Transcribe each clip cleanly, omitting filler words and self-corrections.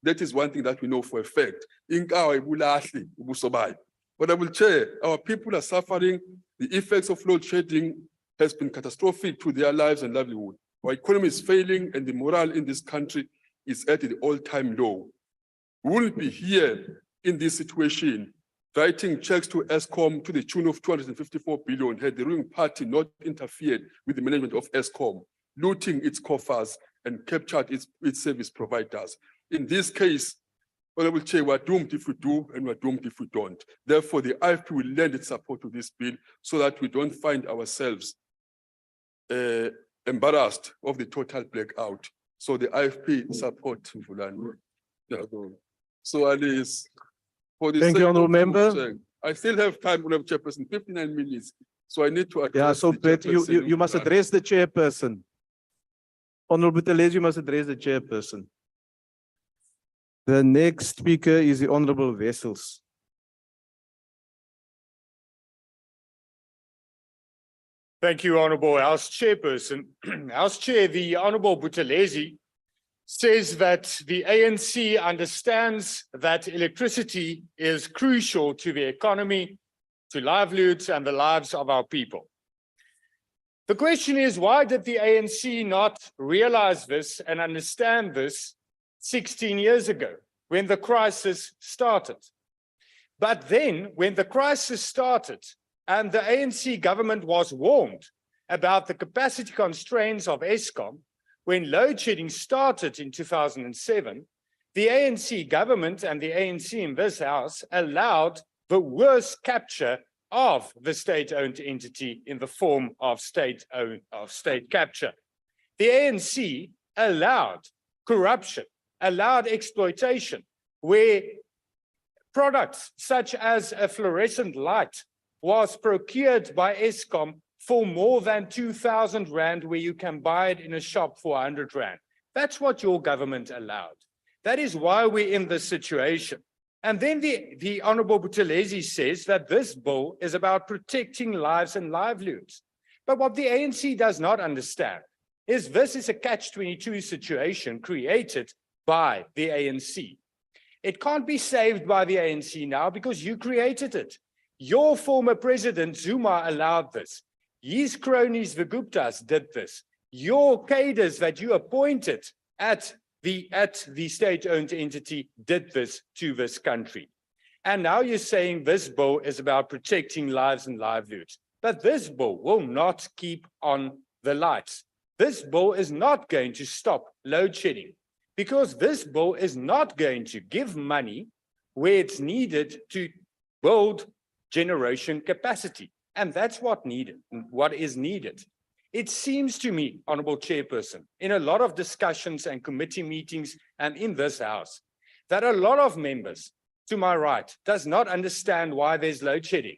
That is one thing that we know for a fact. Honorable Chair, our people are suffering. The effects of load shedding has been catastrophic to their lives and livelihood. Our economy is failing and the morale in this country is at the all-time low. We wouldn't be here in this situation writing checks to Eskom to the tune of 254 billion had the ruling party not interfered with the management of Eskom, looting its coffers and captured its service providers. In this case, Honorable Chair, we are doomed if we do and we are doomed if we don't. Therefore, the IFP will lend its support to this bill so that we don't find ourselves embarrassed of the total blackout. So the IFP support Vulani. Yeah. So at least for the Thank you, Honourable Member. I still have time, Honourable Chairperson, 59 minutes. So I need to address. Yeah, so Brett, you must address the chairperson. Honourable Buthelezi, you must address the chairperson. The next speaker is the Honourable Wessels. Thank you, Honourable House Chairperson. House Chair, the Honourable Buthelezi says that the ANC understands that electricity is crucial to the economy, to livelihoods and the lives of our people. The question is, why did the ANC not realize this and understand this 16 years ago when the crisis started? But then when the crisis started and the ANC government was warned about the capacity constraints of Eskom, when load shedding started in 2007, the ANC government and the ANC in this house allowed the worst capture of the state-owned entity in the form of state capture. The ANC allowed corruption, allowed exploitation, where products such as a fluorescent light was procured by Eskom for more than 2,000 Rand, where you can buy it in a shop for 100 Rand. That's what your government allowed. That is why we're in this situation. And then the Honourable Buthelezi says that this bill is about protecting lives and livelihoods. But what the ANC does not understand is this is a catch-22 situation created by the ANC. It can't be saved by the ANC now because you created it. Your former president, Zuma, allowed this. His cronies, the Guptas, did this. Your cadres that you appointed at the state-owned entity did this to this country. And now you're saying this bill is about protecting lives and livelihoods. But this bill will not keep on the lights. This bill is not going to stop load shedding because this bill is not going to give money where it's needed to build generation capacity. And that's what is needed. It seems to me, Honourable Chairperson, in a lot of discussions and committee meetings and in this house, that a lot of members to my right does not understand why there's load shedding.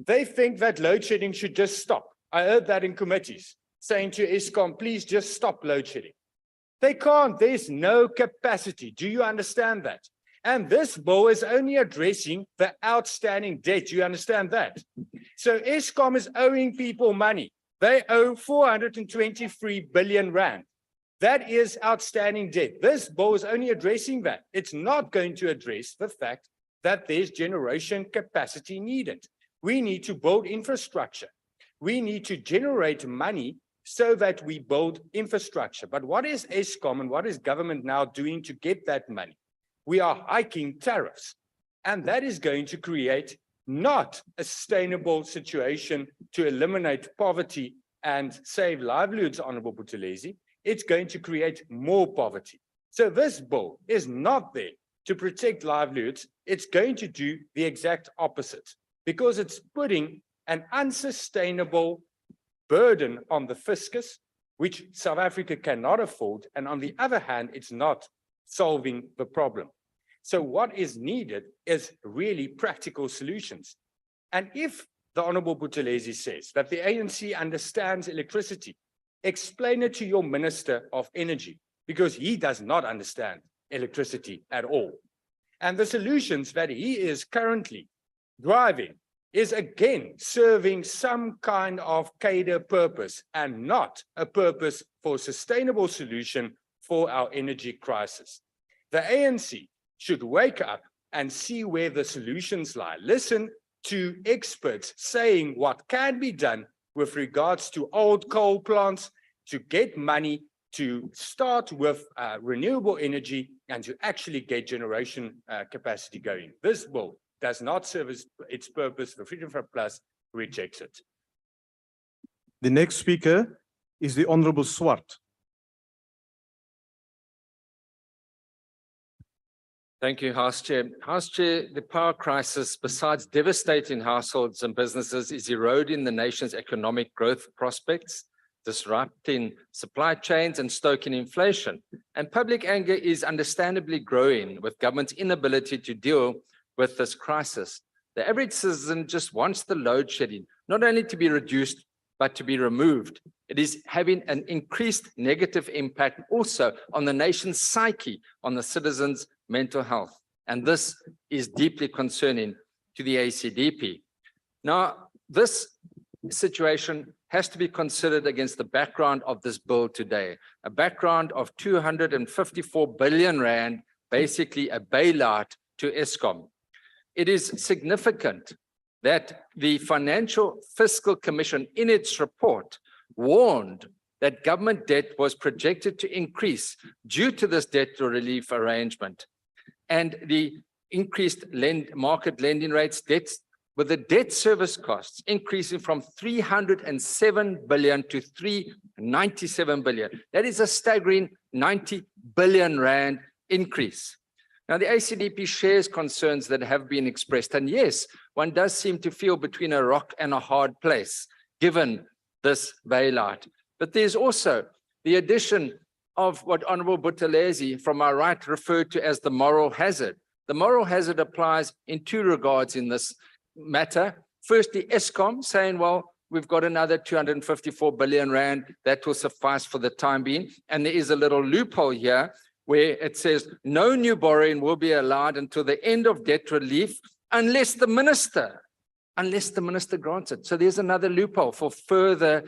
They think that load shedding should just stop. I heard that in committees, saying to Eskom, please just stop load shedding. They can't, there's no capacity. Do you understand that? And this bill is only addressing the outstanding debt. Do you understand that? So Eskom is owing people money. They owe 423 billion Rand. That is outstanding debt. This bill is only addressing that. It's not going to address the fact that there's generation capacity needed. We need to build infrastructure. We need to generate money so that we build infrastructure. But what is Eskom and what is government now doing to get that money? We are hiking tariffs, and that is going to create not a sustainable situation to eliminate poverty and save livelihoods, Honourable Buthelezi. It's going to create more poverty. So this bill is not there to protect livelihoods. It's going to do the exact opposite because it's putting an unsustainable burden on the fiscus, which South Africa cannot afford. And on the other hand, it's not solving the problem. So what is needed is really practical solutions. And if the Honourable Buthelezi says that the ANC understands electricity, explain it to your Minister of Energy, because he does not understand electricity at all. And the solutions that he is currently driving is again serving some kind of cadre purpose and not a purpose for sustainable solution for our energy crisis. the ANC should wake up and see where the solutions lie. Listen to experts saying what can be done with regards to old coal plants, to get money to start with renewable energy and to actually get generation capacity going. This bill does not serve its purpose. The Freedom Front Plus rejects it. The next speaker is the Honorable Swart. Thank you, House Chair. House Chair, the power crisis, besides devastating households and businesses, is eroding the nation's economic growth prospects, disrupting supply chains and stoking inflation. And public anger is understandably growing with government's inability to deal with this crisis. The average citizen just wants the load shedding not only to be reduced, but to be removed. It is having an increased negative impact also on the nation's psyche, on the citizens' mental health. And this is deeply concerning to the ACDP. Now, this situation has to be considered against the background of this bill today, a background of 254 billion rand, basically a bailout to Eskom. It is significant that the Financial Fiscal Commission in its report warned that government debt was projected to increase due to this debt relief arrangement and the increased market lending rates, with the debt service costs increasing from 307 billion to 397 billion. That is a staggering 90 billion rand increase. Now, the ACDP shares concerns that have been expressed. And yes, one does seem to feel between a rock and a hard place, given this bailout. But there's also the addition of what Honorable Buthelezi from our right referred to as the moral hazard. The moral hazard applies in two regards in this matter. Firstly, Eskom saying, well, we've got another 254 billion rand that will suffice for the time being. And there is a little loophole here where it says no new borrowing will be allowed until the end of debt relief unless the minister grants it. So there's another loophole for further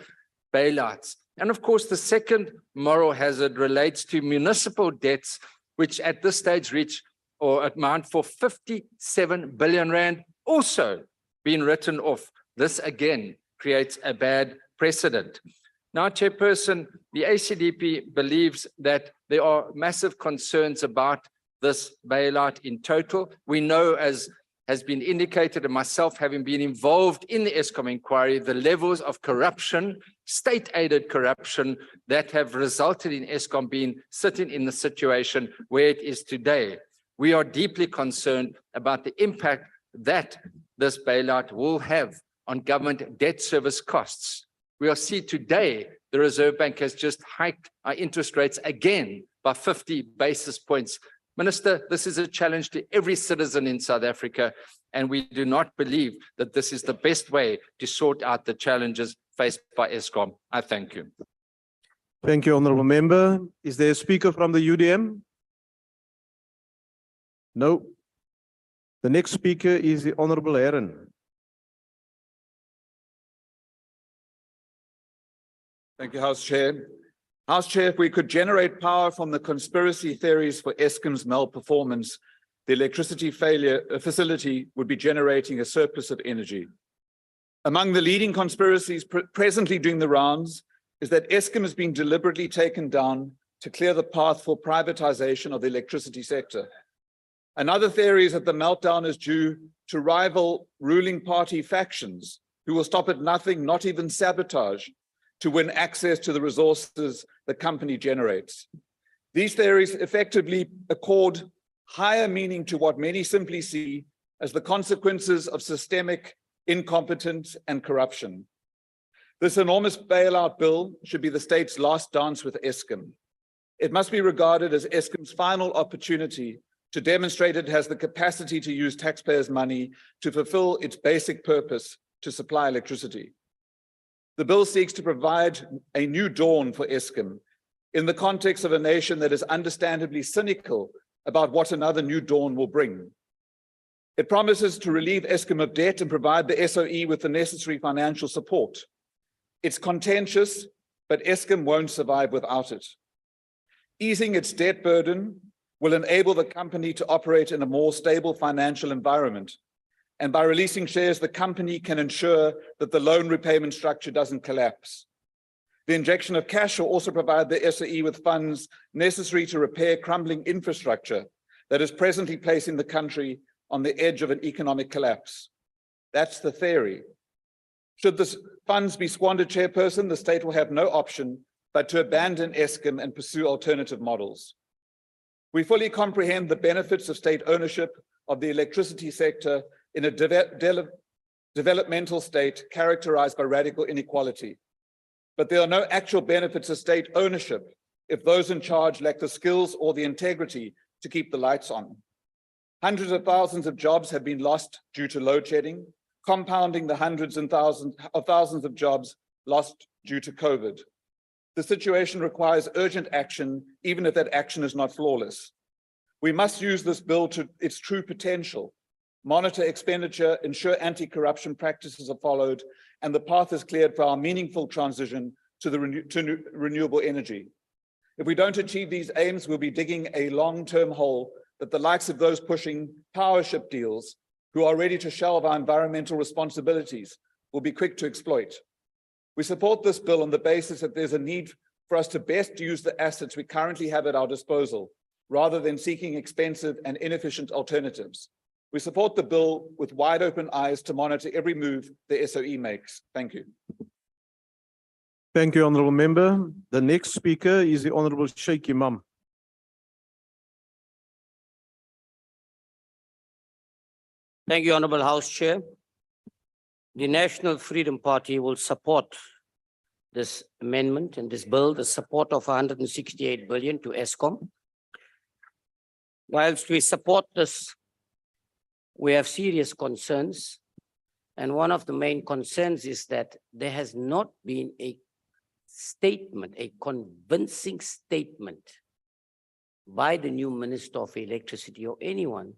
bailouts. And of course, the second moral hazard relates to municipal debts, which at this stage reach or amount for 57 billion rand, also being written off. This again creates a bad precedent. Now, Chairperson, the ACDP believes that there are massive concerns about this bailout in total. We know, as has been indicated, and myself having been involved in the Eskom inquiry, the levels of corruption, state-aided corruption, that have resulted in Eskom sitting in the situation where it is today. We are deeply concerned about the impact that this bailout will have on government debt service costs. We'll see today the Reserve Bank has just hiked our interest rates again by 50 basis points. Minister, this is a challenge to every citizen in South Africa, and we do not believe that this is the best way to sort out the challenges faced by Eskom. I thank you. Thank you, Honourable Member. Is there a speaker from the UDM? No. The next speaker is the Honourable Heron. Thank you, House Chair. House Chair, if we could generate power from the conspiracy theories for Eskom's malperformance, the electricity failure facility would be generating a surplus of energy. Among the leading conspiracies presently doing the rounds is that Eskom is being deliberately taken down to clear the path for privatization of the electricity sector. Another theory is that the meltdown is due to rival ruling party factions who will stop at nothing, not even sabotage, to win access to the resources the company generates. These theories effectively accord higher meaning to what many simply see as the consequences of systemic incompetence and corruption. This enormous bailout bill should be the state's last dance with Eskom. It must be regarded as Eskom's final opportunity to demonstrate it has the capacity to use taxpayers' money to fulfill its basic purpose to supply electricity. The bill seeks to provide a new dawn for Eskom in the context of a nation that is understandably cynical about what another new dawn will bring. It promises to relieve Eskom of debt and provide the SOE with the necessary financial support. It's contentious, but Eskom won't survive without it. Easing its debt burden will enable the company to operate in a more stable financial environment. And by releasing shares, the company can ensure that the loan repayment structure doesn't collapse. The injection of cash will also provide the SOE with funds necessary to repair crumbling infrastructure that is presently placing the country on the edge of an economic collapse. That's the theory. Should the funds be squandered, Chairperson, the state will have no option but to abandon Eskom and pursue alternative models. We fully comprehend the benefits of state ownership of the electricity sector in a developmental state characterized by radical inequality. But there are no actual benefits of state ownership if those in charge lack the skills or the integrity to keep the lights on. Hundreds of thousands of jobs have been lost due to load shedding, compounding the hundreds and thousands of jobs lost due to COVID. The situation requires urgent action, even if that action is not flawless. We must use this bill to its true potential, monitor expenditure, ensure anti-corruption practices are followed, and the path is cleared for our meaningful transition to renewable energy. If we don't achieve these aims, we'll be digging a long-term hole that the likes of those pushing power ship deals, who are ready to shelve our environmental responsibilities, will be quick to exploit. We support this bill on the basis that there's a need for us to best use the assets we currently have at our disposal, rather than seeking expensive and inefficient alternatives. We support the bill with wide open eyes to monitor every move the SOE makes. Thank you. Thank you, Honourable Member. The next speaker is the Honourable Sheikh Imam. Thank you, Honourable House Chair. The National Freedom Party will support this amendment and this bill, the support of 168 billion to Eskom. Whilst we support this, we have serious concerns. And one of the main concerns is that there has not been a statement, a convincing statement by the new Minister of Electricity or anyone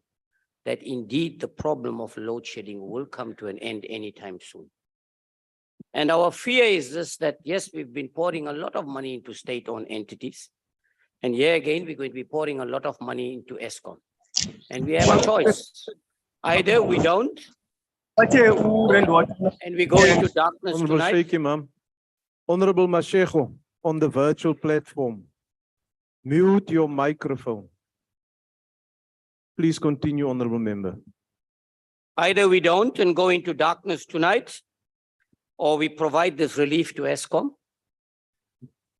that indeed the problem of load shedding will come to an end anytime soon. And our fear is this, that yes, we've been pouring a lot of money into state-owned entities. And here again, we're going to be pouring a lot of money into Eskom. And we have a choice. Either we don't, and we go into darkness Honourable tonight. Sheikh Imam. Honourable Mashego on the virtual platform. Mute your microphone. Please continue, Honourable Member. Either we don't and go into darkness tonight, or we provide this relief to Eskom,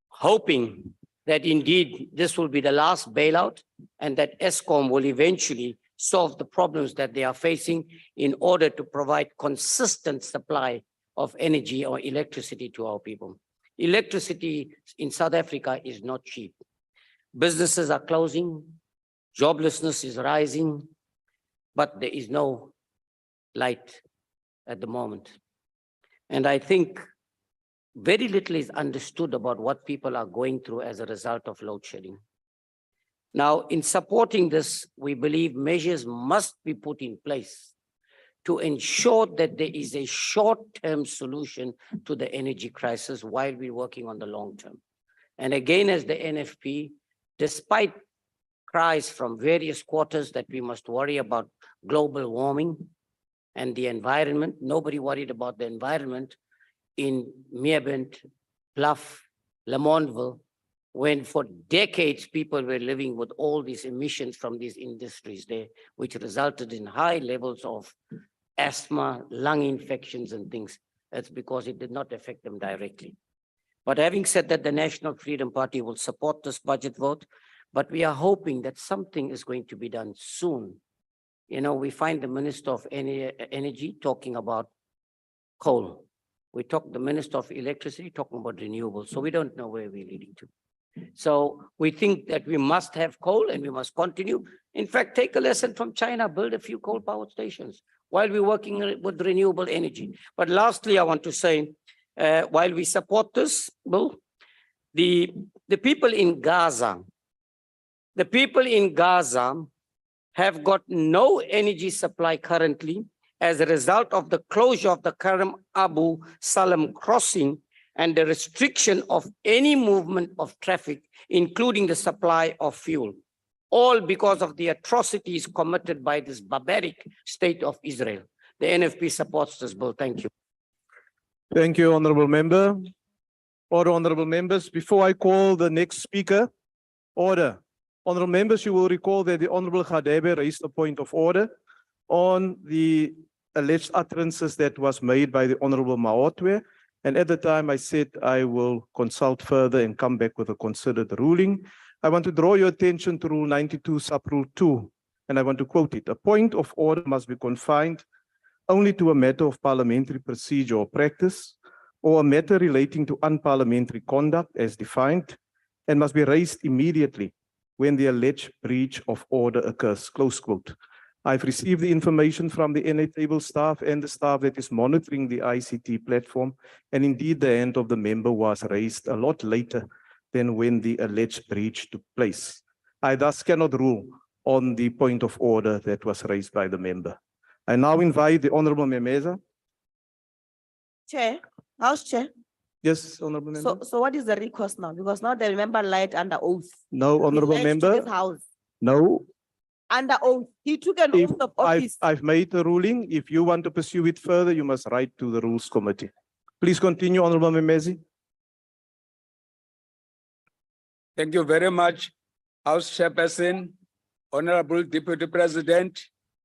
hoping that indeed this will be the last bailout and that Eskom will eventually solve the problems that they are facing in order to provide consistent supply of energy or electricity to our people. Electricity in South Africa is not cheap. Businesses are closing, joblessness is rising, but there is no light at the moment. And I think very little is understood about what people are going through as a result of load shedding. Now, in supporting this, we believe measures must be put in place to ensure that there is a short-term solution to the energy crisis while we're working on the long term. And again, as the NFP, despite cries from various quarters that we must worry about global warming and the environment, nobody worried about the environment in Meerbunt, Bluff, Lamontville, when for decades people were living with all these emissions from these industries there, which resulted in high levels of asthma, lung infections and things. That's because it did not affect them directly. But having said that, the National Freedom Party will support this budget vote, but we are hoping that something is going to be done soon. You know, we find the Minister of Energy talking about coal. We talk the Minister of Electricity talking about renewables. So we don't know where we're leading to. So we think that we must have coal and we must continue. In fact, take a lesson from China, build a few coal power stations while we're working with renewable energy. But lastly, I want to say, while we support this bill, the people in Gaza, have got no energy supply currently as a result of the closure of the Karam Abu Salam crossing and the restriction of any movement of traffic, including the supply of fuel. all because of the atrocities committed by this barbaric state of Israel. The NFP supports this bill. Thank you. Thank you, honorable member. Order, honorable members. Before I call the next speaker, order. Honorable members, you will recall that the Honorable Gadebe raised a point of order on the alleged utterances that was made by the Honorable Maotwe. And at the time I said I will consult further and come back with a considered ruling. I want to draw your attention to Rule 92, Sub-Rule 2, and I want to quote it. A point of order must be confined only to a matter of parliamentary procedure or practice, or a matter relating to unparliamentary conduct as defined, and must be raised immediately when the alleged breach of order occurs, close quote. I've received the information from the NA table staff and the staff that is monitoring the ICT platform, and indeed the hand of the member was raised a lot later than when the alleged breach took place. I thus cannot rule on the point of order that was raised by the member. I now invite the Honorable Memeza. Chair, House Chair. Yes, Honorable Member. So what is the request now? Because now the member lied under oath. No, Honorable He lied to Member. this House No, under oath. He took an if oath of office. I've made a ruling. If you want to pursue it further, you must write to the Rules Committee. Please continue, Honorable Memezi. Thank you very much, House Chairperson, Honorable Deputy President,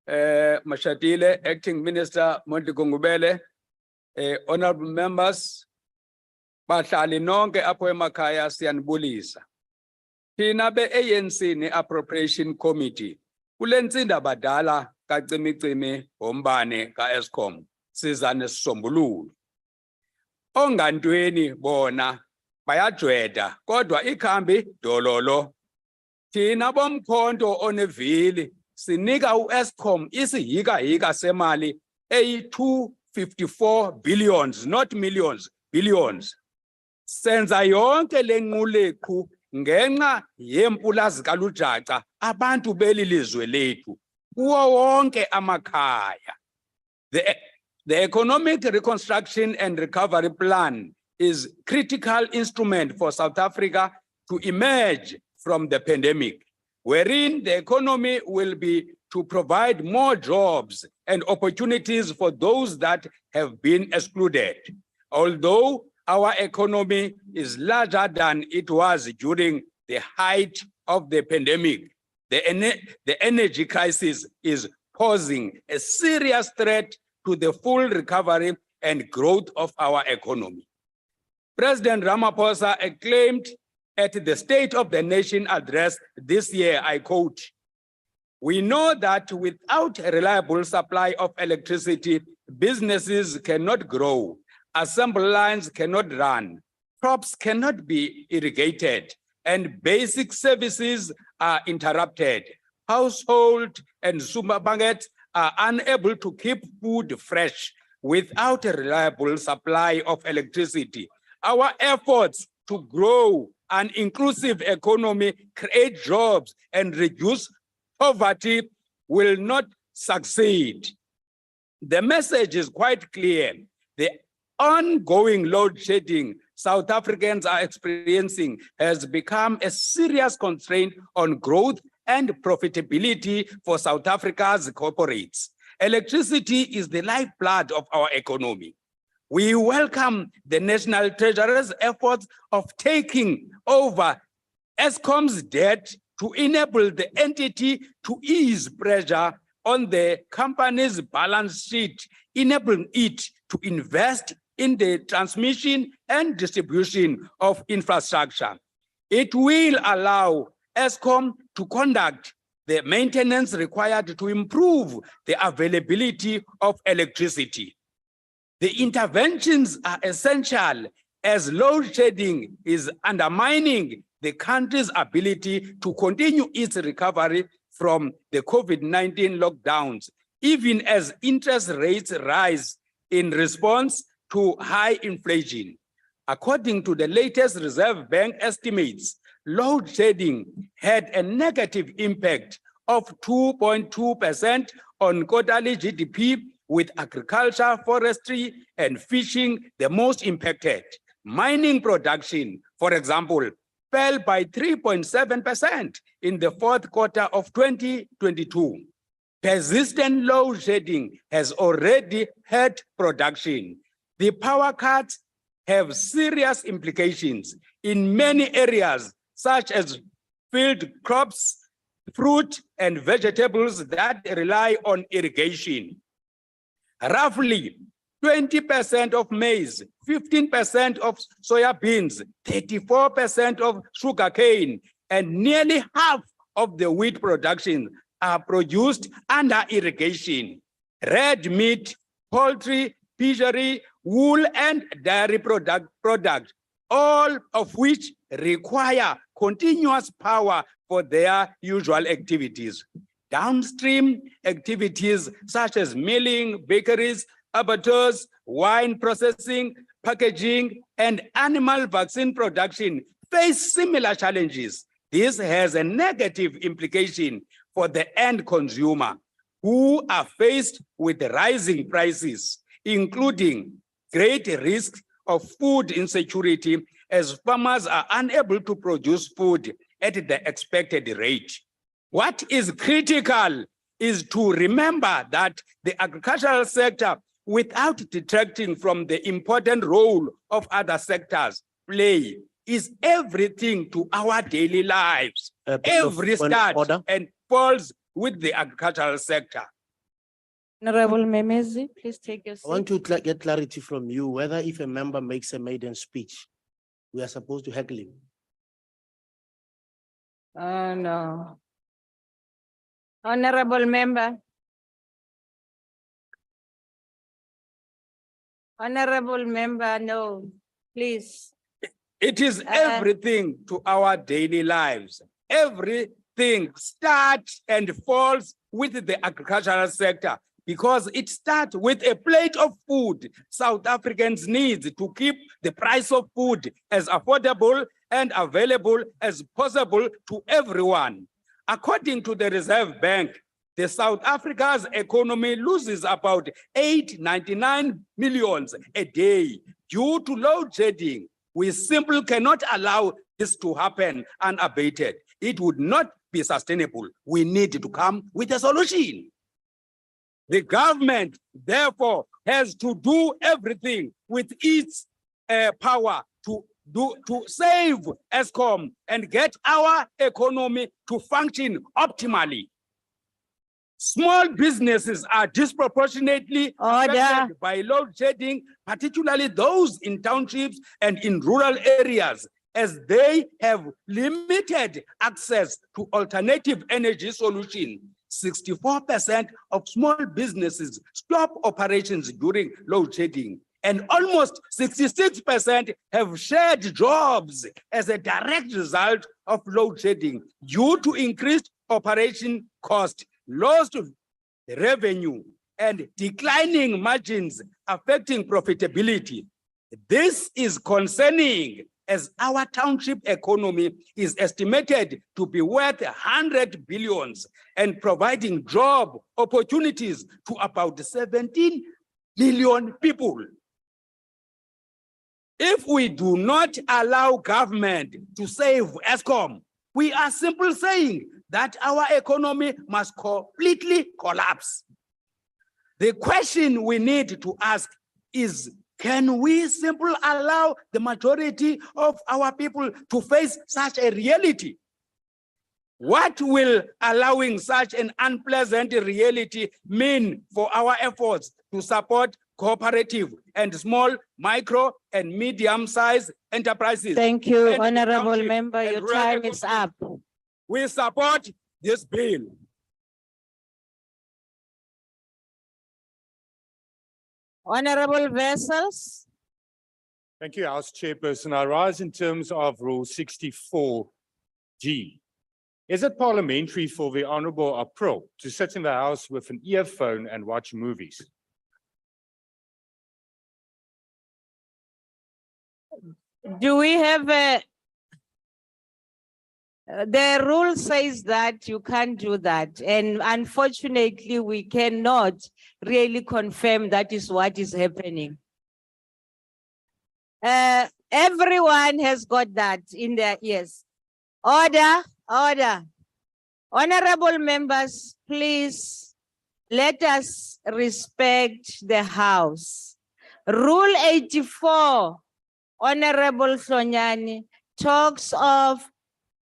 Mashatile, Acting Minister Monty Gungubele, honorable members, bahlali nonke apho emakhaya siyanibulisa. Thina be-ANC ne-Appropriation Committee, kule ntsinda badala kacimicimi wombane ka-Eskom, siza nesisombululo. Ongantweni bona bayajweda, kodwa ikhambi dololo. Thina bomkhonto onevili, sinika u-Eskom isihika semali eyi-254 billions, not millions, billions. Senza yonke le nquleqhu ngenxa yempula zikalujaca abantu beli lizwe lethu kuwo wonke amakhaya. The Economic Reconstruction and Recovery Plan is a critical instrument for South Africa to emerge from the pandemic, wherein the economy will be to provide more jobs and opportunities for those that have been excluded. Although our economy is larger than it was during the height of the pandemic, the energy crisis is posing a serious threat to the full recovery and growth of our economy. President Ramaphosa acclaimed at the State of the Nation address this year, I quote, "We know that without a reliable supply of electricity, businesses cannot grow, assembly lines cannot run, crops cannot be irrigated, and basic services are interrupted. Household and supermarkets are unable to keep food fresh without a reliable supply of electricity. Our efforts to grow an inclusive economy, create jobs, and reduce poverty will not succeed." The message is quite clear. The ongoing load shedding South Africans are experiencing has become a serious constraint on growth and profitability for South Africa's corporates. Electricity is the lifeblood of our economy. We welcome the National Treasurer's efforts of taking over Eskom's debt to enable the entity to ease pressure on the company's balance sheet, enabling it to invest in the transmission and distribution of infrastructure. It will allow Eskom to conduct the maintenance required to improve the availability of electricity. The interventions are essential as load shedding is undermining the country's ability to continue its recovery from the COVID-19 lockdowns, even as interest rates rise in response to high inflation. According to the latest Reserve Bank estimates, load shedding had a negative impact of 2.2% on quarterly GDP, with agriculture, forestry, and fishing the most impacted. Mining production, for example, fell by 3.7% in the fourth quarter of 2022. Persistent load shedding has already hurt production. The power cuts have serious implications in many areas, such as field crops, fruit and vegetables that rely on irrigation. Roughly 20% of maize, 15% of soya beans, 34% of sugarcane, and nearly half of the wheat production are produced under irrigation. Red meat, poultry, fishery, wool, and dairy products, all of which require continuous power for their usual activities. Downstream activities such as milling, bakeries, abattoirs, wine processing, packaging, and animal vaccine production face similar challenges. This has a negative implication for the end consumer, who are faced with rising prices, including great risk of food insecurity as farmers are unable to produce food at the expected rate. What is critical is to remember that the agricultural sector, without detracting from the important role of other sectors play, is everything to our daily lives. Every starts and falls with the agricultural sector. Honorable Memezi, please take your seat. I want to get clarity from you whether if a member makes a maiden speech, we are supposed to heckle him. No. Honorable member. Honorable member, no, please. It is everything to our daily lives. Everything starts and falls with the agricultural sector because it starts with a plate of food South Africans need to keep the price of food as affordable and available as possible to everyone. According to the Reserve Bank, the South Africa's economy loses about 899 million a day due to load shedding. We simply cannot allow this to happen unabated. It would not be sustainable. We need to come with a solution. The government, therefore, has to do everything with its power to save Eskom and get our economy to function optimally. Small businesses are disproportionately affected by load shedding, particularly those in townships and in rural areas, as they have limited access to alternative energy solutions. 64% of small businesses stop operations during load shedding, and almost 66% have shared jobs as a direct result of load shedding due to increased operation cost, lost revenue, and declining margins affecting profitability. This is concerning, as our township economy is estimated to be worth 100 billion and providing job opportunities to about 17 million people. If we do not allow government to save Eskom, we are simply saying that our economy must completely collapse. The question we need to ask is, can we simply allow the majority of our people to face such a reality? What will allowing such an unpleasant reality mean for our efforts to support cooperative and small, micro, and medium-sized enterprises? Thank you, Honorable Member. Your time is up. We support this bill. Honorable Vessels. Thank you, House Chairperson. I rise in terms of Rule 64G. Is it parliamentary for the Honorable Apro to sit in the House with an earphone and watch movies? Do we have a... The rule says that you can't do that. And unfortunately, we cannot really confirm that is what is happening. Everyone has got that in their ears. Order, order. Honorable members, please let us respect the House. Rule 84, Honorable Sonyani, talks of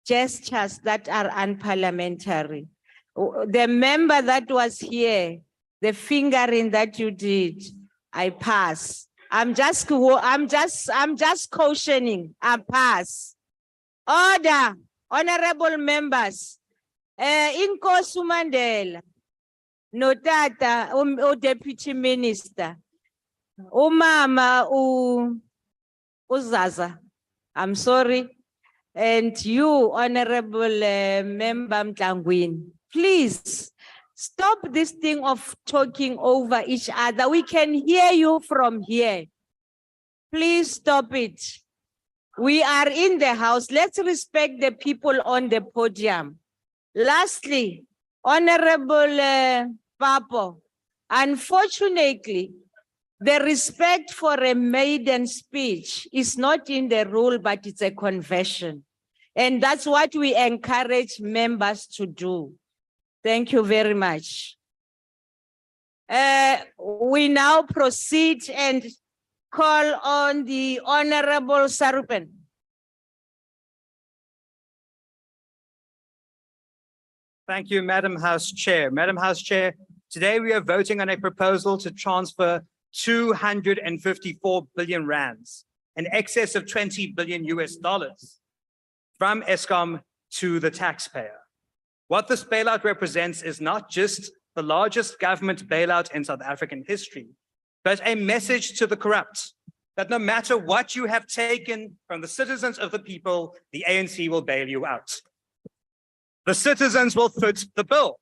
gestures that are unparliamentary. The member that was here, the fingering that you did, I pass. I'm just cautioning, I pass. Order, honorable members. Inkosi Mandela, no tata, Deputy Minister, Mama, Uzaza, I'm sorry. And you, Honorable Member Mtlangwini, please stop this thing of talking over each other. We can hear you from here. Please stop it. We are in the House. Let's respect the people on the podium. Lastly, Honorable Papo, unfortunately, the respect for a maiden speech is not in the rule, but it's a convention. And that's what we encourage members to do. Thank you very much. We now proceed and call on the Honorable Sarupen. Thank you, Madam House Chair. Madam House Chair, today we are voting on a proposal to transfer 254 billion rands, in excess of $20 billion from Eskom to the taxpayer. What this bailout represents is not just the largest government bailout in South African history, but a message to the corrupt that no matter what you have taken from the citizens of the people, the ANC will bail you out. The citizens will foot the bill.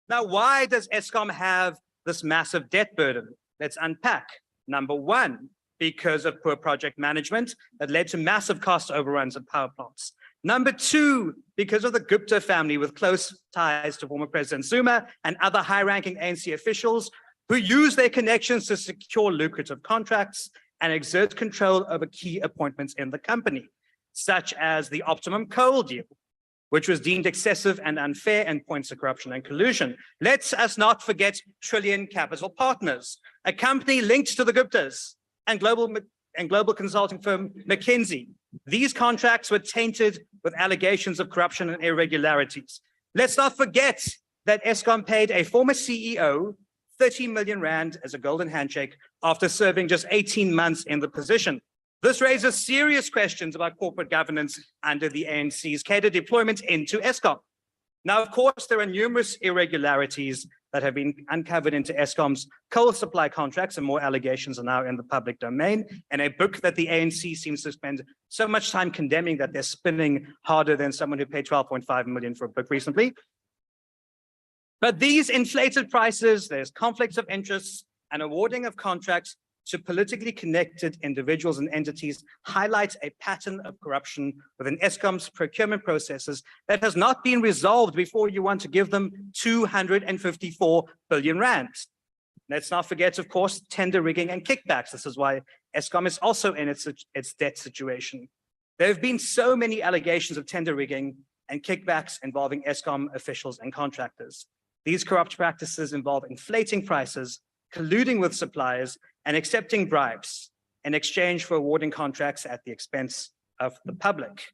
Now, why does Eskom have this massive debt burden? Let's unpack. Number one, because of poor project management that led to massive cost overruns at power plants. Number two, because of the Gupta family with close ties to former President Zuma and other high-ranking ANC officials who use their connections to secure lucrative contracts and exert control over key appointments in the company, such as the Optimum Coal deal, which was deemed excessive and unfair and points to corruption and collusion. Let us not forget Trillion Capital Partners, a company linked to the Guptas and global consulting firm McKinsey. These contracts were tainted with allegations of corruption and irregularities. Let's not forget that Eskom paid a former CEO 30 million rand as a golden handshake after serving just 18 months in the position. This raises serious questions about corporate governance under the ANC's cadre deployment into Eskom. Now, of course, there are numerous irregularities that have been uncovered into Eskom's coal supply contracts, and more allegations are now in the public domain, and a book that the ANC seems to spend so much time condemning that they're spinning harder than someone who paid 12.5 million for a book recently. But these inflated prices, there's conflicts of interests and awarding of contracts to politically connected individuals and entities highlights a pattern of corruption within Eskom's procurement processes that has not been resolved before you want to give them 254 billion rand. Let's not forget, of course, tender rigging and kickbacks. This is why Eskom is also in its debt situation. There have been so many allegations of tender rigging and kickbacks involving Eskom officials and contractors. These corrupt practices involve inflating prices, colluding with suppliers, and accepting bribes in exchange for awarding contracts at the expense of the public.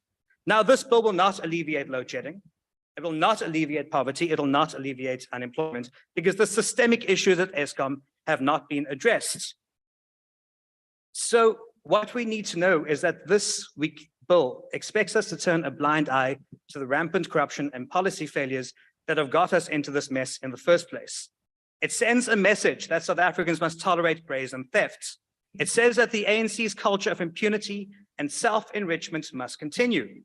Now, this bill will not alleviate load shedding. It will not alleviate poverty. It will not alleviate unemployment because the systemic issues at Eskom have not been addressed. So what we need to know is that this week bill expects us to turn a blind eye to the rampant corruption and policy failures that have got us into this mess in the first place. It sends a message that South Africans must tolerate brazen theft. It says that the ANC's culture of impunity and self-enrichment must continue.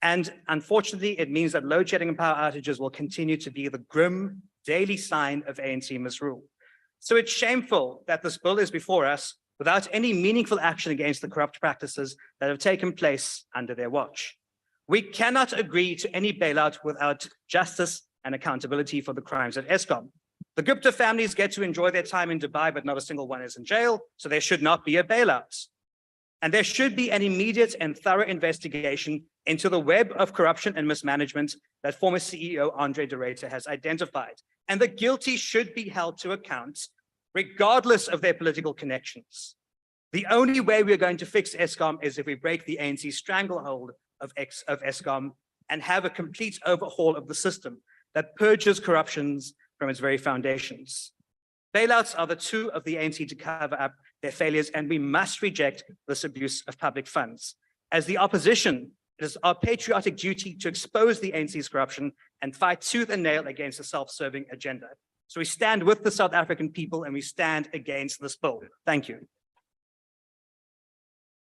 And unfortunately, it means that load shedding and power outages will continue to be the grim daily sign of ANC misrule. So it's shameful that this bill is before us without any meaningful action against the corrupt practices that have taken place under their watch. We cannot agree to any bailout without justice and accountability for the crimes at Eskom. The Gupta families get to enjoy their time in Dubai, but not a single one is in jail, so there should not be a bailout. And there should be an immediate and thorough investigation into the web of corruption and mismanagement that former CEO Andre de Ruyter has identified. And the guilty should be held to account, regardless of their political connections. The only way we're going to fix Eskom is if we break the ANC stranglehold of Eskom and have a complete overhaul of the system that purges corruptions from its very foundations. Bailouts are the tool of the ANC to cover up their failures, and we must reject this abuse of public funds. As the opposition, it is our patriotic duty to expose the ANC's corruption and fight tooth and nail against a self-serving agenda. So we stand with the South African people and we stand against this bill. Thank you.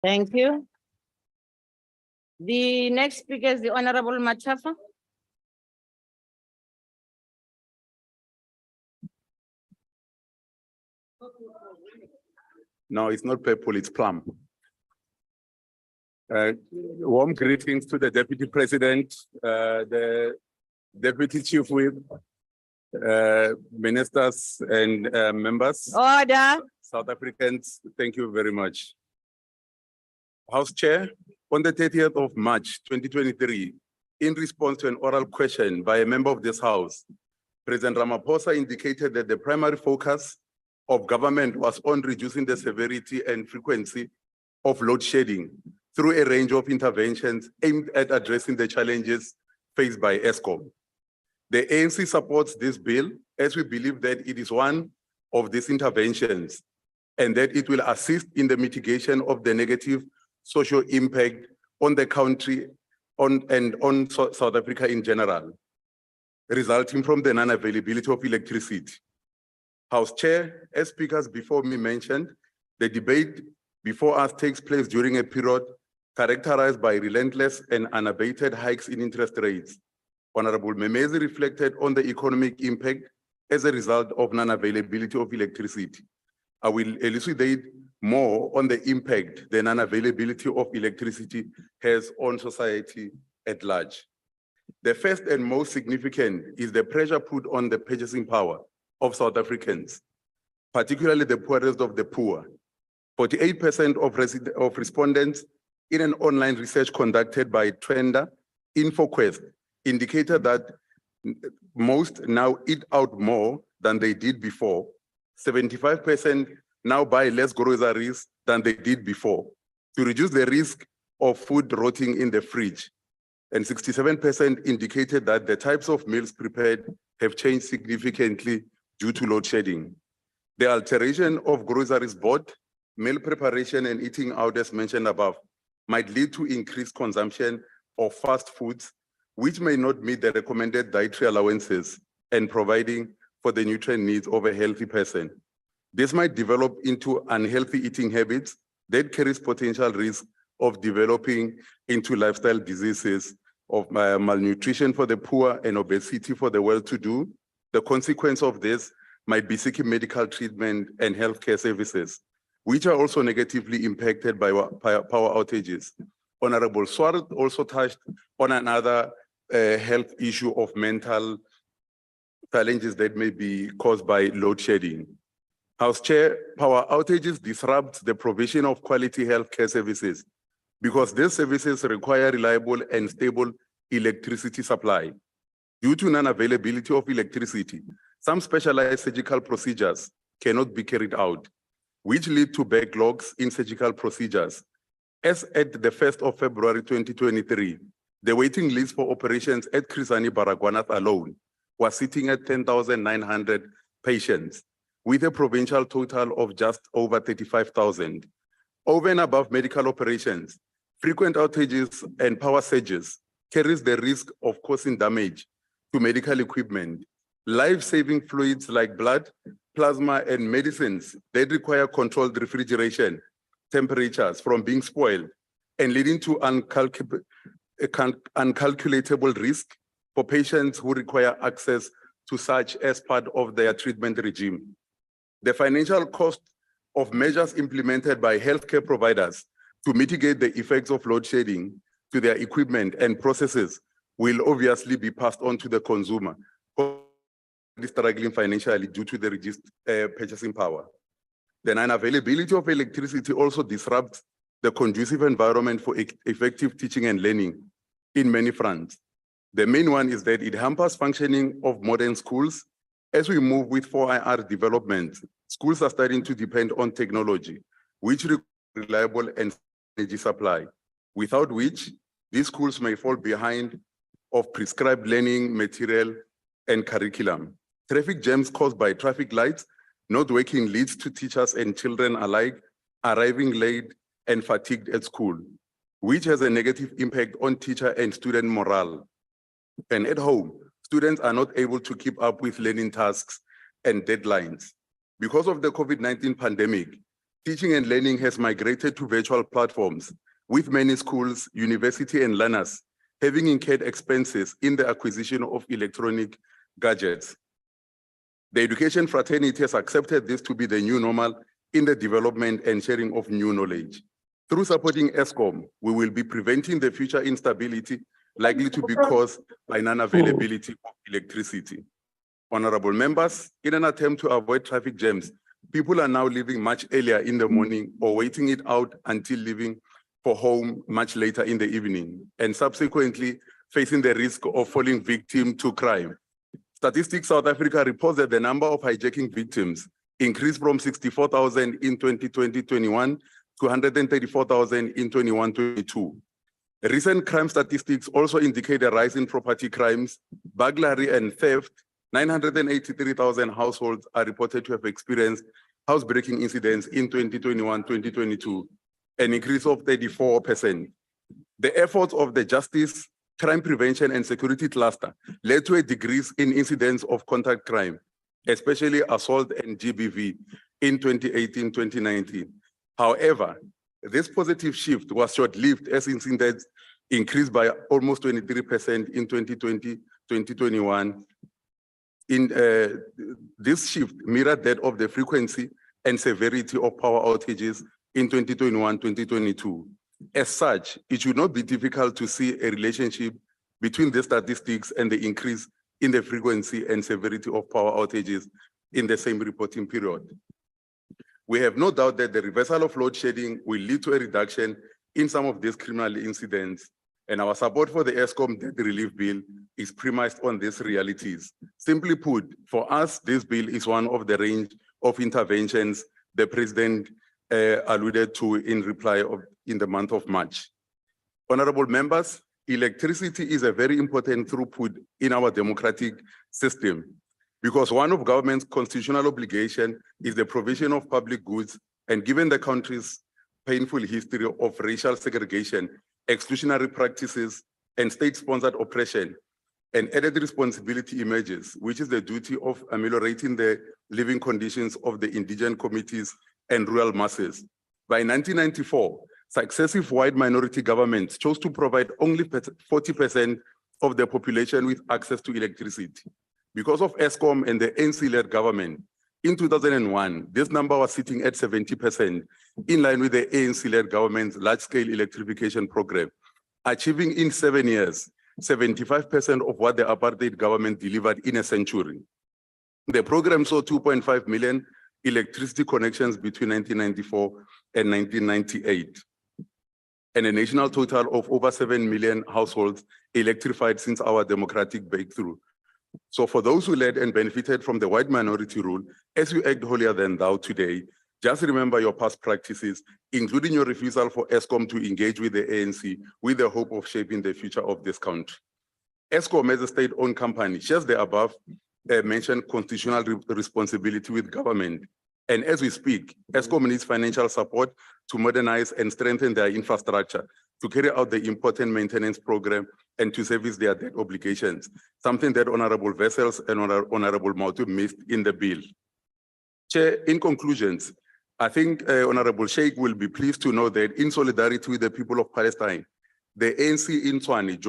Thank you. The next speaker is the Honorable Machafa. No, it's not purple, it's plum. Warm greetings to the Deputy President, the Deputy Chief Whip, ministers and members. Order. South Africans, thank you very much. House Chair, on the 30th of March 2023, in response to an oral question by a member of this House, President Ramokgopa indicated that the primary focus of government was on reducing the severity and frequency of load shedding through a range of interventions aimed at addressing the challenges faced by Eskom. The ANC supports this bill as we believe that it is one of these interventions and that it will assist in the mitigation of the negative social impact on the country and on South Africa in general, resulting from the non-availability of electricity. House Chair, as speakers before me mentioned, the debate before us takes place during a period characterized by relentless and unabated hikes in interest rates. Honorable Memezi reflected on the economic impact as a result of non-availability of electricity. I will elucidate more on the impact the non-availability of electricity has on society at large. The first and most significant is the pressure put on the purchasing power of South Africans, particularly the poorest of the poor. 48% of respondents in an online research conducted by Trenda InfoQuest indicated that most now eat out more than they did before. 75% now buy less groceries than they did before to reduce the risk of food rotting in the fridge. And 67% indicated that the types of meals prepared have changed significantly due to load shedding. The alteration of groceries bought, meal preparation and eating out as mentioned above might lead to increased consumption of fast foods, which may not meet the recommended dietary allowances and providing for the nutrient needs of a healthy person. This might develop into unhealthy eating habits that carries potential risk of developing into lifestyle diseases of malnutrition for the poor and obesity for the well-to-do. The consequence of this might be seeking medical treatment and healthcare services, which are also negatively impacted by power outages. Honorable Swart also touched on another health issue of mental challenges that may be caused by load shedding. House Chair, power outages disrupt the provision of quality healthcare services because these services require reliable and stable electricity supply. Due to non-availability of electricity, some specialized surgical procedures cannot be carried out, which lead to backlogs in surgical procedures. As at the 1st of February 2023, the waiting list for operations at Chris Hani Baragwanath alone was sitting at 10,900 patients, with a provincial total of just over 35,000. Over and above medical operations, frequent outages and power surges carries the risk of causing damage to medical equipment, life-saving fluids like blood, plasma, and medicines that require controlled refrigeration temperatures from being spoiled and leading to uncalculatable risk for patients who require access to such as part of their treatment regime. The financial cost of measures implemented by healthcare providers to mitigate the effects of load shedding to their equipment and processes will obviously be passed on to the consumer, struggling financially due to the reduced purchasing power. The non-availability of electricity also disrupts the conducive environment for effective teaching and learning in many fronts. The main one is that it hampers functioning of modern schools. As we move with 4IR development, schools are starting to depend on technology, which requires reliable and energy supply, without which these schools may fall behind of prescribed learning material and curriculum. Traffic jams caused by traffic lights not working leads to teachers and children alike arriving late and fatigued at school, which has a negative impact on teacher and student morale. And at home, students are not able to keep up with learning tasks and deadlines. Because of the COVID-19 pandemic, teaching and learning has migrated to virtual platforms, with many schools, universities, and learners having incurred expenses in the acquisition of electronic gadgets. The education fraternity has accepted this to be the new normal in the development and sharing of new knowledge. Through supporting Eskom, we will be preventing the future instability likely to be caused by non-availability of electricity. Honorable members, in an attempt to avoid traffic jams, people are now leaving much earlier in the morning or waiting it out until leaving for home much later in the evening, and subsequently facing the risk of falling victim to crime. Statistics South Africa reports that the number of hijacking victims increased from 64,000 in 2020-21 to 134,000 in 21-22. Recent crime statistics also indicate a rise in property crimes, burglary and theft. 983,000 households are reported to have experienced housebreaking incidents in 2021-2022, an increase of 34%. The efforts of the Justice, Crime Prevention and Security Cluster led to a decrease in incidents of contact crime, especially assault and GBV in 2018-2019. However, this positive shift was short-lived as incidents increased by almost 23% in 2020-2021. This shift mirrored that of the frequency and severity of power outages in 2021-2022. As such, it should not be difficult to see a relationship between the statistics and the increase in the frequency and severity of power outages in the same reporting period. We have no doubt that the reversal of load shedding will lead to a reduction in some of these criminal incidents, and our support for the Eskom debt relief bill is premised on these realities. Simply put, for us, this bill is one of the range of interventions the President alluded to in reply in the month of March. Honorable members, electricity is a very important throughput in our democratic system, because one of government's constitutional obligation is the provision of public goods, and given the country's painful history of racial segregation, exclusionary practices, and state-sponsored oppression, an added responsibility emerges, which is the duty of ameliorating the living conditions of the indigent communities and rural masses. By 1994, successive white minority governments chose to provide only 40% of the population with access to electricity. Because of Eskom and the ANC-led government, in 2001, this number was sitting at 70%, in line with the ANC-led government's large-scale electrification program, achieving in 7 years, 75% of what the apartheid government delivered in a century. The program saw 2.5 million electricity connections between 1994 and 1998, and a national total of over 7 million households electrified since our democratic breakthrough. So for those who led and benefited from the white minority rule, as you act holier than thou today, just remember your past practices, including your refusal for Eskom to engage with the ANC with the hope of shaping the future of this country. Eskom, as a state-owned company, shares the above mentioned constitutional responsibility with government. And as we speak, Eskom needs financial support to modernize and strengthen their infrastructure, to carry out the important maintenance program, and to service their debt obligations, something that Honorable Wessels and Honorable Mautu missed in the bill. Chair, in conclusions, I think Honorable Sheikh will be pleased to know that in solidarity with the people of Palestine, the ANC in Tshwane,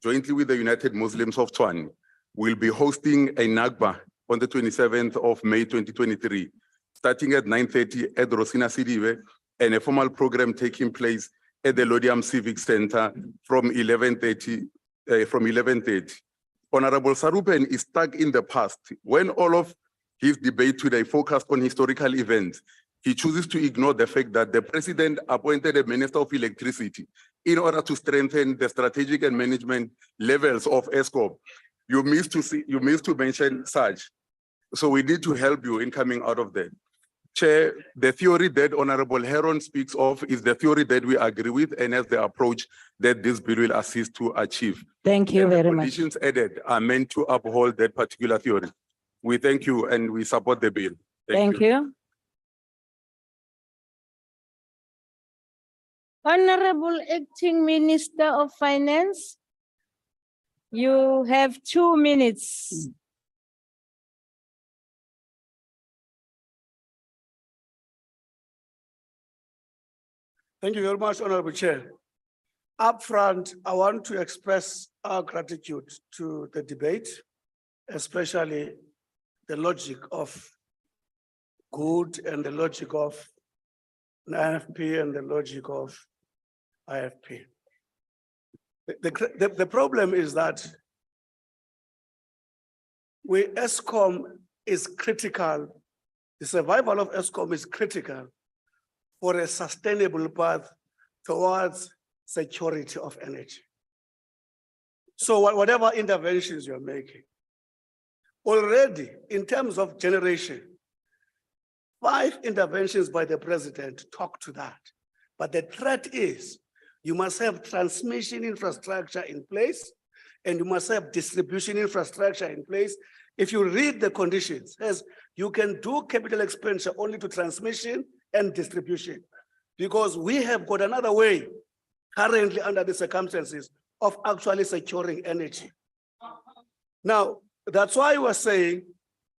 jointly with the United Muslims of Tshwane, will be hosting a Nakba on the 27th of May 2023, starting at 9:30 at Rosina Sidiwe, and a formal program taking place at the Lodium Civic Center from 11:30. Honorable Sarupen is stuck in the past when all of his debate today focused on historical events he chooses to ignore the fact that the president appointed a minister of electricity in order to strengthen the strategic and management levels of Eskom. You missed to mention such. So we need to help you in coming out of that. Chair, the theory that Honorable Heron speaks of is the theory that we agree with and as the approach that this bill will assist to achieve. Thank you And the very much. conditions added are meant to uphold that particular theory. We thank you and we support the bill. Thank you. Honorable Acting Minister of Finance, you have 2 minutes. Thank you very much, Honorable Chair. Up front, I want to express our gratitude to the debate, especially the logic of good and the logic of an IFP and the logic of IFP. The problem is that Eskom is critical, the survival of Eskom is critical for a sustainable path towards security of energy. So whatever interventions you're making, already in terms of generation, 5 interventions by the president talk to that. But the threat is you must have transmission infrastructure in place and you must have distribution infrastructure in place. If you read the conditions, as you can do capital expenditure only to transmission and distribution, because we have got another way currently under the circumstances of actually securing energy. Now, that's why we're saying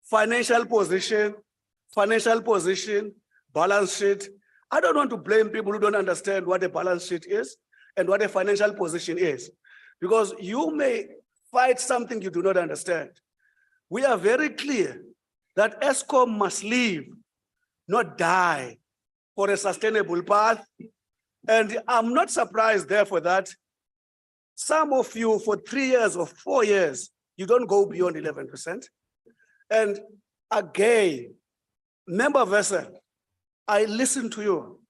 financial position, balance sheet. I don't want to blame people who don't understand what a balance sheet is and what a financial position is, because you may fight something you do not understand. We are very clear that Eskom must live, not die, for a sustainable path. And I'm not surprised, therefore, that some of you for 3 years or 4 years, you don't go beyond 11%. And again, Member Vessel, I listen to you.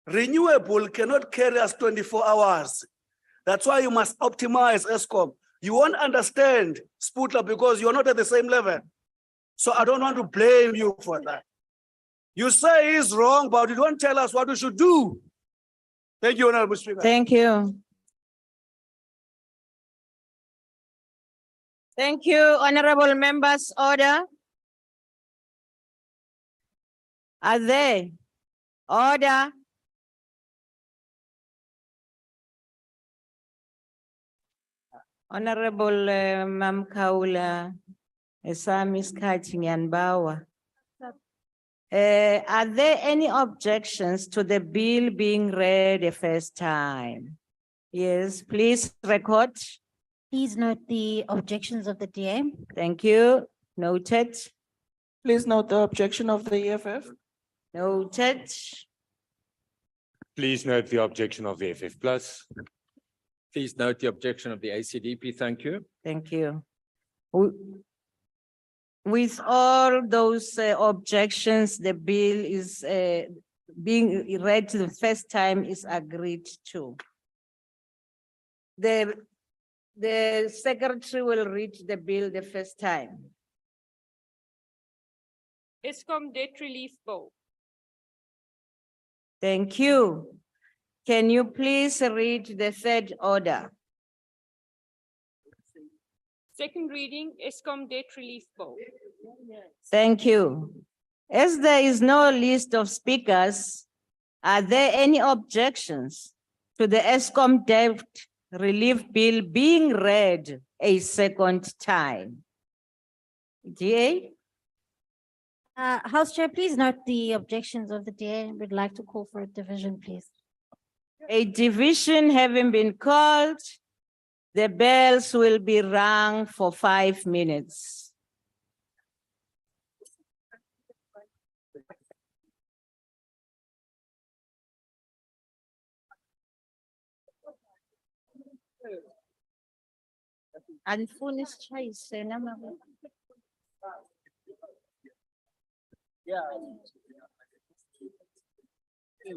Renewable cannot carry us 24 hours. That's why you must optimize Eskom. You won't understand Sputla because you're not at the same level. So I don't want to blame you for that. You say he's wrong, but you don't tell us what we should do. Thank you, Honorable Speaker. Thank you. Thank you, honorable members. Order. Are they? Order. Honorable Mam Kaula, Esami Skati Nyanbawa. Are there any objections to the bill being read the first time? Yes, please record. Please note the objections of the DA. Thank you. Noted. Please note the objection of the EFF. Noted. Please note the objection of the FF Plus. Please note the objection of the ACDP. Thank you. Thank you. With all those objections, the bill is being read the first time is agreed to. The secretary will read the bill the first time. Eskom debt relief bill. Thank you. Can you please read the third order? Second reading, Eskom debt relief bill. Thank you. As there is no list of speakers, are there any objections to the Eskom debt relief bill being read a second time? DA? House Chair, please note the objections of the DA. We'd like to call for a division, please. A division having been called, the bells will be rung for 5 minutes. Unfinished choice. Yeah. We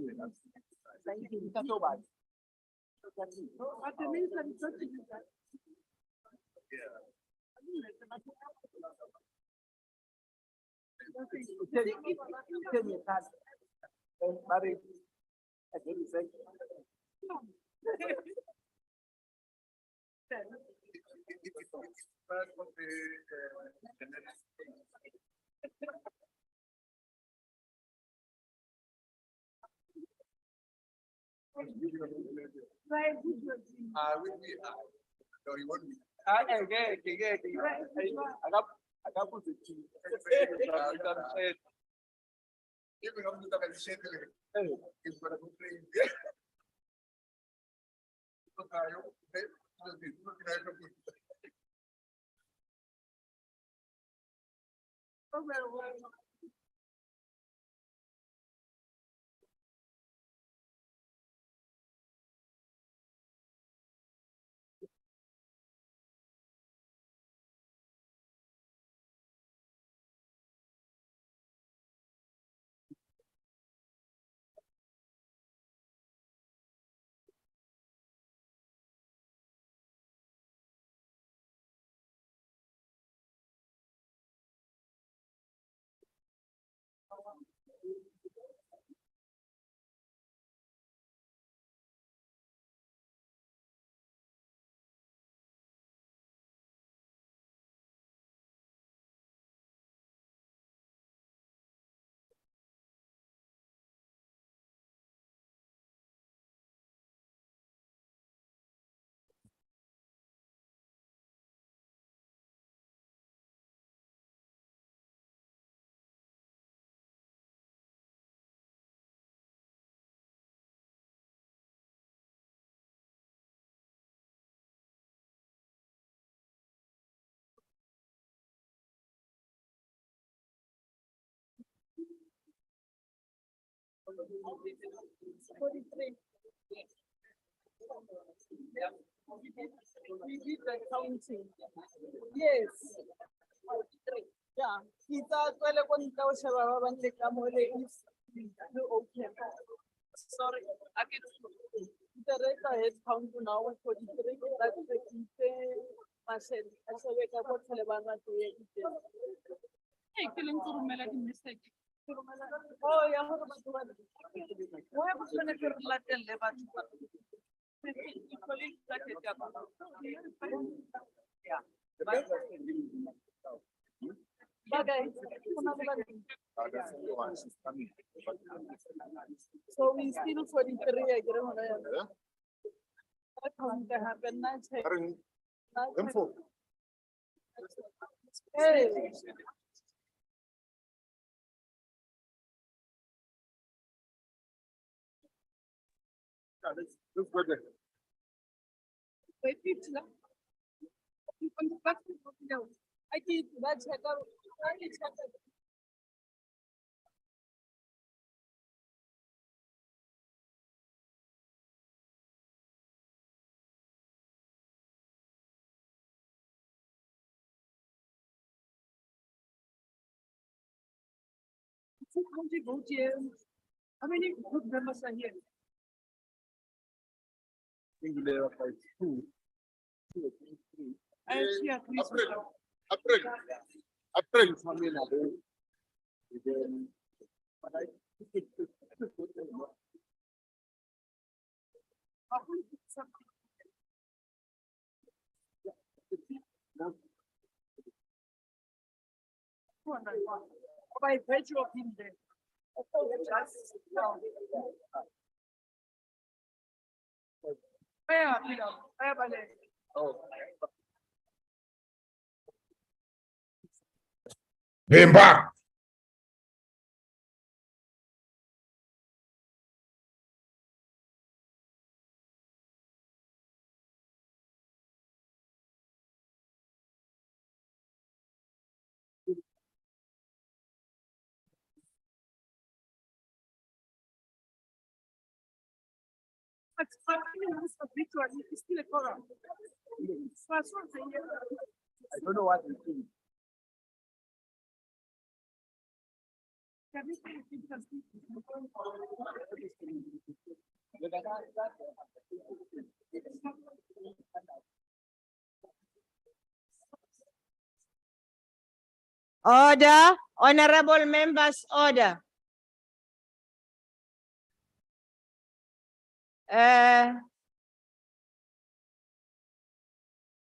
did the counting. Yes. Yeah. Kita tuwala ko nito sa babang lekamole is okay. Sorry. Akin the rate head count now 43. That's the percent. Asa weka ko sa lebanga to ye. Hey, killing to rumela di mistake. Oh, yeah, what about the one? Why was going to let the level? Yeah. So we still 43 agree. What can happen next? Hey. Let's go there. I did that check out. How many group members are here? April. By virtue of him there. Bemba. But it's still a quorum. I don't know what you think. Order, honorable members, order.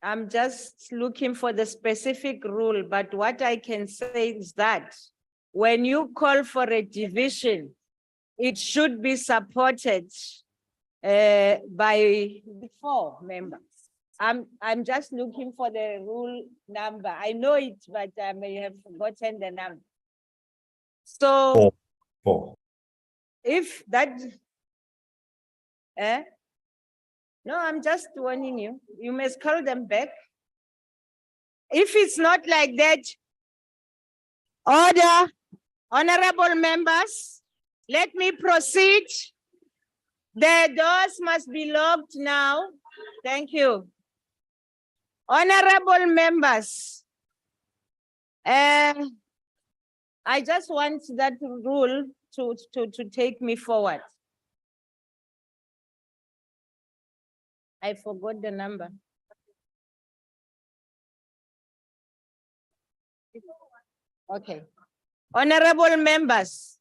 I'm just looking for the specific rule, but what I can say is that when you call for a division, it should be supported by 4 members. I'm just looking for the rule number. I know it, but I may have forgotten the number. So Four. if that, no, I'm just warning you. You must call them back. If it's not like that, order, honorable members, let me proceed. The doors must be locked now. Thank you. Honorable members, I just want that rule to take me forward. I forgot the number. Okay. Honorable members,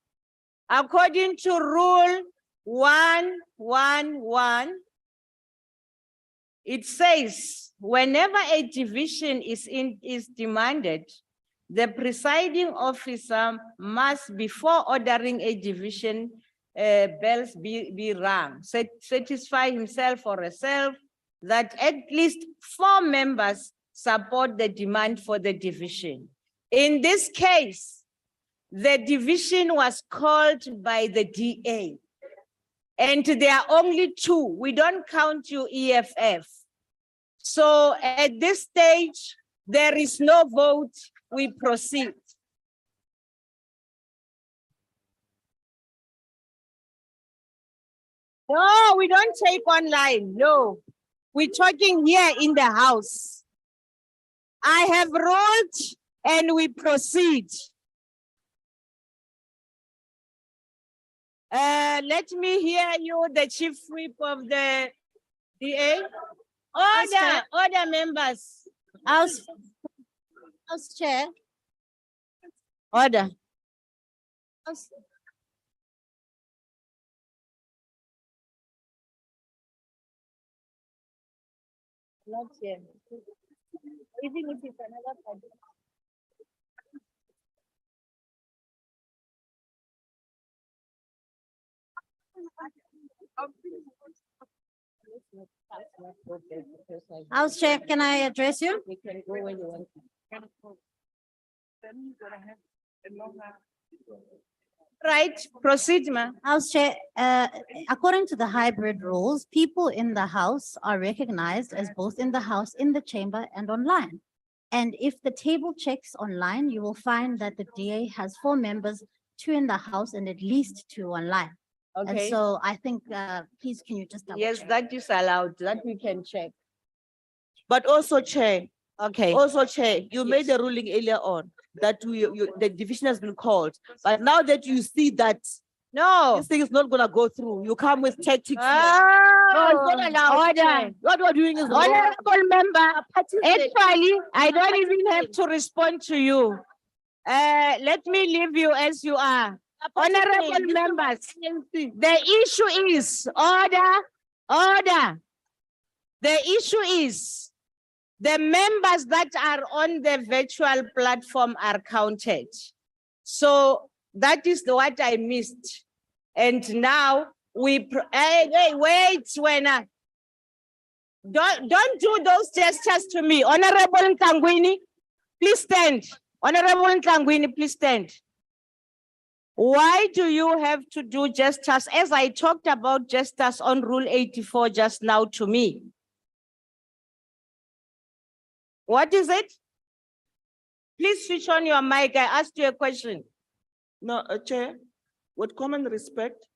according to rule 111, it says whenever a division is demanded, the presiding officer must, before ordering a division, bells be rung, satisfy himself or herself that at least 4 members support the demand for the division. In this case, the division was called by the DA, and there are only 2. We don't count you EFF. So at this stage, there is no vote. We proceed. No, we don't take online. No, we're talking here in the house. I have ruled and we proceed. Let me hear you, the chief whip of the DA. Order, order members. House Chair. Order. Not here. Even if it's another party. House Chair, can I address you? You can go where you want. Right, proceed, ma. House Chair, according to the hybrid rules, people in the house are recognized as both in the house, in the chamber and online. And if the table checks online, you will find that the DA has 4 members, 2 in the house and at least 2 online. And Okay. so I think, please, can you just double Yes, check? that is allowed, that we can check. But also, Chair, Okay. also, Chair, you made the ruling earlier on that the division has been called. But now that you see that No. this thing is not gonna go through, you come with tactics. here. Oh, No, it's not allowed. order. Chair. What we're doing is wrong. Honorable member, Participate. actually, I don't even have to respond to you. Let me leave you as you are. Honorable members, the issue is order. The issue is the members that are on the virtual platform are counted. So that is what I missed. And now we, hey, wait, don't do those gestures to me. Honorable Nkangwini, please stand. Honorable Nkangwini, please stand. Why do you have to do gestures, as I talked about gestures on Rule 84 just now to me? What is it? Please switch on your mic. I asked you a question. No, Chair, with common respect,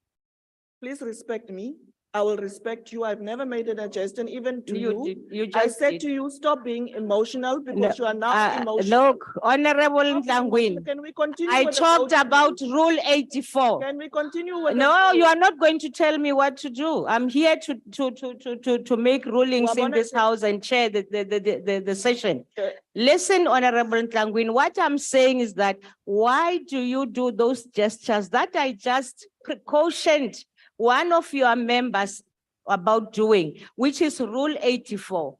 please respect me. I will respect you. I've never made a suggestion, even to you. You I just said did. to you, stop being emotional No, because you are now emotional. Look, Honorable Stop being emotional. Mhlangwini, Can we continue? I with the talked voting, about please? Rule 84. Can we continue with? No, the you are not going to tell me what to do. I'm here to make rulings in Wabona this ke- house and chair the session. Uh, Listen, Honorable Mhlangwini, what I'm saying is that why do you do those gestures that I just cautioned one of your members about doing, which is Rule 84?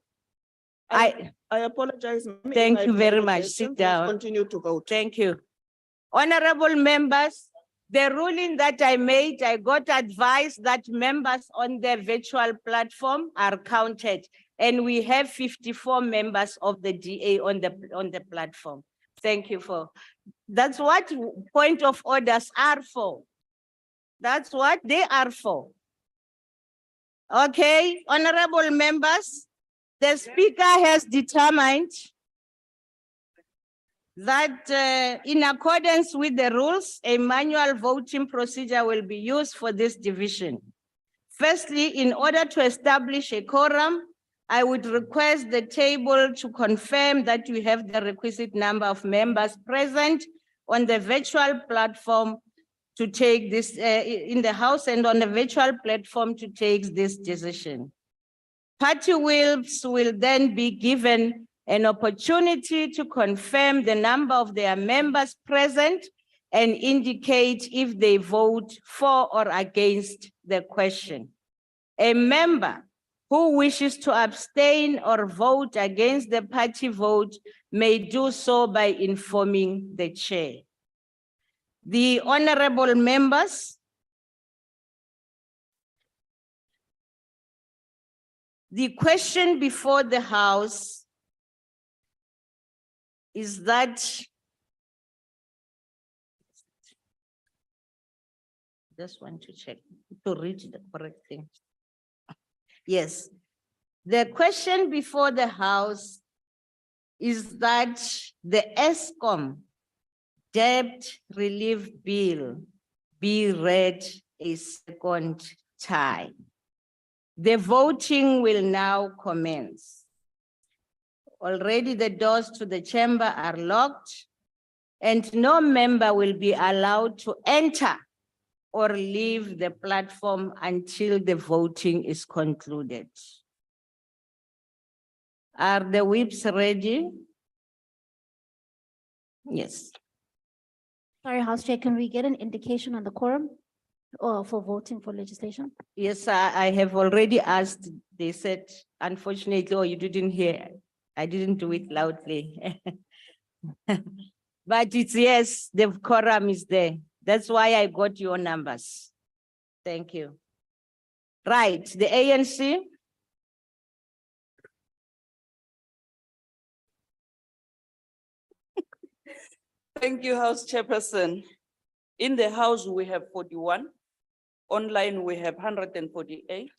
I apologize. ma'am, if Thank I've you very made much. suggestions. Sit Let's down. Continue to vote. Thank you. Honorable members, the ruling that I made, I got advice that members on the virtual platform are counted. And we have 54 members of the DA on the platform. Thank you for, that's what point of orders are for. That's what they are for. Okay, honorable members, the speaker has determined that in accordance with the rules, a manual voting procedure will be used for this division. Firstly, in order to establish a quorum, I would request the table to confirm that we have the requisite number of members present on the virtual platform to take this in the House and on the virtual platform to take this decision. Party whips will then be given an opportunity to confirm the number of their members present and indicate if they vote for or against the question. A member who wishes to abstain or vote against the party vote may do so by informing the chair. The honorable members, the question before the House is that just want to check to read the correct thing. Yes, the question before the House is that the Eskom debt relief bill be read a second time. The voting will now commence. Already the doors to the chamber are locked and no member will be allowed to enter or leave the platform until the voting is concluded. Are the whips ready? Yes. Sorry, House Chair, can we get an indication on the quorum or for voting for legislation? Yes, I have already asked. They said, unfortunately, oh, you didn't hear. I didn't do it loudly. But it's yes, the quorum is there. That's why I got your numbers. Thank you. Right, the ANC. Thank you, House Chairperson. In the House, we have 41. Online, we have 148,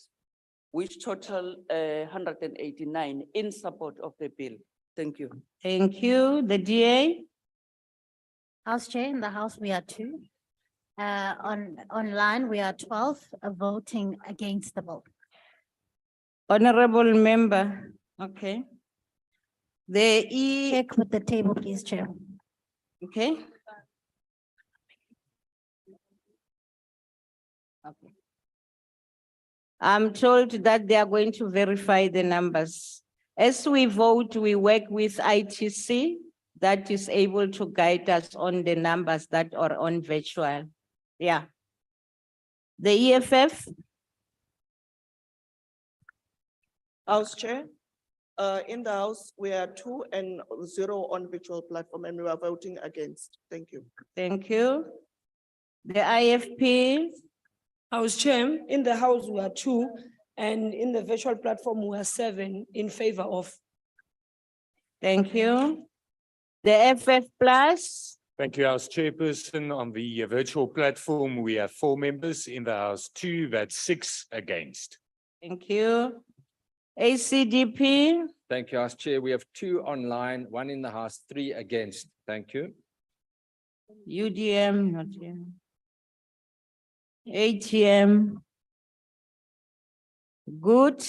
which total 189 in support of the bill. Thank you. Thank you. The DA. House Chair, in the House, we are 2. Online, we are 12 voting against the bill. Honorable member, okay. The Check with the table, please, Chair. Okay. Okay. I'm told that they are going to verify the numbers. As we vote, we work with ITC that is able to guide us on the numbers that are on virtual. Yeah. The EFF. House Chair, in the House, we are 2 and 0 on virtual platform, and we are voting against. Thank you. Thank you. The IFP. House Chair, in the House, we are 2, and in the virtual platform, we are 7 in favor of. Thank you. The FF Plus. Thank you, House Chairperson. On the virtual platform, we have 4 members. In the House 2, that's 6 against. Thank you. ACDP. Thank you, House Chair. We have 2 online, 1 in the House, 3 against. Thank you. UDM, not here. ATM. Good.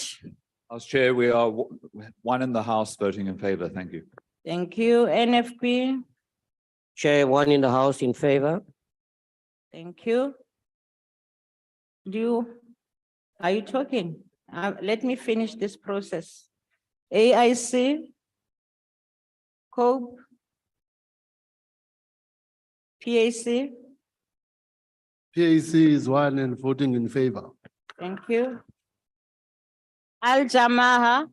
House Chair, we are one in the House voting in favor. Thank you. Thank you. NFP. Chair, one in the House in favor. Thank you. Are you talking? Let me finish this process. AIC. COPE. PAC. PAC is one and voting in favor. Thank you. Al Jamaha.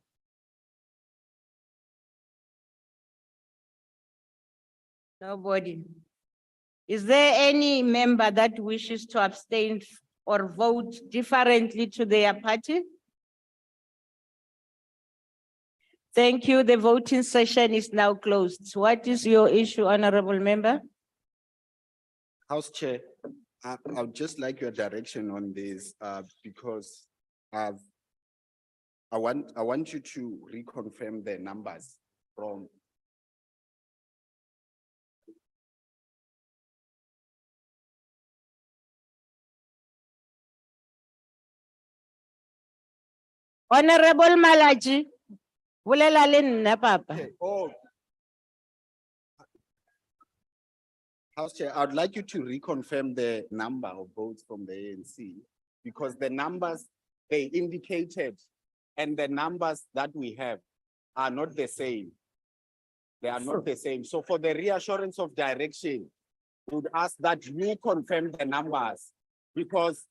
Nobody. Is there any member that wishes to abstain or vote differently to their party? Thank you. The voting session is now closed. What is your issue, honorable member? House Chair, I would just like your direction on this, because I want you to reconfirm the numbers from. Honorable Malaji, bolela le nna papa. House Chair, I'd like you to reconfirm the number of votes from the ANC, because the numbers they indicated and the numbers that we have are not the same. They are not the same. So for the reassurance of direction, we would ask that you confirm the numbers, because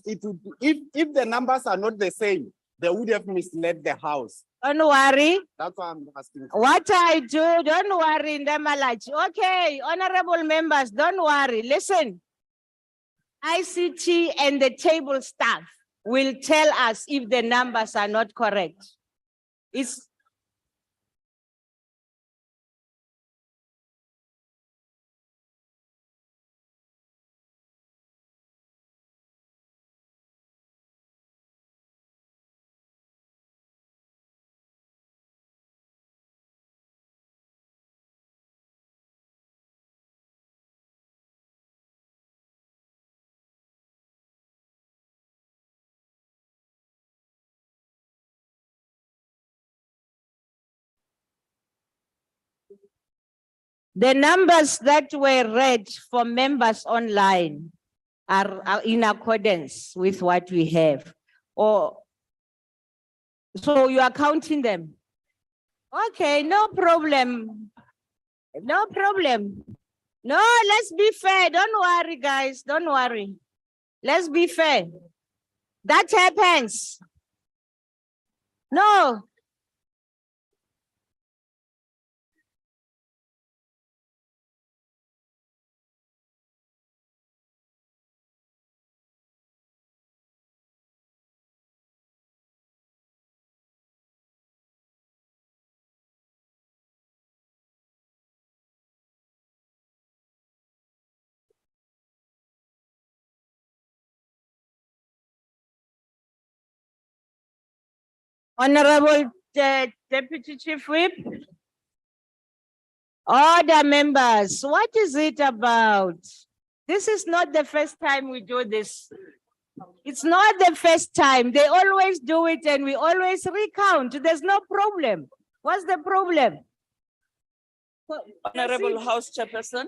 it would, if the numbers are not the same, they would have misled the House. Don't worry. That's why I'm asking. What I do, don't worry, Ndamalaji. Okay, honorable members, don't worry. Listen, ICT and the table staff will tell us if the numbers are not correct. It's the numbers that were read for members online are in accordance with what we have. Or so you are counting them. Okay, no problem. No problem. No, let's be fair. Don't worry, guys. Don't worry. Let's be fair. That happens. No. Honorable Deputy Chief Whip. Order, members, what is it about? This is not the first time we do this. It's not the first time. They always do it and we always recount. There's no problem. What's the problem? Honorable House Chairperson.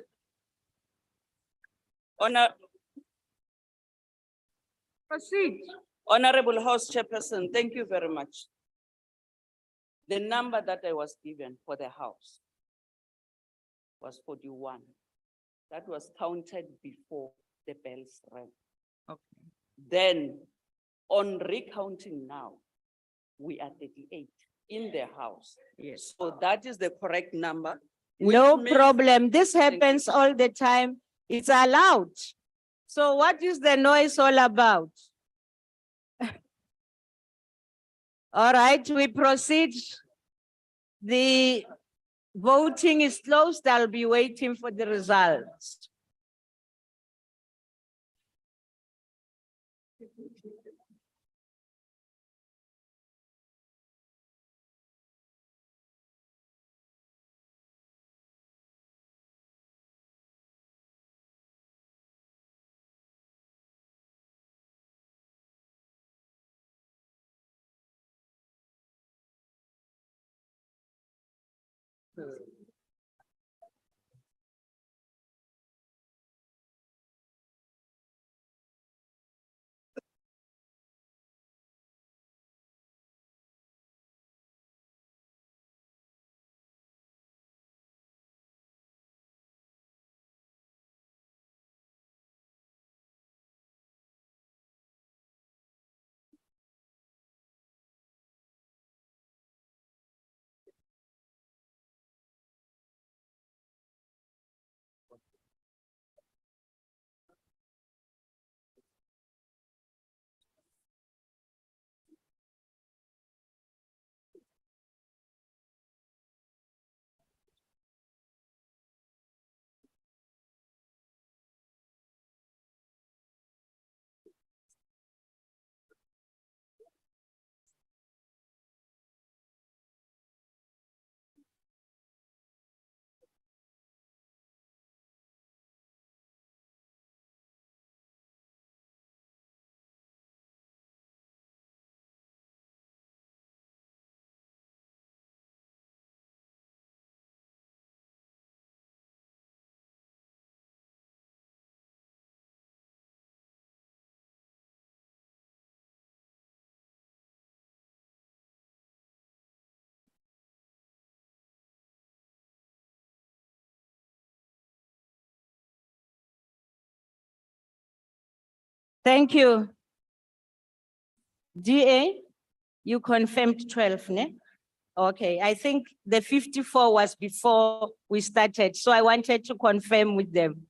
Proceed. Honorable House Chairperson, thank you very much. The number that I was given for the House was 41. That was counted before the bells rang. Okay. Then on recounting now, we are 38 in the House. Yes. So that is the correct number. No which means- problem. This happens all the time. It's allowed. So what is the noise all about? All right, we proceed. The voting is closed. I'll be waiting for the results. Thank you. DA, you confirmed 12, ne? Okay, I think the 54 was before we started, so I wanted to confirm with them.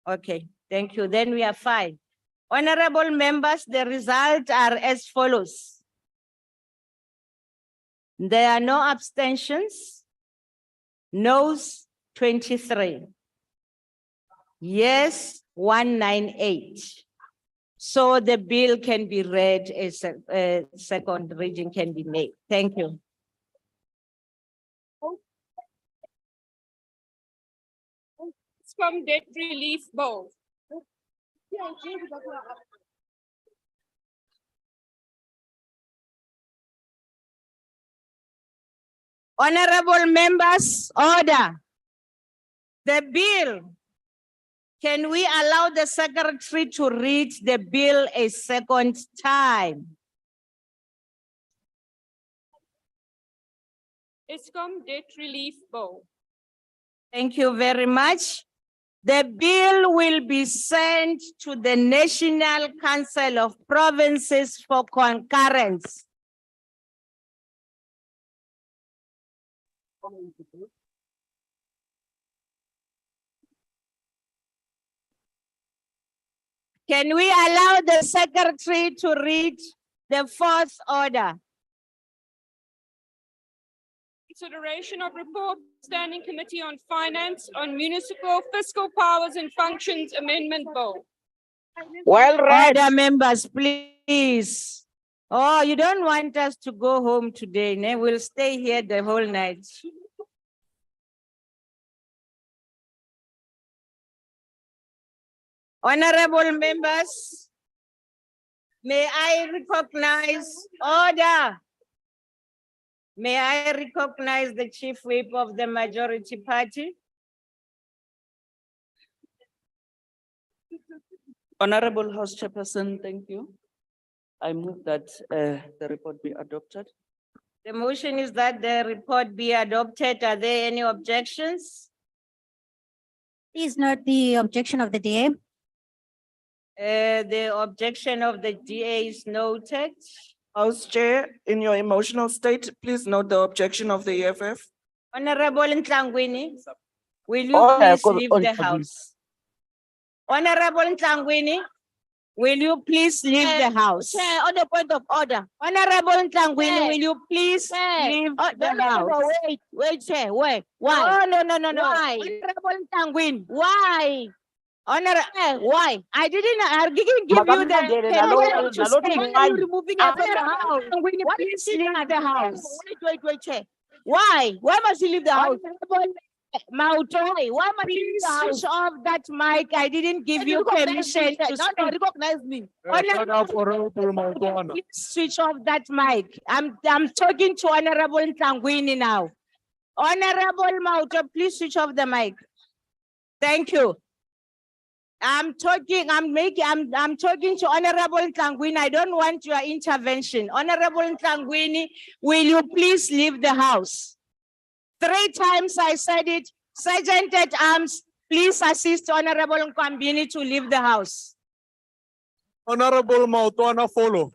Okay, thank you. Then we are fine. Honorable members, the results are as follows. There are no abstentions. Noes 23. Yes 198. So the bill can be read as a second reading can be made. Thank you. Eskom Debt Relief Bill. Honorable members, order. The bill. Can we allow the secretary to read the bill a second time? Eskom Debt Relief Bill. Thank you very much. The bill will be sent to the National Council of Provinces for concurrence. Can we allow the secretary to read the fourth order? Consideration of report Standing Committee on Finance on Municipal Fiscal Powers and Functions Amendment Bill. Well read. Order, members, please. Oh, you don't want us to go home today, ne? We'll stay here the whole night. Honorable members, may I recognize order. May I recognize the Chief Whip of the majority party? Honorable House Chairperson, thank you. I move that the report be adopted. The motion is that the report be adopted. Are there any objections? Please note the objection of the DA. The objection of the DA is noted. House Chair, in your emotional state, please note the objection of the EFF. Honorable Ntlangwini, will you Order, please leave the house? Honorable Ntlangwini, will you please leave the house? Chair, on the point of order. Honorable Ntlangwini, Chair. will you please leave the house? Wait, Chair, wait. Why? No. Why? Honorable Ntlangwini, Why? why? I didn't give you the permission to speak. Why are you removing her from the house? Ntlangwini, Why please is she leave the house. Wait, Chair. Why? Why must she leave the house? Honorable Mautoy, Why must she leave please the house? switch off that mic. I didn't give you permission to No, speak. recognize me. Please switch off that mic. I'm talking to Honorable Ntlangwini now. Honorable Mauto, please switch off the mic. Thank you. I'm talking to Honorable Ntangwini. I don't want your intervention. Honorable Ntangwini, will you please leave the house? 3 times I said it. Sergeant at Arms, please assist Honorable Nkwambini to leave the house. Honorable Mautwana follow.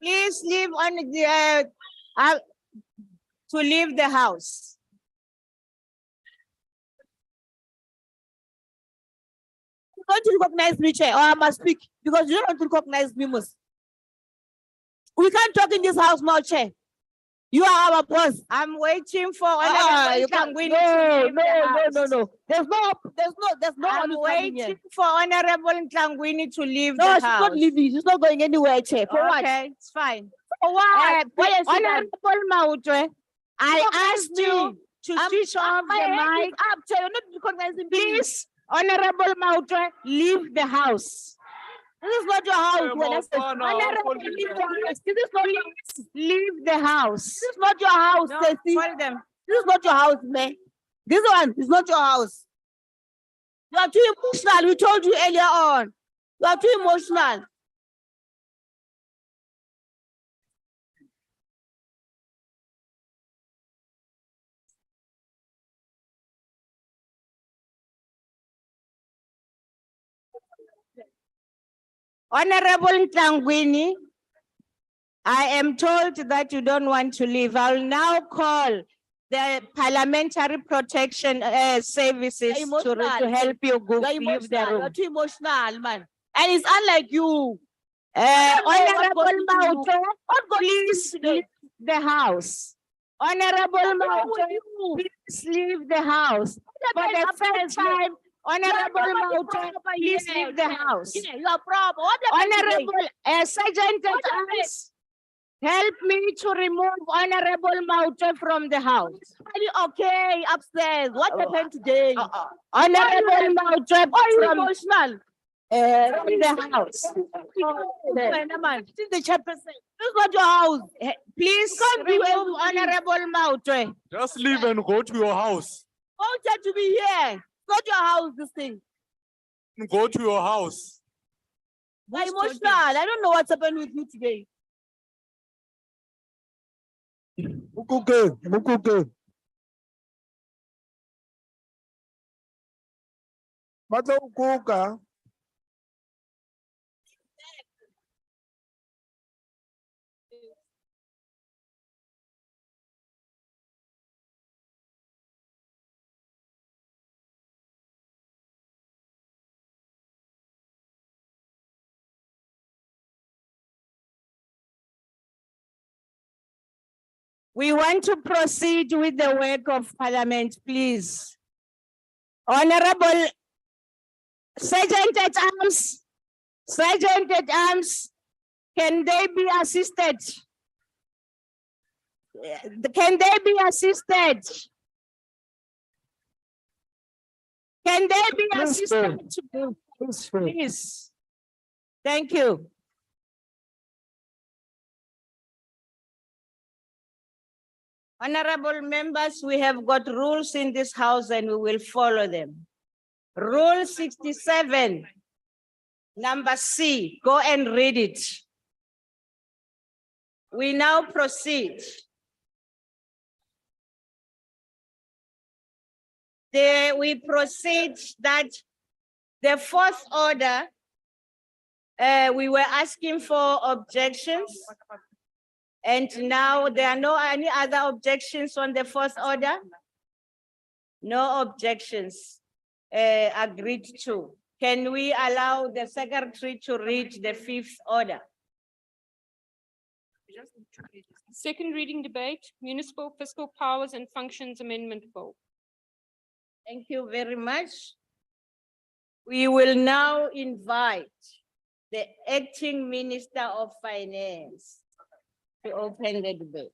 Please leave on the to leave the house. You don't recognize me, Chair, or I must speak because you don't recognize me, Mus. We can't talk in this house now, Chair. You are our boss. I'm waiting for You Honorable can't- Ntangwini No, to leave the house. no. There's no I'm one who's coming here. waiting for Honorable Ntangwini to leave No, the she's house. not leaving. She's not going anywhere, Chair. For what? Okay, it's fine. For what? Why is she done? Honorable Mautwe, I Recognize asked you me. to switch off My the hand is mic. up, Chair. You're not recognizing me. Please, Honorable Mautwe, leave the house. This is not your house. When I said- Honorable, This is not your please leave the house. This is not your house, No, Stacy. call them. This is not your house, man. This one is not your house. You are too emotional. We told you earlier on. You are too emotional. Honorable Ntangwini, I am told that you don't want to leave. I'll now call the Parliamentary Protection Services to help you go You are leave the emotional. You are room. too emotional, man. And it's unlike you. Honorable What Mauto, goes please today? leave the house. Honorable What's wrong Mauto, with you? please leave the house. For the first time, Honorable Mauto, please leave the house. You are problem. What happened today? Honorable Sergeant at Arms, help me to remove Honorable Mauto from the house. Are you okay upstairs? What happened today? Honorable Mauto Are you from emotional? the house. Man, this is the chairperson. This is not your house. Please can't do remove everything. Honorable Mauto. Just leave and go to your house. Wanted to be here. It's not your house, this thing. Go to your house. You are emotional. I don't know what's happened with you today. Mukuke. Batla ukuka. We want to proceed with the work of Parliament, please. Honorable Sergeant at Arms, can they be assisted? Can they be assisted? Can they be assisted? Please. Thank you. Honorable members, we have got rules in this house and we will follow them. Rule 67, number C, go and read it. We now proceed. We proceed that the fourth order, we were asking for objections. And now there are no any other objections on the fourth order? No objections agreed to. Can we allow the secretary to read the fifth order? Second reading debate, Municipal Fiscal Powers and Functions Amendment Bill. Thank you very much. We will now invite the Acting Minister of Finance to open the debate.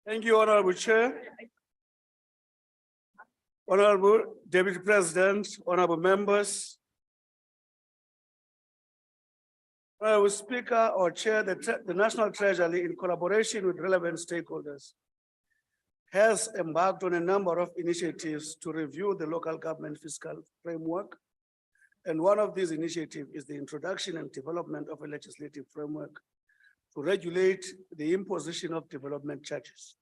Thank you, Honorable Chair. Honorable Deputy President, honorable members. Honorable Speaker or Chair, the National Treasury, in collaboration with relevant stakeholders, has embarked on a number of initiatives to review the local government fiscal framework. And one of these initiatives is the introduction and development of a legislative framework to regulate the imposition of development charges.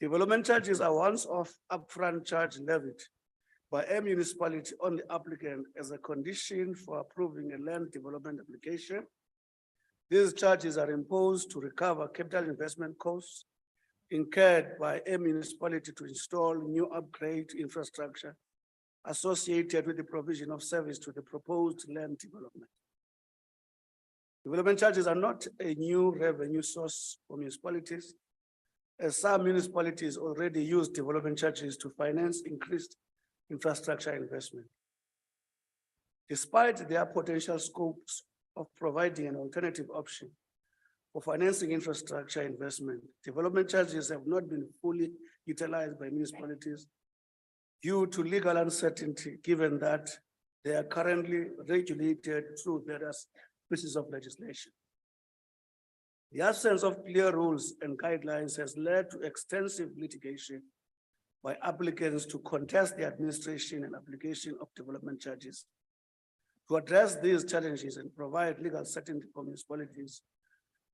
Development charges are once-off upfront charge levied by a municipality on the applicant as a condition for approving a land development application. These charges are imposed to recover capital investment costs incurred by a municipality to install new upgrade infrastructure associated with the provision of service to the proposed land development. Development charges are not a new revenue source for municipalities, as some municipalities already use development charges to finance increased infrastructure investment. Despite their potential scopes of providing an alternative option for financing infrastructure investment, development charges have not been fully utilized by municipalities due to legal uncertainty, given that they are currently regulated through various pieces of legislation. The absence of clear rules and guidelines has led to extensive litigation by applicants to contest the administration and application of development charges. To address these challenges and provide legal certainty for municipalities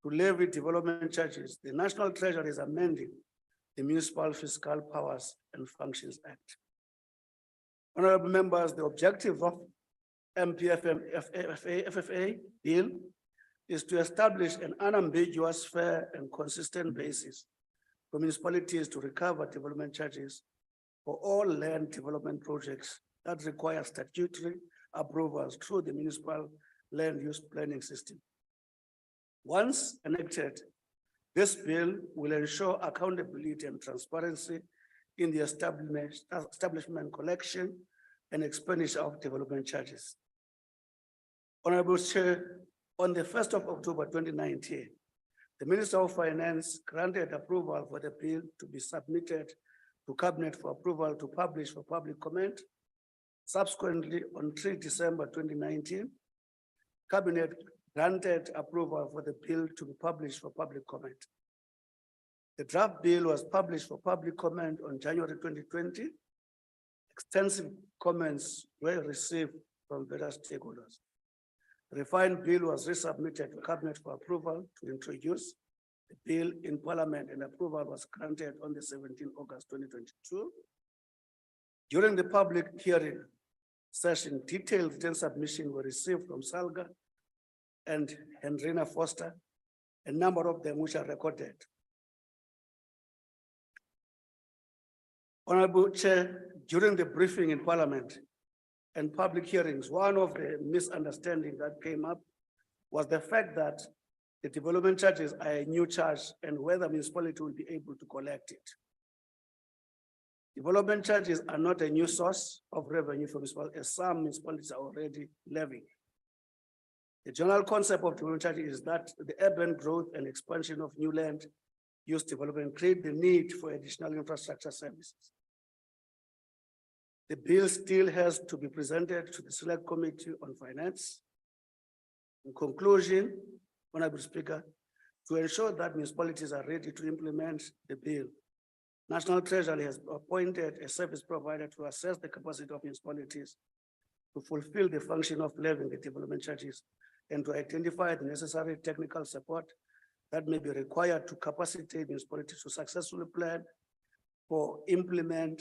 to levy development charges, the National Treasury is amending the Municipal Fiscal Powers and Functions Act. Honorable members, the objective of MPFA bill is to establish an unambiguous, fair, and consistent basis for municipalities to recover development charges for all land development projects that require statutory approvals through the municipal land use planning system. Once enacted, this bill will ensure accountability and transparency in the establishment, collection, and expenditure of development charges. Honorable Chair, on the 1st of October 2019, the Minister of Finance granted approval for the bill to be submitted to Cabinet for approval to publish for public comment. Subsequently, on 3 December 2019, Cabinet granted approval for the bill to be published for public comment. The draft bill was published for public comment on January 2020. Extensive comments were received from various stakeholders. The refined bill was resubmitted to Cabinet for approval to introduce the bill in Parliament, and approval was granted on the 17th August 2022. During the public hearing session, detailed written submissions were received from Salga and Henrina Foster, a number of them which are recorded. Honorable Chair, during the briefing in Parliament and public hearings, one of the misunderstandings that came up was the fact that the development charges are a new charge and whether municipality will be able to collect it. Development charges are not a new source of revenue for municipalities, as some municipalities are already levying. The general concept of development charges is that the urban growth and expansion of new land use development create the need for additional infrastructure services. The bill still has to be presented to the Select Committee on Finance. In conclusion, Honorable Speaker, to ensure that municipalities are ready to implement the bill, National Treasury has appointed a service provider to assess the capacity of municipalities to fulfill the function of levying the development charges and to identify the necessary technical support that may be required to capacitate municipalities to successfully plan for implement,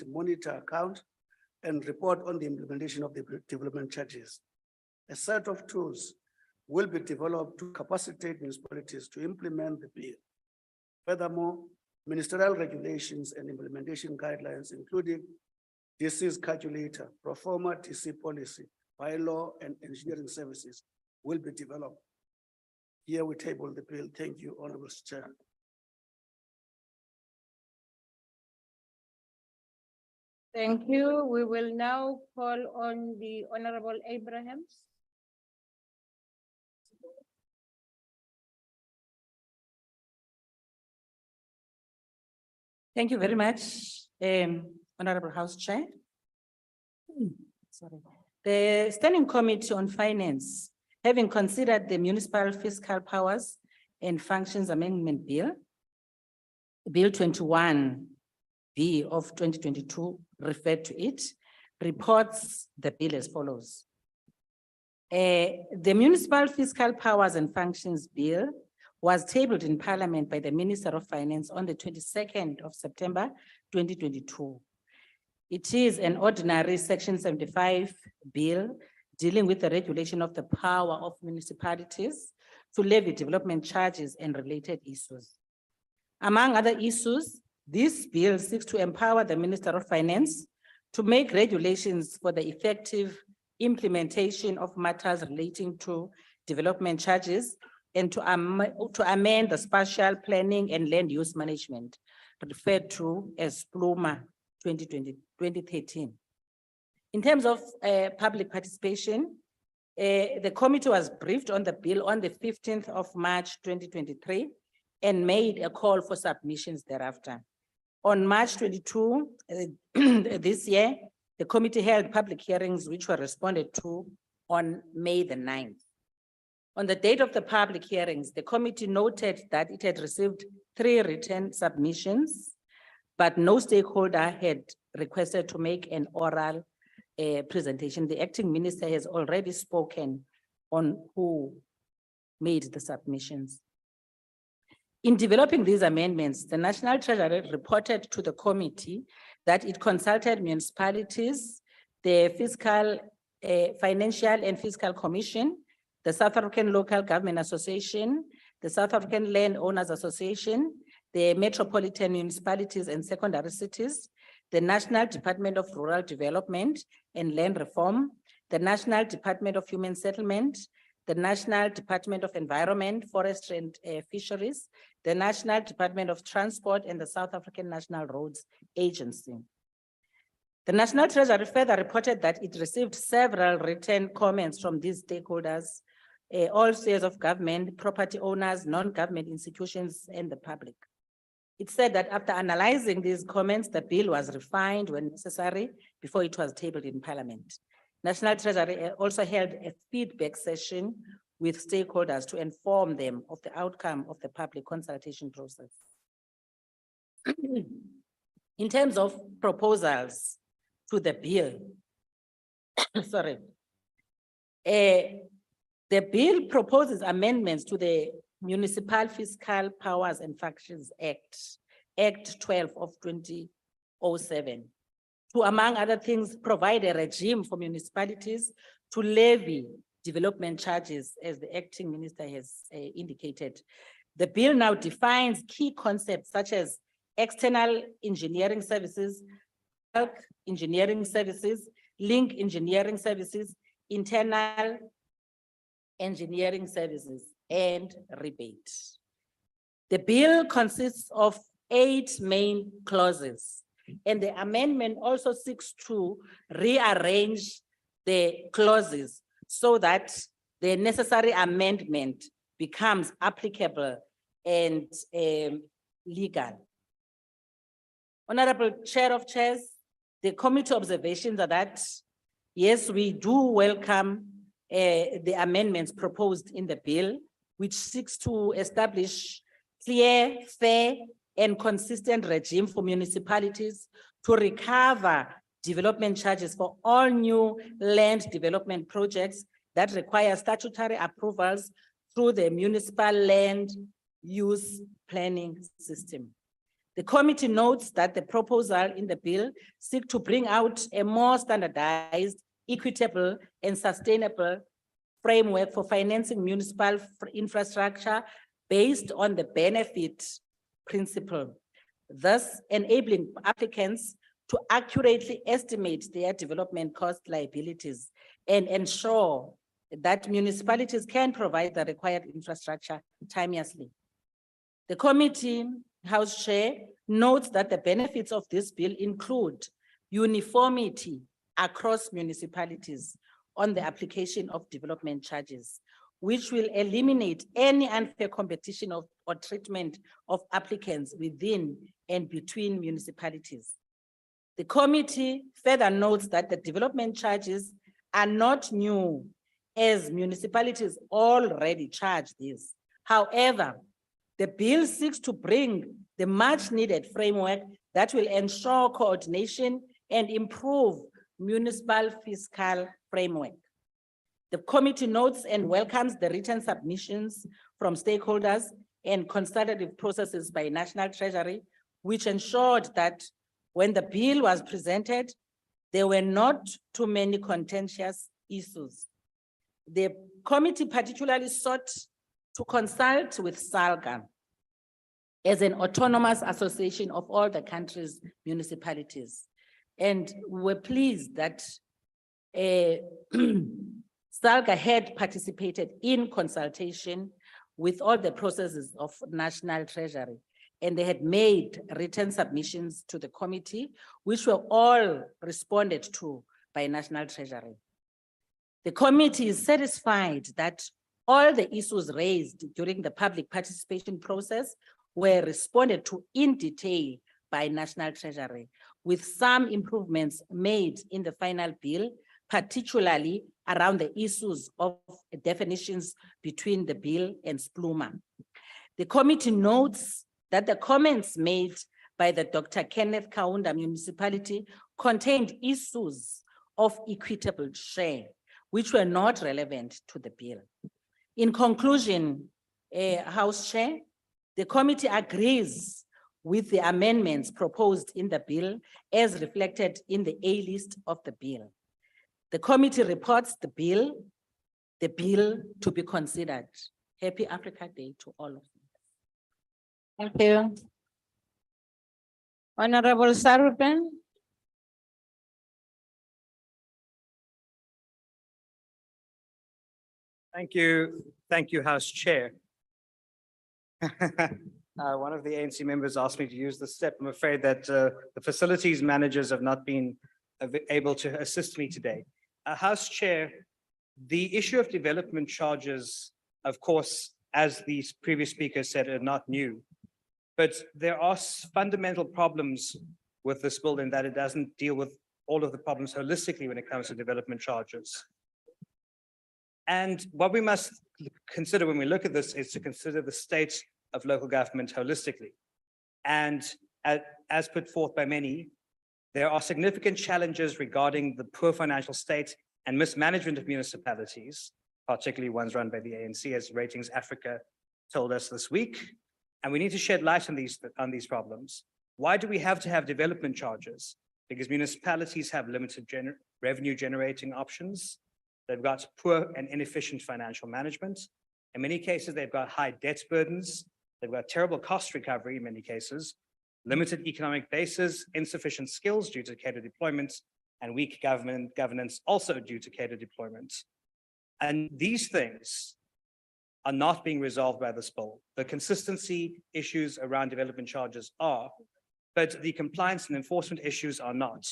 monitor, account, and report on the implementation of the development charges. A set of tools will be developed to capacitate municipalities to implement the bill. Furthermore, ministerial regulations and implementation guidelines, including DC's calculator, pro forma DC policy, bylaw, and engineering services will be developed. Here we table the bill. Thank you, Honorable Chair. Thank you. We will now call on the Honorable Abrahams. Thank you very much, Honorable House Chair. Sorry. The Standing Committee on Finance, having considered the Municipal Fiscal Powers and Functions Amendment Bill, Bill 21B of 2022 referred to it, reports the bill as follows. The Municipal Fiscal Powers and Functions Bill was tabled in Parliament by the Minister of Finance on the 22nd of September, 2022. It is an ordinary Section 75 bill dealing with the regulation of the power of municipalities to levy development charges and related issues. Among other issues, this bill seeks to empower the Minister of Finance to make regulations for the effective implementation of matters relating to development charges and to amend the spatial planning and land use management, referred to as PLUMA 2013. In terms of public participation, the committee was briefed on the bill on the 15th of March 2023 and made a call for submissions thereafter. On March 22 this year, the committee held public hearings which were responded to on May the 9th. On the date of the public hearings, the committee noted that it had received 3 written submissions, but no stakeholder had requested to make an oral presentation. The acting minister has already spoken on who made the submissions. In developing these amendments, the National Treasury reported to the committee that it consulted municipalities, the Fiscal, Financial and Fiscal Commission, the South African Local Government Association, the South African Landowners Association, the Metropolitan Municipalities and Secondary Cities, the National Department of Rural Development and Land Reform, the National Department of Human Settlement, the National Department of Environment, Forestry and Fisheries, the National Department of Transport, and the South African National Roads Agency. The National Treasury further reported that it received several written comments from these stakeholders, all spheres of government, property owners, non-government institutions, and the public. It said that after analyzing these comments, the bill was refined when necessary before it was tabled in Parliament. National Treasury also held a feedback session with stakeholders to inform them of the outcome of the public consultation process. In terms of proposals to the bill, sorry, the bill proposes amendments to the Municipal Fiscal Powers and Functions Act, Act 12 of 2007, to, among other things, provide a regime for municipalities to levy development charges, as the acting minister has indicated. The bill now defines key concepts such as external engineering services, bulk engineering services, link engineering services, internal engineering services, and rebate. The bill consists of 8 main clauses, and the amendment also seeks to rearrange the clauses so that the necessary amendment becomes applicable and legal. Honorable Chair of Chairs, the committee observations are that, yes, we do welcome the amendments proposed in the bill, which seeks to establish clear, fair, and consistent regime for municipalities to recover development charges for all new land development projects that require statutory approvals through the municipal land use planning system. The committee notes that the proposal in the bill seeks to bring out a more standardized, equitable, and sustainable framework for financing municipal infrastructure based on the benefit principle, thus enabling applicants to accurately estimate their development cost liabilities and ensure that municipalities can provide the required infrastructure timeously. The committee, House Chair, notes that the benefits of this bill include uniformity across municipalities on the application of development charges, which will eliminate any unfair competition or treatment of applicants within and between municipalities. The committee further notes that the development charges are not new, as municipalities already charge this. However, the bill seeks to bring the much needed framework that will ensure coordination and improve municipal fiscal framework. The committee notes and welcomes the written submissions from stakeholders and consultative processes by National Treasury, which ensured that when the bill was presented, there were not too many contentious issues. The committee particularly sought to consult with SALGA as an autonomous association of all the country's municipalities. And we're pleased that SALGA had participated in consultation with all the processes of National Treasury, and they had made written submissions to the committee, which were all responded to by National Treasury. The committee is satisfied that all the issues raised during the public participation process were responded to in detail by National Treasury, with some improvements made in the final bill, particularly around the issues of definitions between the bill and SPLUMA. The committee notes that the comments made by the Dr. Kenneth Kaunda municipality contained issues of equitable share, which were not relevant to the bill. In conclusion, House Chair, the committee agrees with the amendments proposed in the bill as reflected in the A list of the bill. The committee reports the bill to be considered. Happy Africa Day to all of you. Thank you. Honorable Sarupen. Thank you, House Chair. One of the ANC members asked me to use this step. I'm afraid that the facilities managers have not been able to assist me today. House Chair, the issue of development charges, of course, as the previous speaker said, are not new. But there are fundamental problems with this bill in that it doesn't deal with all of the problems holistically when it comes to development charges. And what we must consider when we look at this is to consider the state of local government holistically. And as put forth by many, there are significant challenges regarding the poor financial state and mismanagement of municipalities, particularly ones run by the ANC, as Ratings Africa told us this week. And we need to shed light on these problems. Why do we have to have development charges? Because municipalities have limited revenue generating options. They've got poor and inefficient financial management. In many cases, they've got high debt burdens. They've got terrible cost recovery in many cases, limited economic bases, insufficient skills due to cadre deployments, and weak governance also due to cadre deployments. And these things are not being resolved by this bill. The consistency issues around development charges are, but the compliance and enforcement issues are not.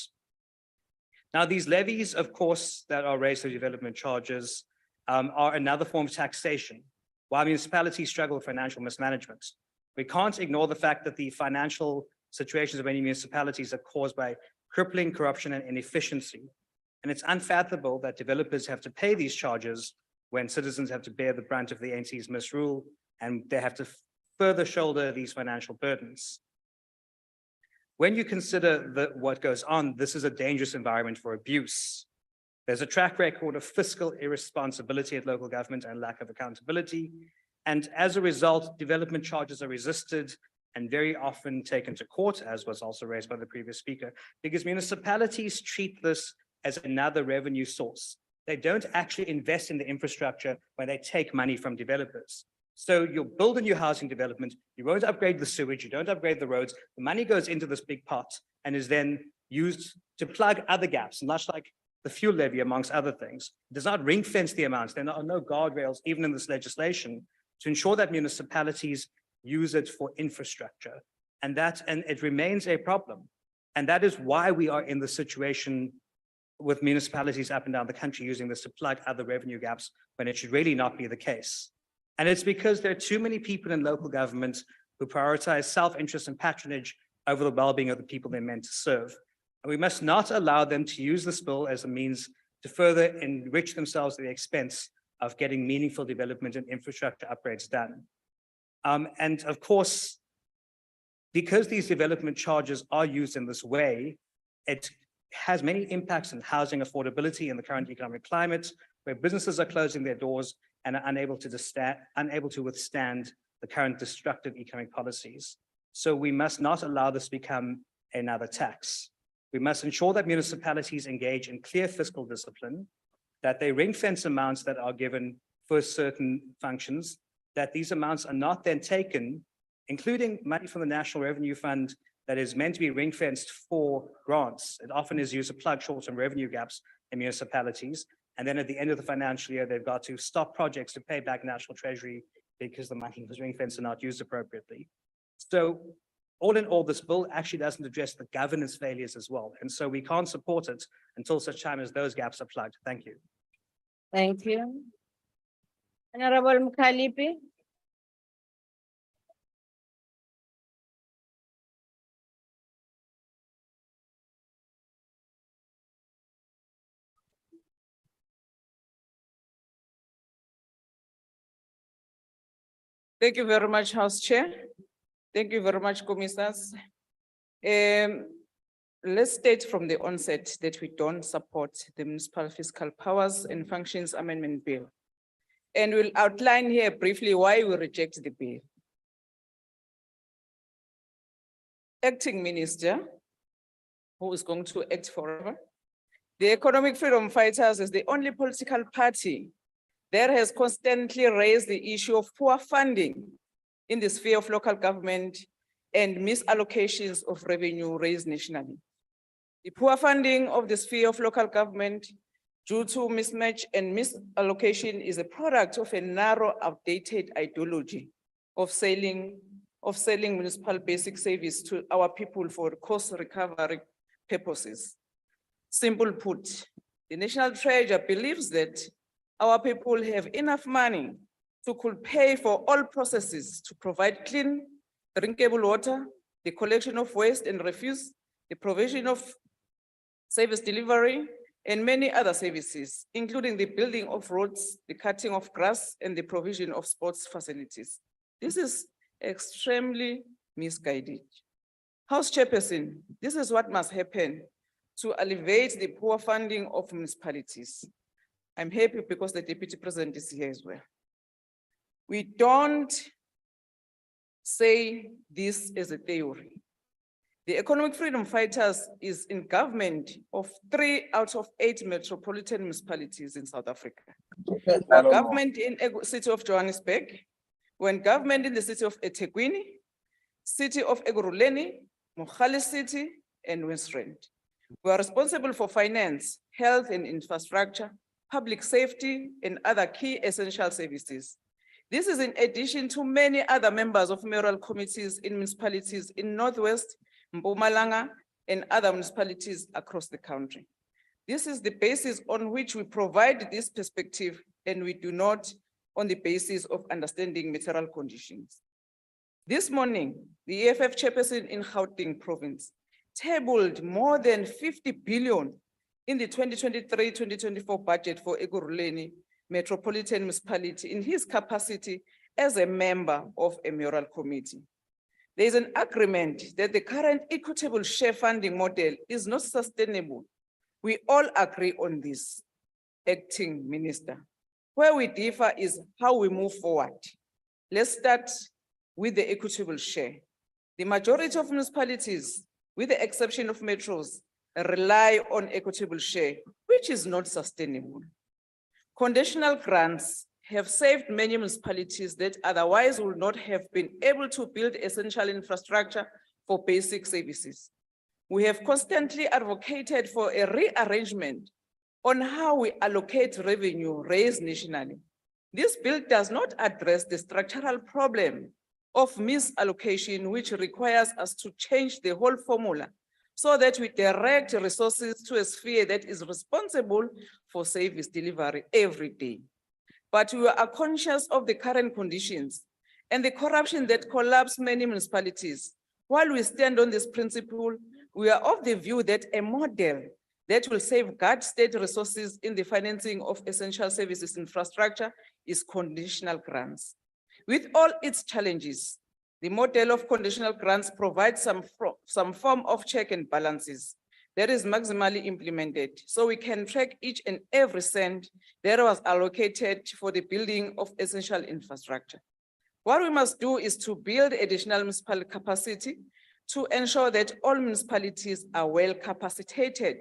Now, these levies, of course, that are raised through development charges are another form of taxation, while municipalities struggle with financial mismanagement. We can't ignore the fact that the financial situations of many municipalities are caused by crippling corruption and inefficiency. And it's unfathomable that developers have to pay these charges when citizens have to bear the brunt of the ANC's misrule, and they have to further shoulder these financial burdens. When you consider what goes on, this is a dangerous environment for abuse. There's a track record of fiscal irresponsibility at local government and lack of accountability. And as a result, development charges are resisted and very often taken to court, as was also raised by the previous speaker, because municipalities treat this as another revenue source. They don't actually invest in the infrastructure when they take money from developers. So you'll build a new housing development, you won't upgrade the sewage, you don't upgrade the roads, the money goes into this big pot and is then used to plug other gaps, much like the fuel levy, amongst other things. It does not ring fence the amounts. There are no guardrails, even in this legislation, to ensure that municipalities use it for infrastructure. And it remains a problem. And that is why we are in the situation with municipalities up and down the country using this to plug other revenue gaps when it should really not be the case. And it's because there are too many people in local government who prioritize self-interest and patronage over the well-being of the people they're meant to serve. And we must not allow them to use this bill as a means to further enrich themselves at the expense of getting meaningful development and infrastructure upgrades done. And of course, because these development charges are used in this way, it has many impacts on housing affordability in the current economic climate, where businesses are closing their doors and are unable to withstand the current destructive economic policies. So we must not allow this to become another tax. We must ensure that municipalities engage in clear fiscal discipline, that they ring fence amounts that are given for certain functions, that these amounts are not then taken, including money from the National Revenue Fund that is meant to be ring fenced for grants. It often is used to plug short-term revenue gaps in municipalities. And then at the end of the financial year, they've got to stop projects to pay back National Treasury because the money was ring fenced and not used appropriately. So all in all, this bill actually doesn't address the governance failures as well. And so we can't support it until such time as those gaps are plugged. Thank you. Thank you. Honorable Mkhalipi. Thank you very much, House Chair. Thank you very much, Commissioners. Let's state from the onset that we don't support the Municipal Fiscal Powers and Functions Amendment Bill. And we'll outline here briefly why we reject the bill. Acting Minister, who is going to act forever, the Economic Freedom Fighters is the only political party that has constantly raised the issue of poor funding in the sphere of local government and misallocations of revenue raised nationally. The poor funding of the sphere of local government due to mismatch and misallocation is a product of a narrow, outdated ideology of selling municipal basic service to our people for cost recovery purposes. Simple put, the National Treasury believes that our people have enough money to could pay for all processes to provide clean, drinkable water, the collection of waste and refuse, the provision of service delivery, and many other services, including the building of roads, the cutting of grass, and the provision of sports facilities. This is extremely misguided. House Chairperson, this is what must happen to alleviate the poor funding of municipalities. I'm happy because the Deputy President is here as well. We don't say this as a theory. The Economic Freedom Fighters is in government of 3 out of 8 metropolitan municipalities in South Africa. We're government in the city of Johannesburg, we're in government in the city of eThekwini, city of Ekurhuleni, Mogale City, and Westland. We are responsible for finance, health and infrastructure, public safety, and other key essential services. This is in addition to many other members of mayoral committees in municipalities in Northwest, Mpumalanga, and other municipalities across the country. This is the basis on which we provide this perspective, and we do not on the basis of understanding material conditions. This morning, the EFF chairperson in Gauteng province tabled more than 50 billion in the 2023-2024 budget for Ekurhuleni Metropolitan Municipality in his capacity as a member of a mayoral committee. There is an agreement that the current equitable share funding model is not sustainable. We all agree on this, Acting Minister. Where we differ is how we move forward. Let's start with the equitable share. The majority of municipalities, with the exception of metros, rely on equitable share, which is not sustainable. Conditional grants have saved many municipalities that otherwise would not have been able to build essential infrastructure for basic services. We have constantly advocated for a rearrangement on how we allocate revenue raised nationally. This bill does not address the structural problem of misallocation, which requires us to change the whole formula so that we direct resources to a sphere that is responsible for service delivery every day. But we are conscious of the current conditions and the corruption that collapsed many municipalities. While we stand on this principle, We are of the view that a model that will safeguard state resources in the financing of essential services infrastructure is conditional grants. With all its challenges, the model of conditional grants provides some form of check and balances that is maximally implemented, so we can track each and every cent that was allocated for the building of essential infrastructure. What we must do is to build additional municipal capacity to ensure that all municipalities are well capacitated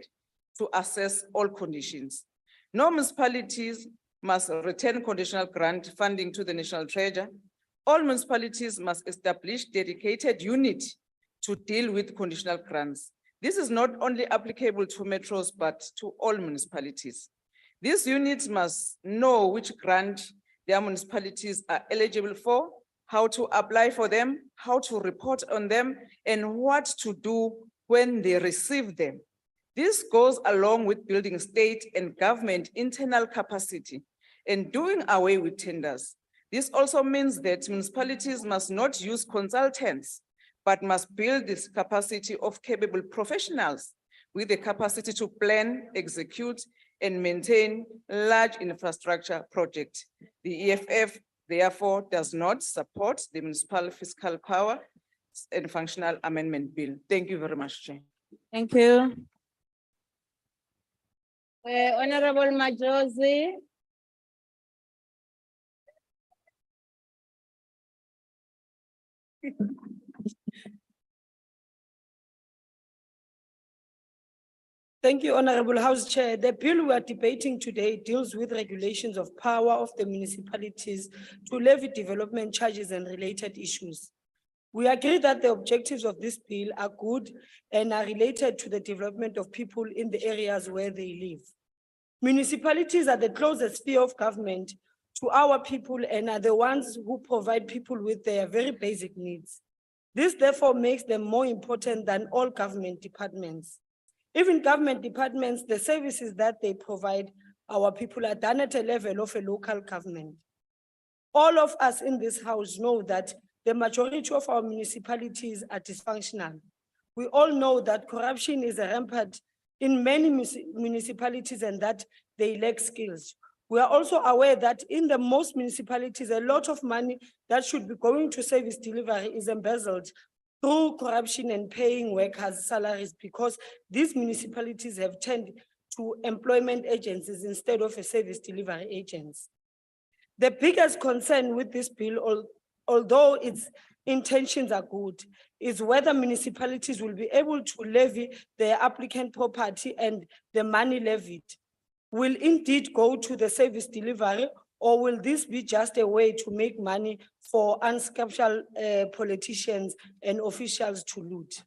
to assess all conditions. No municipalities must return conditional grant funding to the National Treasury. All municipalities must establish dedicated unit to deal with conditional grants. This is not only applicable to metros, but to all municipalities. These units must know which grant their municipalities are eligible for, how to apply for them, how to report on them, and what to do when they receive them. This goes along with building state and government internal capacity and doing away with tenders. This also means that municipalities must not use consultants, but must build this capacity of capable professionals with the capacity to plan, execute, and maintain large infrastructure projects. The EFF therefore does not support the municipal fiscal power and functional amendment bill. Thank you very much, Chair. Thank you. Honorable Majosi. Thank you, Honorable House Chair. The bill we are debating today deals with regulations of power of the municipalities to levy development charges and related issues. We agree that the objectives of this bill are good and are related to the development of people in the areas where they live. Municipalities are the closest sphere of government to our people and are the ones who provide people with their very basic needs. This therefore makes them more important than all government departments. Even government departments, the services that they provide our people are done at a level of a local government. All of us in this house know that the majority of our municipalities are dysfunctional. We all know that corruption is rampant in many municipalities and that they lack skills. We are also aware that in the most municipalities, a lot of money that should be going to service delivery is embezzled through corruption and paying workers' salaries because these municipalities have turned to employment agencies instead of a service delivery agents. The biggest concern with this bill, although its intentions are good, is whether municipalities will be able to levy their applicant property and the money levied will indeed go to the service delivery, or will this be just a way to make money for unscrupulous politicians and officials to loot?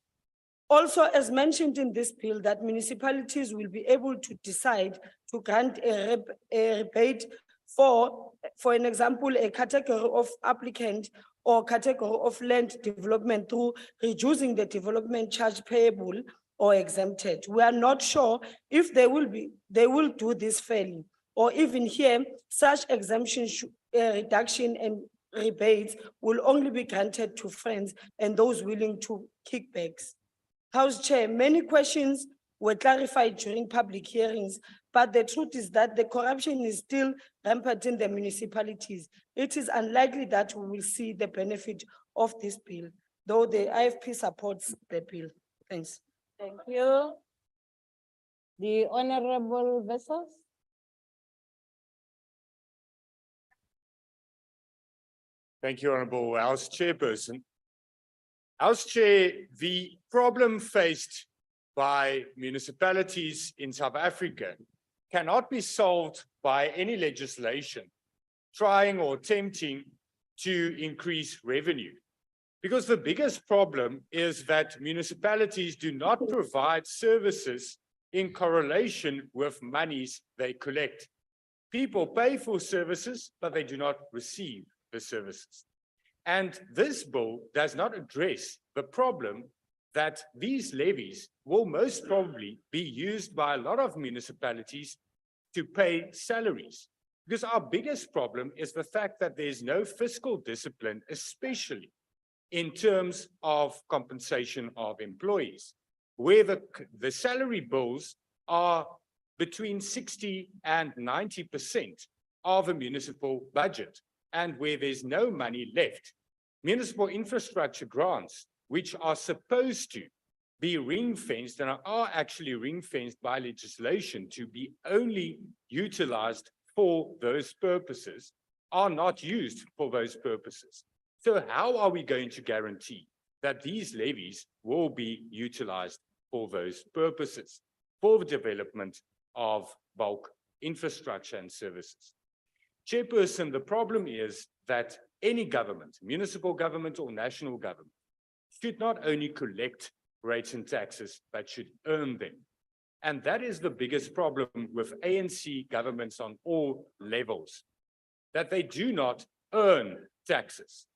Also, as mentioned in this bill, that municipalities will be able to decide to grant a rebate for an example, a category of applicant or category of land development through reducing the development charge payable or exempted. We are not sure if they will do this fairly, or even here, such exemption reduction and rebates will only be granted to friends and those willing to kickbacks. House Chair, many questions were clarified during public hearings, but the truth is that the corruption is still rampant in the municipalities. It is unlikely that we will see the benefit of this bill, though the IFP supports the bill. Thanks. Thank you. The Honorable Vessels. Thank you, Honorable House Chairperson. House Chair, the problem faced by municipalities in South Africa cannot be solved by any legislation trying or attempting to increase revenue. Because the biggest problem is that municipalities do not provide services in correlation with monies they collect. People pay for services, but they do not receive the services. And this bill does not address the problem that these levies will most probably be used by a lot of municipalities to pay salaries. Because our biggest problem is the fact that there's no fiscal discipline, especially in terms of compensation of employees. where the salary bills are between 60 and 90% of a municipal budget, and where there's no money left. Municipal infrastructure grants, which are supposed to be ring-fenced and are actually ring-fenced by legislation to be only utilized for those purposes, are not used for those purposes. So how are we going to guarantee that these levies will be utilized for those purposes, for the development of bulk infrastructure and services? Chairperson, the problem is that any government, municipal government or national government, should not only collect rates and taxes, but should earn them. And that is the biggest problem with ANC governments on all levels, that they do not earn taxes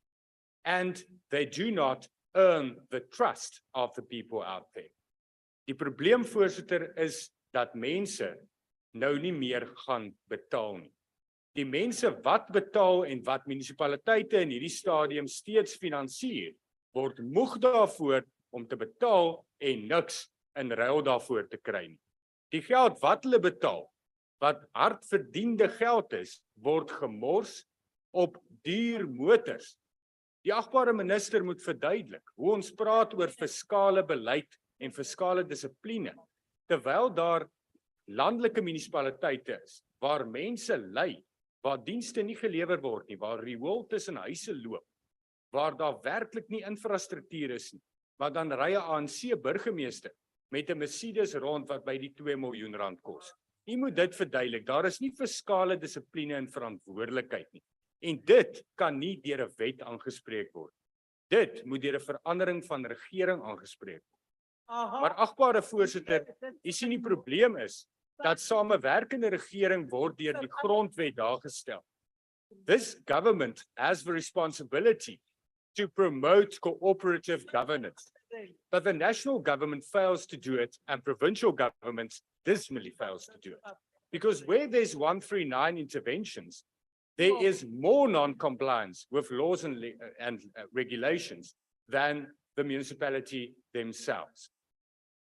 and they do not earn the trust of the people out there. Die probleem, voorsitter, is dat mense nou nie meer gaan betaal nie. Die mense wat betaal en wat munisipaliteite in hierdie stadium steeds finansier, word moeg daarvoor om te betaal en niks in ruil daarvoor te kry nie. Die geld wat hulle betaal, wat hardverdiende geld is, word gemors op duur motors. Die agbare minister moet verduidelik hoe ons praat oor fiskale beleid en fiskale dissipline, terwyl daar landelike munisipaliteite is, waar mense ly, waar dienste nie gelewer word nie, waar riool tussen huise loop, waar daar werklik nie infrastruktuur is nie, maar dan ry 'n ANC burgemeester met 'n Mercedes rond wat by die 2 miljoen rand kos. U moet dit verduidelik, daar is nie fiskale dissipline en verantwoordelikheid nie. En dit kan nie deur 'n wet aangespreek word. Dit moet deur 'n verandering van regering aangespreek word. Maar agbare voorsitter, u sien die probleem is dat samewerkende regering word deur die grondwet daargestel. This government has the responsibility to promote cooperative governance, but the national government fails to do it and provincial governments dismally fails to do it. Because where there's 139 interventions, there is more non-compliance with laws and regulations than the municipality themselves.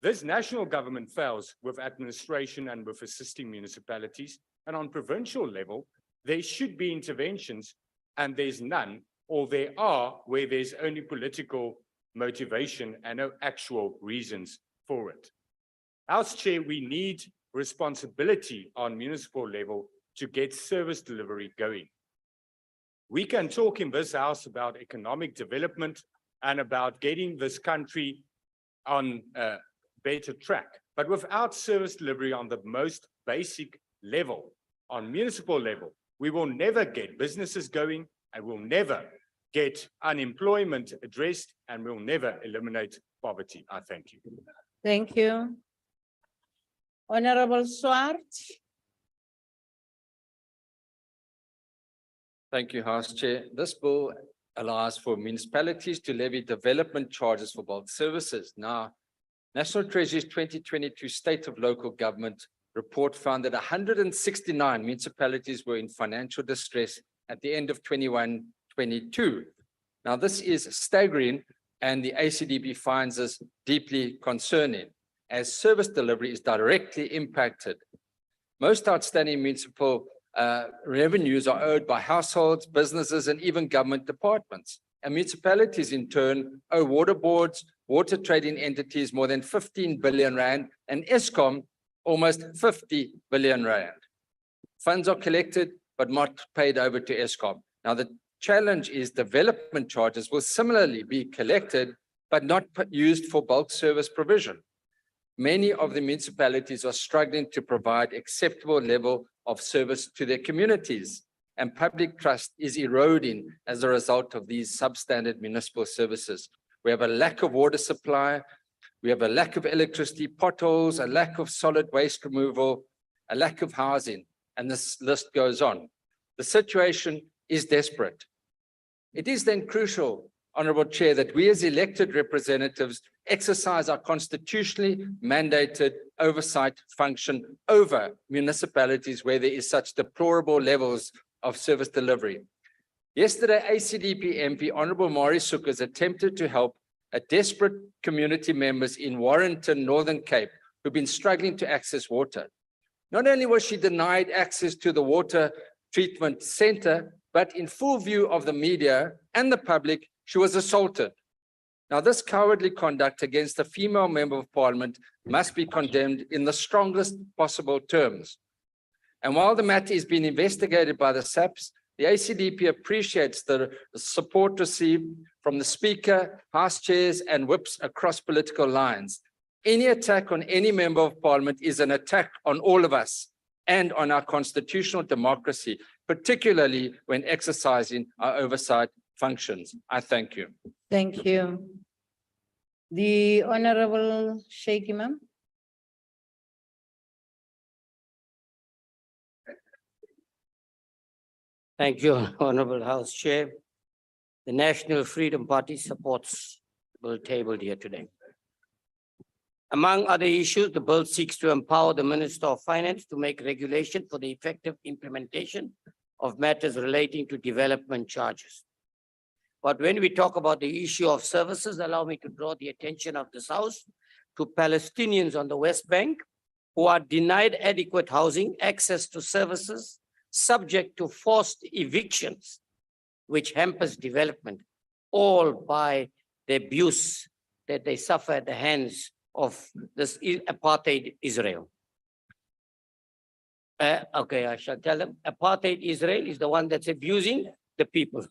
This national government fails with administration and with assisting municipalities, and on provincial level, there should be interventions, and there's none, or there are where there's only political motivation and no actual reasons for it. House Chair, we need responsibility on municipal level to get service delivery going. We can talk in this House about economic development and about getting this country on a better track, but without service delivery on the most basic level, on municipal level, we will never get businesses going and we'll never get unemployment addressed and we'll never eliminate poverty. I thank you. Thank you. Honorable Swart. Thank you, House Chair. This bill allows for municipalities to levy development charges for bulk services. Now, National Treasury's 2022 State of Local Government report found that 169 municipalities were in financial distress at the end of 21-22. Now, this is staggering, and the ACDB finds this deeply concerning, as service delivery is directly impacted. Most outstanding municipal revenues are owed by households, businesses, and even government departments. And municipalities, in turn, owe water boards, water trading entities more than 15 billion rand, and Eskom almost 50 billion rand. Funds are collected, but not paid over to Eskom. Now, the challenge is development charges will similarly be collected, but not used for bulk service provision. Many of the municipalities are struggling to provide acceptable level of service to their communities, and public trust is eroding as a result of these substandard municipal services. We have a lack of water supply, we have a lack of electricity, potholes, a lack of solid waste removal, a lack of housing, and this list goes on. The situation is desperate. It is then crucial, Honorable Chair, that we as elected representatives exercise our constitutionally mandated oversight function over municipalities where there is such deplorable levels of service delivery. Yesterday, ACDP MP Honorable Maurice Soekers attempted to help desperate community members in Warrenton, Northern Cape, who've been struggling to access water. Not only was she denied access to the water treatment center, but in full view of the media and the public, she was assaulted. Now, this cowardly conduct against a female member of parliament must be condemned in the strongest possible terms. And while the matter is being investigated by the SAPS, the ACDP appreciates the support received from the Speaker, House Chairs, and whips across political lines. Any attack on any member of parliament is an attack on all of us and on our constitutional democracy, particularly when exercising our oversight functions. I thank you. Thank you. The Honorable Sheikh Imam. Thank you, Honorable House Chair. The National Freedom Party supports the bill tabled here today. Among other issues, the bill seeks to empower the Minister of Finance to make regulation for the effective implementation of matters relating to development charges. But when we talk about the issue of services, allow me to draw the attention of this House to Palestinians on the West Bank who are denied adequate housing, access to services, subject to forced evictions, which hampers development, all by the abuse that they suffer at the hands of this apartheid Israel. Okay, I shall tell them, apartheid Israel is the one that's abusing the people.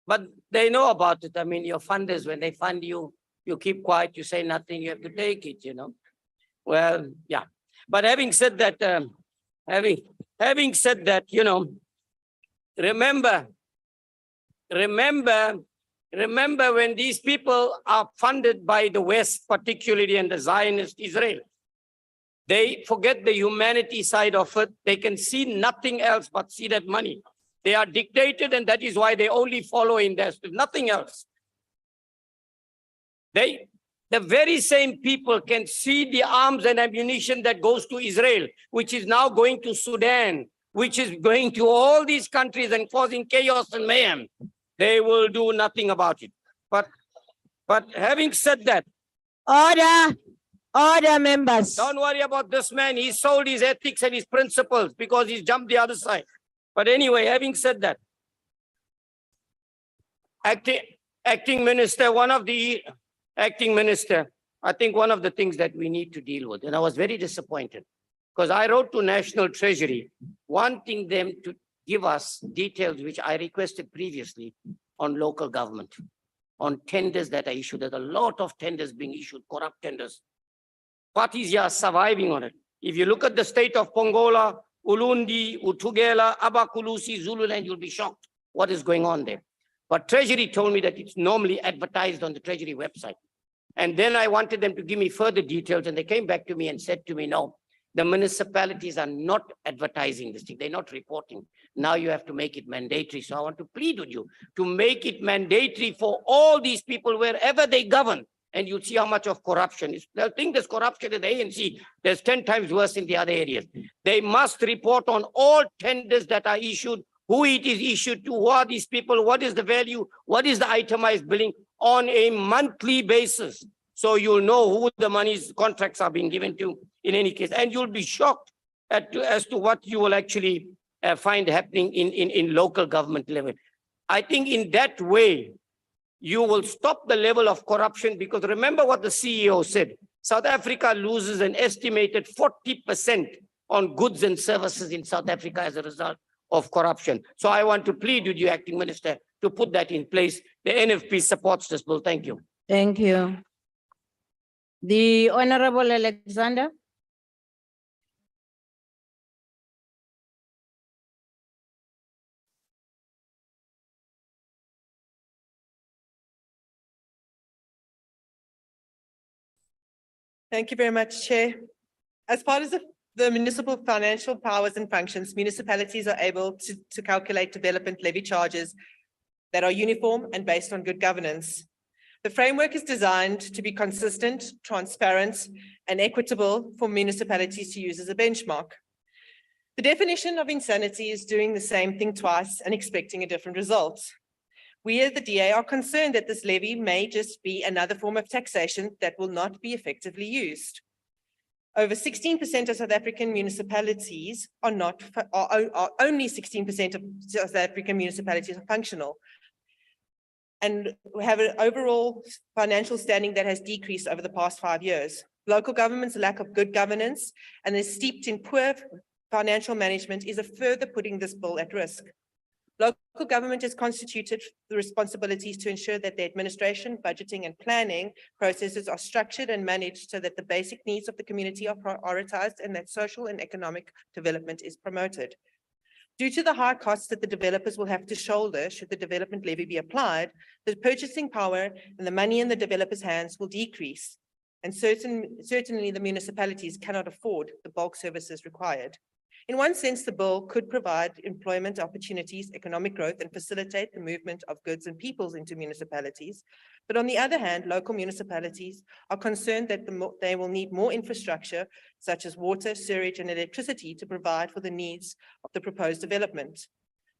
But they know about it. I mean, your funders, when they fund you, you keep quiet, you say nothing, you have to take it, you know. Well, yeah. But having said that, having said that, you know, remember when these people are funded by the West, particularly and the Zionist Israel, they forget the humanity side of it. They can see nothing else but see that money. They are dictated, and that is why they only follow in this, nothing else. The very same people can see the arms and ammunition that goes to Israel, which is now going to Sudan, which is going to all these countries and causing chaos and mayhem. They will do nothing about it. But having said that, Order, members. Don't worry about this man. He sold his ethics and his principles because he's jumped the other side. But anyway, having said that, acting minister, I think one of the things that we need to deal with, and I was very disappointed because I wrote to National Treasury wanting them to give us details, which I requested previously, on local government, on tenders that are issued. There's a lot of tenders being issued, corrupt tenders. Parties here are surviving on it. If you look at the state of Pongola, Ulundi, Utugela, Abakulusi, Zululand, you'll be shocked what is going on there. But Treasury told me that it's normally advertised on the Treasury website. And then I wanted them to give me further details, and they came back to me and said to me, no, the municipalities are not advertising this thing. They're not reporting. Now you have to make it mandatory. So I want to plead with you to make it mandatory for all these people wherever they govern. And you'll see how much of corruption is. They'll think there's corruption in the ANC. There's 10 times worse in the other areas. They must report on all tenders that are issued, who it is issued to, who are these people, what is the value, what is the itemized billing on a monthly basis. So you'll know who the money's contracts are being given to in any case. And you'll be shocked as to what you will actually find happening in local government level. I think in that way, you will stop the level of corruption, because remember what the CEO said, South Africa loses an estimated 40% on goods and services in South Africa as a result of corruption. So I want to plead with you, Acting Minister, to put that in place. The NFP supports this bill. Thank you. Thank you. The Honorable Alexander. Thank you very much, Chair. As part of the municipal financial powers and functions, municipalities are able to calculate development levy charges that are uniform and based on good governance. The framework is designed to be consistent, transparent, and equitable for municipalities to use as a benchmark. The definition of insanity is doing the same thing twice and expecting a different result. We as the DA are concerned that this levy may just be another form of taxation that will not be effectively used. Over 16% of South African municipalities are only 16% of South African municipalities are functional. And we have an overall financial standing that has decreased over the past 5 years. Local government's lack of good governance and is steeped in poor financial management is a further putting this bill at risk. Local government has constituted the responsibilities to ensure that the administration, budgeting and planning processes are structured and managed so that the basic needs of the community are prioritized and that social and economic development is promoted. Due to the high costs that the developers will have to shoulder should the development levy be applied, the purchasing power and the money in the developers' hands will decrease. And certainly the municipalities cannot afford the bulk services required. In one sense, the bill could provide employment opportunities, economic growth, and facilitate the movement of goods and peoples into municipalities. But on the other hand, local municipalities are concerned that they will need more infrastructure, such as water, sewage, and electricity to provide for the needs of the proposed development.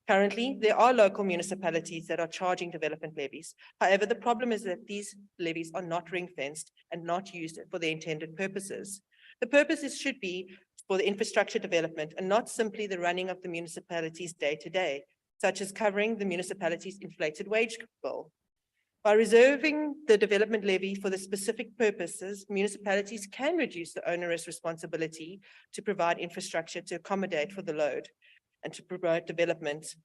Currently, there are local municipalities that are charging development levies. However, the problem is that these levies are not ring-fenced and not used for their intended purposes. The purposes should be for the infrastructure development and not simply the running of the municipalities day to day, such as covering the municipality's inflated wage bill. By reserving the development levy for the specific purposes, municipalities can reduce the onerous responsibility to provide infrastructure to accommodate for the load and to promote development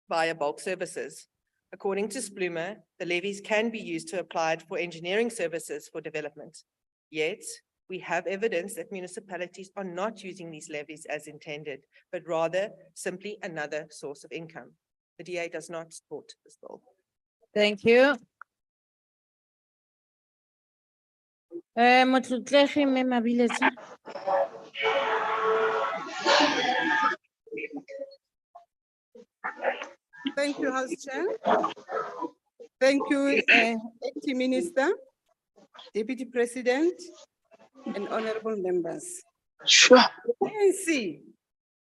via bulk services. According to Splumer, the levies can be used to apply for engineering services for development. Yet, we have evidence that municipalities are not using these levies as intended, but rather simply another source of income. The DA does not support this bill. Thank you. Motlutlegi Mme Mabiletsi. Thank you, House Chair. Thank you, Acting Minister, Deputy President, and honorable members. Sure. The ANC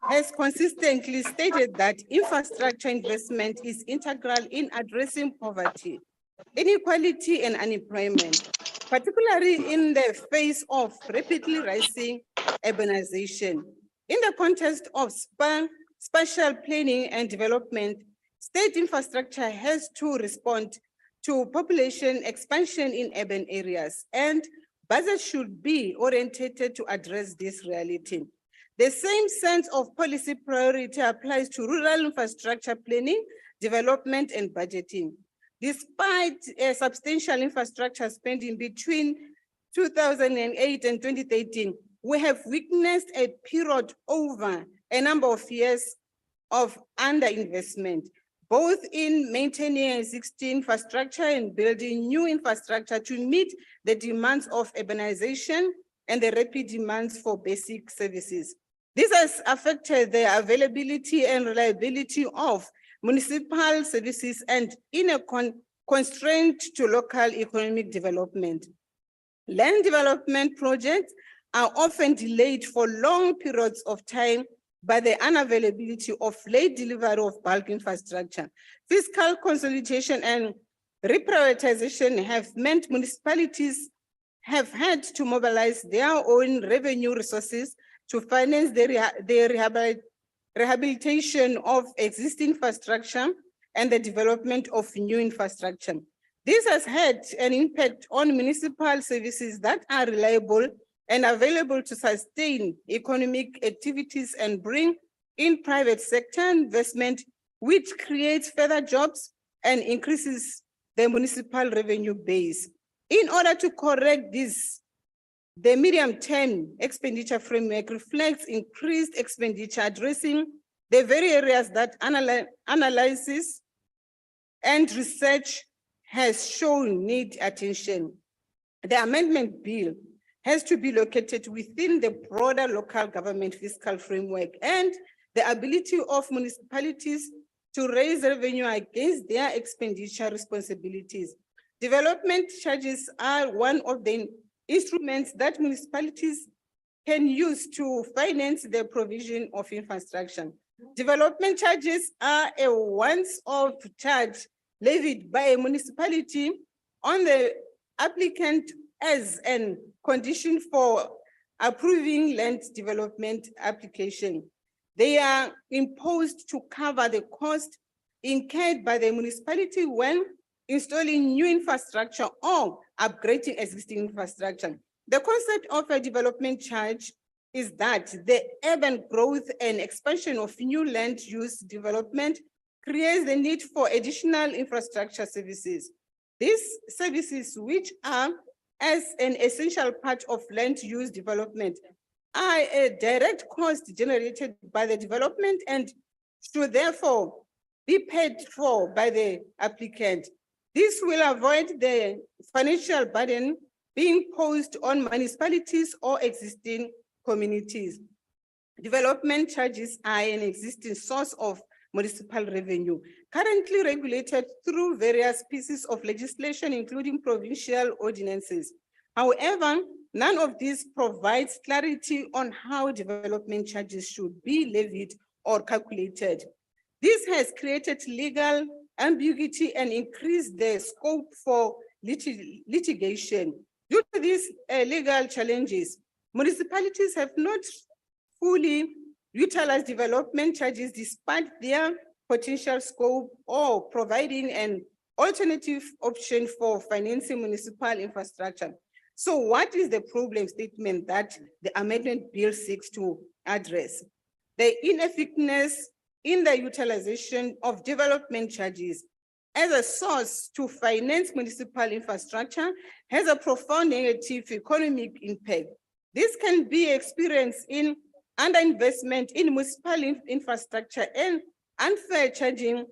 has consistently stated that infrastructure investment is integral in addressing poverty, inequality, and unemployment, particularly in the face of rapidly rising urbanization. In the context of spatial planning and development, state infrastructure has to respond to population expansion in urban areas, and budgets should be oriented to address this reality. The same sense of policy priority applies to rural infrastructure planning, development, and budgeting. Despite a substantial infrastructure spending between 2008 and 2013, we have witnessed a period over a number of years of underinvestment, both in maintaining existing infrastructure and building new infrastructure to meet the demands of urbanization and the rapid demands for basic services. This has affected the availability and reliability of municipal services and in a constraint to local economic development. Land development projects are often delayed for long periods of time by the unavailability of late delivery of bulk infrastructure. Fiscal consolidation and reprioritization have meant municipalities have had to mobilize their own revenue resources to finance the rehabilitation of existing infrastructure and the development of new infrastructure. This has had an impact on municipal services that are reliable and available to sustain economic activities and bring in private sector investment, which creates further jobs and increases the municipal revenue base. In order to correct this, the medium-term expenditure framework reflects increased expenditure addressing the very areas that analysis and research has shown need attention. The amendment bill has to be located within the broader local government fiscal framework and the ability of municipalities to raise revenue against their expenditure responsibilities. Development charges are one of the instruments that municipalities can use to finance the provision of infrastructure. Development charges are a once-off charge levied by a municipality on the applicant as an condition for approving land development application. They are imposed to cover the cost incurred by the municipality when installing new infrastructure or upgrading existing infrastructure. The concept of a development charge is that the urban growth and expansion of new land use development creates the need for additional infrastructure services. These services, which are as an essential part of land use development, are a direct cost generated by the development and should therefore be paid for by the applicant. This will avoid the financial burden being posed on municipalities or existing communities. Development charges are an existing source of municipal revenue, currently regulated through various pieces of legislation, including provincial ordinances. However, none of these provides clarity on how development charges should be levied or calculated. This has created legal ambiguity and increased the scope for litigation. Due to these legal challenges, municipalities have not fully utilized development charges despite their potential scope or providing an alternative option for financing municipal infrastructure. So what is the problem statement that the amendment bill seeks to address? The ineffectiveness in the utilization of development charges as a source to finance municipal infrastructure has a profound negative economic impact. This can be experienced in underinvestment in municipal infrastructure and unfair charging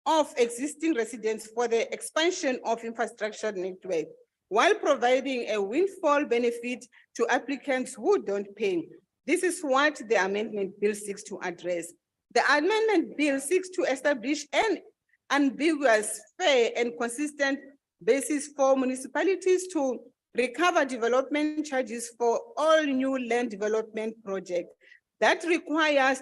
of existing residents for the expansion of infrastructure network, while providing a windfall benefit to applicants who don't pay. This is what the amendment bill seeks to address. The amendment bill seeks to establish an ambiguous, fair, and consistent basis for municipalities to recover development charges for all new land development projects that require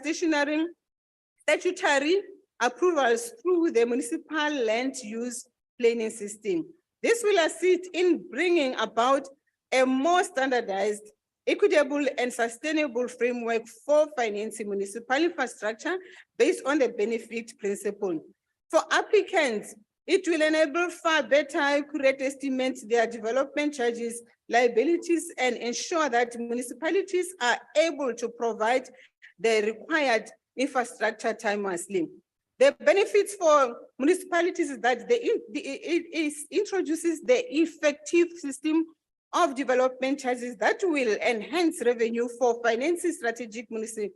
statutory approvals through the municipal land use planning system. This will assist in bringing about a more standardized, equitable, and sustainable framework for financing municipal infrastructure based on the benefit principle. For applicants, it will enable far better accurate estimates their development charges, liabilities, and ensure that municipalities are able to provide the required infrastructure timelessly. The benefits for municipalities is that it introduces the effective system of development charges that will enhance revenue for financing strategic municipality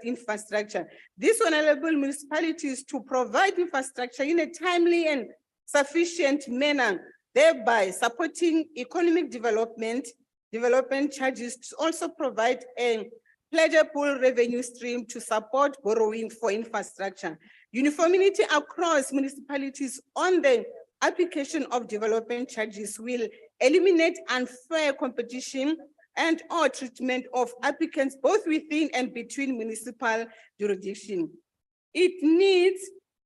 infrastructure. This will enable municipalities to provide infrastructure in a timely and sufficient manner, thereby supporting economic development. Development charges also provide a pledgeable revenue stream to support borrowing for infrastructure. Uniformity across municipalities on the application of development charges will eliminate unfair competition and or treatment of applicants both within and between municipal jurisdiction. It needs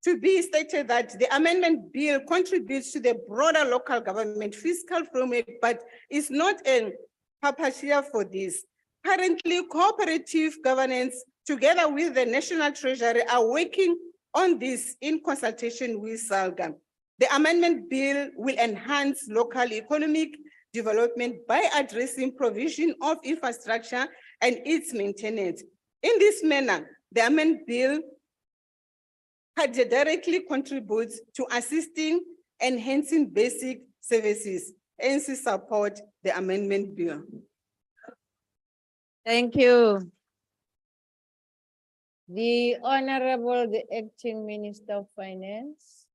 to be stated that the amendment bill contributes to the broader local government fiscal framework, but is not a panacea for this. Currently, cooperative governance, together with the National Treasury, are working on this in consultation with SALGA. The amendment bill will enhance local economic development by addressing provision of infrastructure and its maintenance. In this manner, the amendment bill directly contributes to assisting enhancing basic services. ANC support the amendment bill. Thank you. The Honorable, the Acting Minister of Finance.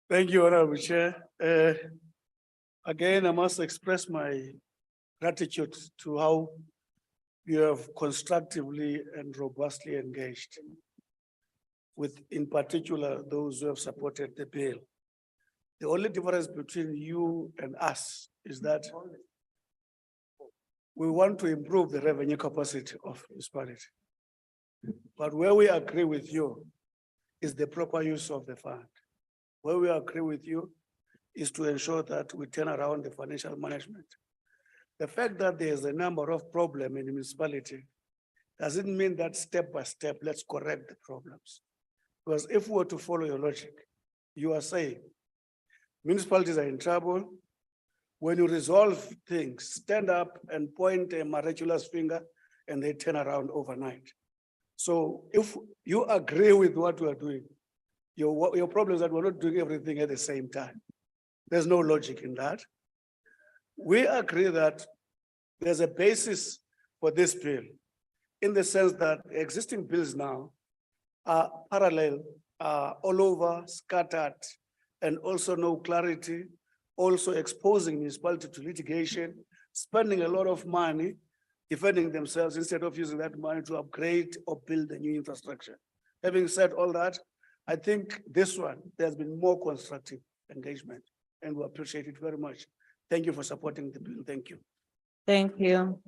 Thank you, Honorable Chair. Again, I must express my gratitude to how you have constructively and robustly engaged with, in particular, those who have supported the bill. The only difference between you and us is that we want to improve the revenue capacity of municipality. But where we agree with you is the proper use of the fund. Where we agree with you is to ensure that we turn around the financial management. The fact that there's a number of problems in the municipality doesn't mean that step by step, let's correct the problems. Because if we were to follow your logic, you are saying municipalities are in trouble. When you resolve things, stand up and point a miraculous finger and they turn around overnight. So if you agree with what we are doing, your problem is that we're not doing everything at the same time. There's no logic in that. We agree that there's a basis for this bill in the sense that existing bills now are parallel, all over, scattered, and also no clarity, also exposing municipality to litigation, spending a lot of money, defending themselves instead of using that money to upgrade or build a new infrastructure. Having said all that, I think this one, there's been more constructive engagement and we appreciate it very much. Thank you for supporting the bill. Thank you. Thank you.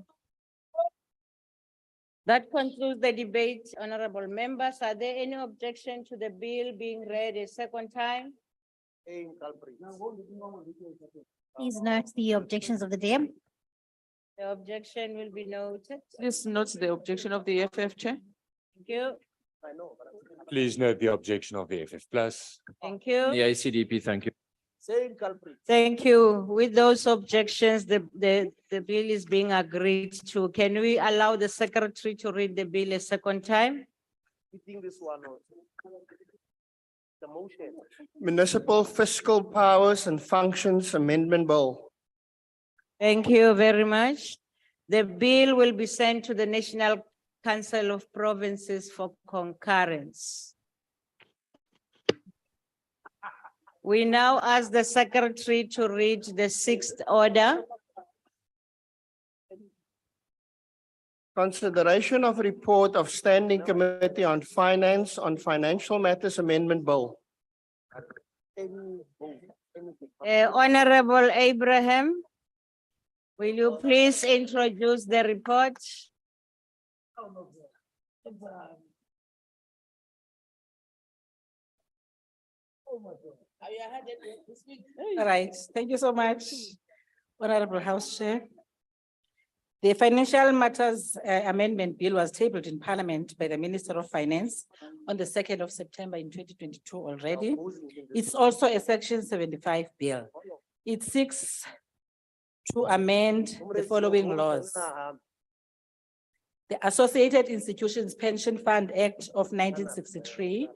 That concludes the debate, honorable members. Are there any objection to the bill being read a second time? Please note the objections of the day. The objection will be noted. Please note the objection of the FF, Chair. Thank you. Please note the objection of the FF plus. Thank you. The ACDP, thank you. Thank you. With those objections, the bill is being agreed to. Can we allow the secretary to read the bill a second time? Municipal Fiscal Powers and Functions Amendment Bill. Thank you very much. The bill will be sent to the National Council of Provinces for concurrence. We now ask the secretary to read the sixth order. Consideration of report of Standing Committee on Finance on Financial Matters Amendment Bill. Honorable Abraham, will you please introduce the report? All right, thank you so much, Honorable House Chair. The Financial Matters Amendment Bill was tabled in Parliament by the Minister of Finance on the 2nd of September in 2022 already. It's also a Section 75 bill. It seeks to amend the following laws. The Associated Institutions Pension Fund Act of 1963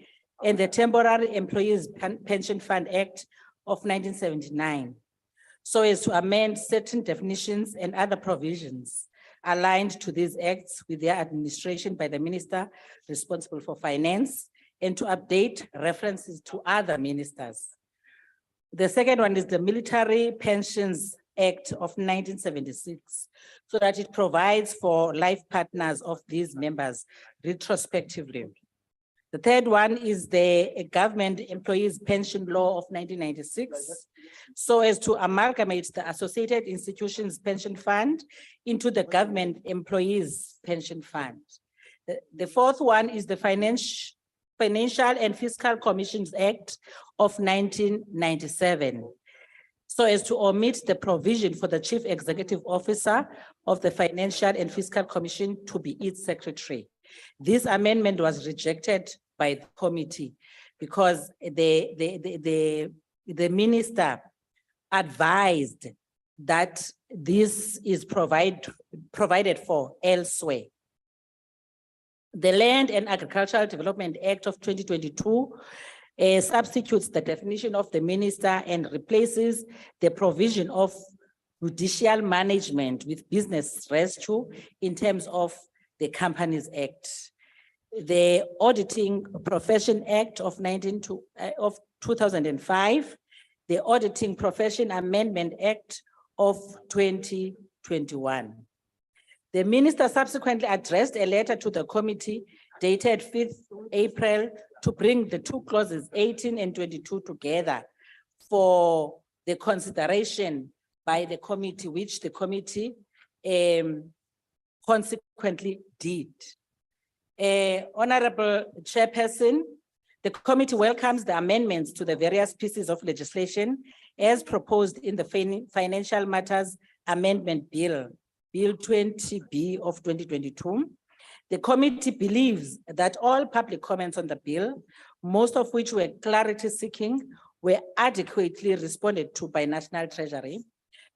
and the Temporary Employees Pension Fund Act of 1979, so as to amend certain definitions and other provisions aligned to these acts with their administration by the minister responsible for finance, and to update references to other ministers. The second one is the Military Pensions Act of 1976, so that it provides for life partners of these members retrospectively. The third one is the Government Employees Pension Law of 1996, so as to amalgamate the Associated Institutions Pension Fund into the Government Employees Pension Fund. The fourth one is the Financial and Fiscal Commissions Act of 1997, so as to omit the provision for the Chief Executive Officer of the Financial and Fiscal Commission to be its secretary. This amendment was rejected by the committee because the minister advised that this is provided for elsewhere. The Land and Agricultural Development Act of 2022 substitutes the definition of the minister and replaces the provision of judicial management with business rescue in terms of the Companies Act. The Auditing Profession Act of 2005, the Auditing Profession Amendment Act of 2021. The minister subsequently addressed a letter to the committee dated 5th April to bring the two clauses 18 and 22 together for the consideration by the committee, which the committee consequently did. Honorable Chairperson, the committee welcomes the amendments to the various pieces of legislation as proposed in the Financial Matters Amendment Bill, Bill 20B of 2022. The committee believes that all public comments on the bill, most of which were clarity seeking, were adequately responded to by National Treasury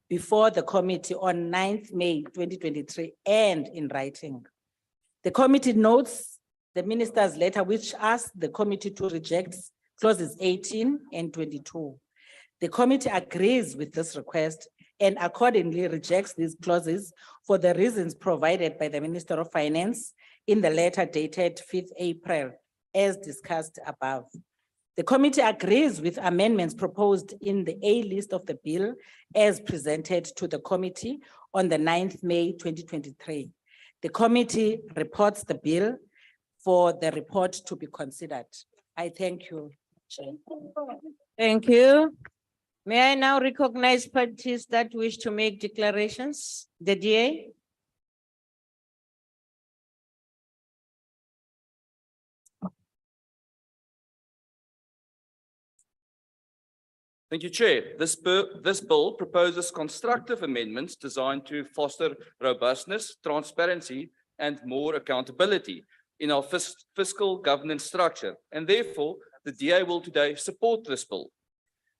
before the committee on 9th May 2023 and in writing. The committee notes the minister's letter which asked the committee to reject clauses 18 and 22. The committee agrees with this request and accordingly rejects these clauses for the reasons provided by the Minister of Finance in the letter dated 5th April, as discussed above. The committee agrees with amendments proposed in the A list of the bill as presented to the committee on the 9th May 2023. The committee reports the bill for the report to be considered. I thank you, Chair. Thank you. May I now recognize parties that wish to make declarations? The DA. Thank you, Chair. This bill proposes constructive amendments designed to foster robustness, transparency, and more accountability in our fiscal governance structure, and therefore the DA will today support this bill.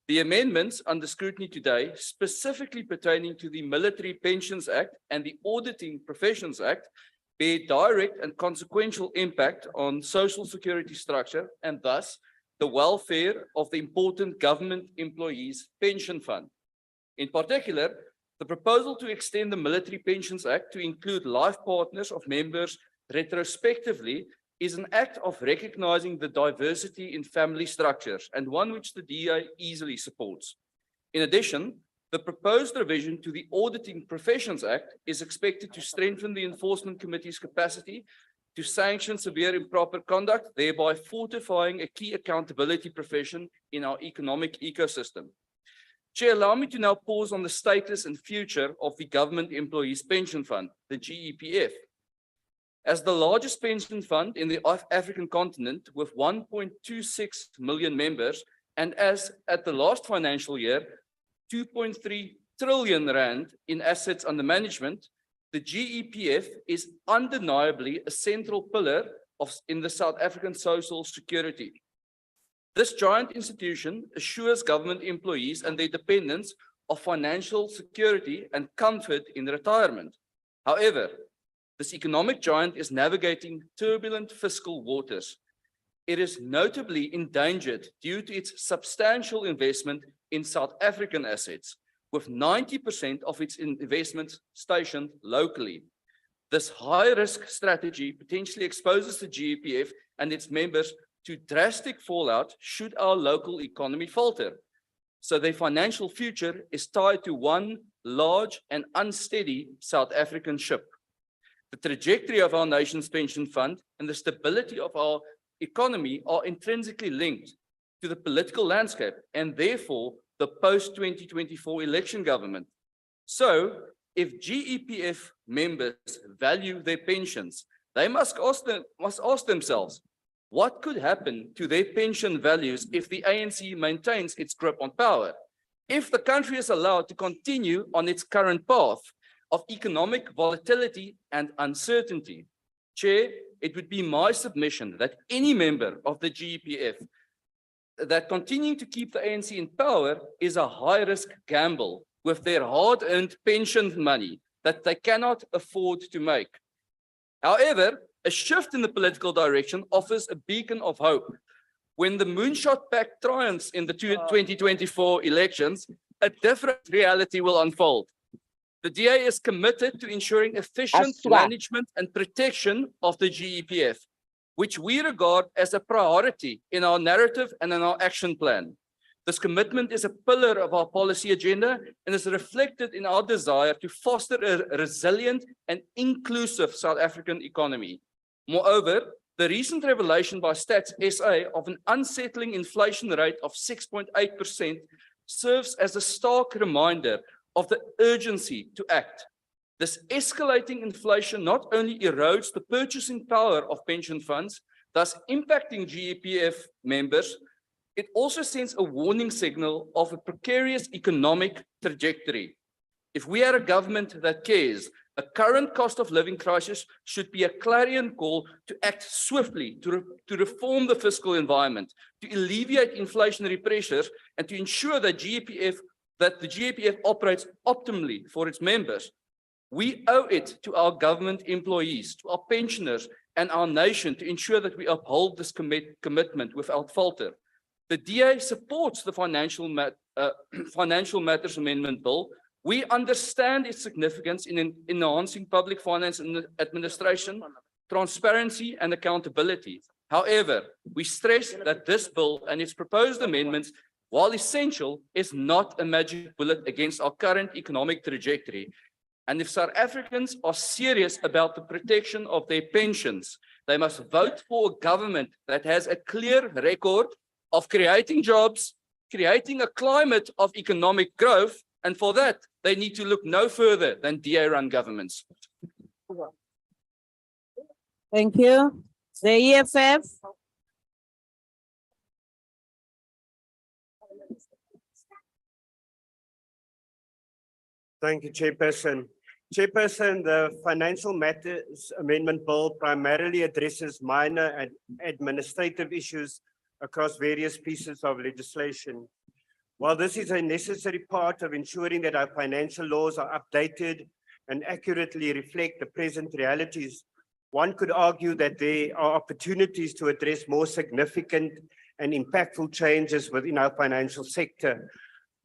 The amendments under scrutiny today, specifically pertaining to the Military Pensions Act and the Auditing Professions Act, bear direct and consequential impact on social security structure and thus the welfare of the important government employees' pension fund. In particular, the proposal to extend the Military Pensions Act to include life partners of members retrospectively is an act of recognizing the diversity in family structures and one which the DA easily supports. In addition, the proposed revision to the Auditing Professions Act is expected to strengthen the Enforcement Committee's capacity to sanction severe improper conduct, thereby fortifying a key accountability profession in our economic ecosystem. Chair, allow me to now pause on the status and future of the Government Employees Pension Fund, the GEPF. As the largest pension fund in the African continent with 1.26 million members, and as at the last financial year, 2.3 trillion rand in assets under management, the GEPF is undeniably a central pillar in the South African social security. This giant institution assures government employees and their dependents of financial security and comfort in retirement. However, this economic giant is navigating turbulent fiscal waters. It is notably endangered due to its substantial investment in South African assets, with 90% of its investments stationed locally. This high-risk strategy potentially exposes the GEPF and its members to drastic fallout should our local economy falter. So their financial future is tied to one large and unsteady South African ship. The trajectory of our nation's pension fund and the stability of our economy are intrinsically linked to the political landscape and therefore the post-2024 election government. So if GEPF members value their pensions, they must ask themselves, what could happen to their pension values if the ANC maintains its grip on power? If the country is allowed to continue on its current path of economic volatility and uncertainty. Chair, it would be my submission that any member of the GEPF that continuing to keep the ANC in power is a high-risk gamble with their hard-earned pension money that they cannot afford to make. However, a shift in the political direction offers a beacon of hope. When the Moonshot Pact triumphs in the 2024 elections, a different reality will unfold. The DA is committed to ensuring efficient management and protection of the GEPF, which we regard as a priority in our narrative and in our action plan. This commitment is a pillar of our policy agenda and is reflected in our desire to foster a resilient and inclusive South African economy. Moreover, the recent revelation by Stats SA of an unsettling inflation rate of 6.8% serves as a stark reminder of the urgency to act. This escalating inflation not only erodes the purchasing power of pension funds, thus impacting GEPF members, it also sends a warning signal of a precarious economic trajectory. If we are a government that cares, a current cost of living crisis should be a clarion call to act swiftly to reform the fiscal environment, to alleviate inflationary pressures, and to ensure that the GEPF operates optimally for its members. We owe it to our government employees, to our pensioners, and our nation to ensure that we uphold this commitment without falter. The DA supports the Financial Matters Amendment Bill. We understand its significance in enhancing public finance and administration, transparency, and accountability. However, we stress that this bill and its proposed amendments, while essential, is not a magic bullet against our current economic trajectory. And if South Africans are serious about the protection of their pensions, they must vote for a government that has a clear record of creating jobs, creating a climate of economic growth, and for that, they need to look no further than DA-run governments. Thank you. The EFF. Thank you, Chairperson. Chairperson, the Financial Matters Amendment Bill primarily addresses minor and administrative issues across various pieces of legislation. While this is a necessary part of ensuring that our financial laws are updated and accurately reflect the present realities, one could argue that there are opportunities to address more significant and impactful changes within our financial sector.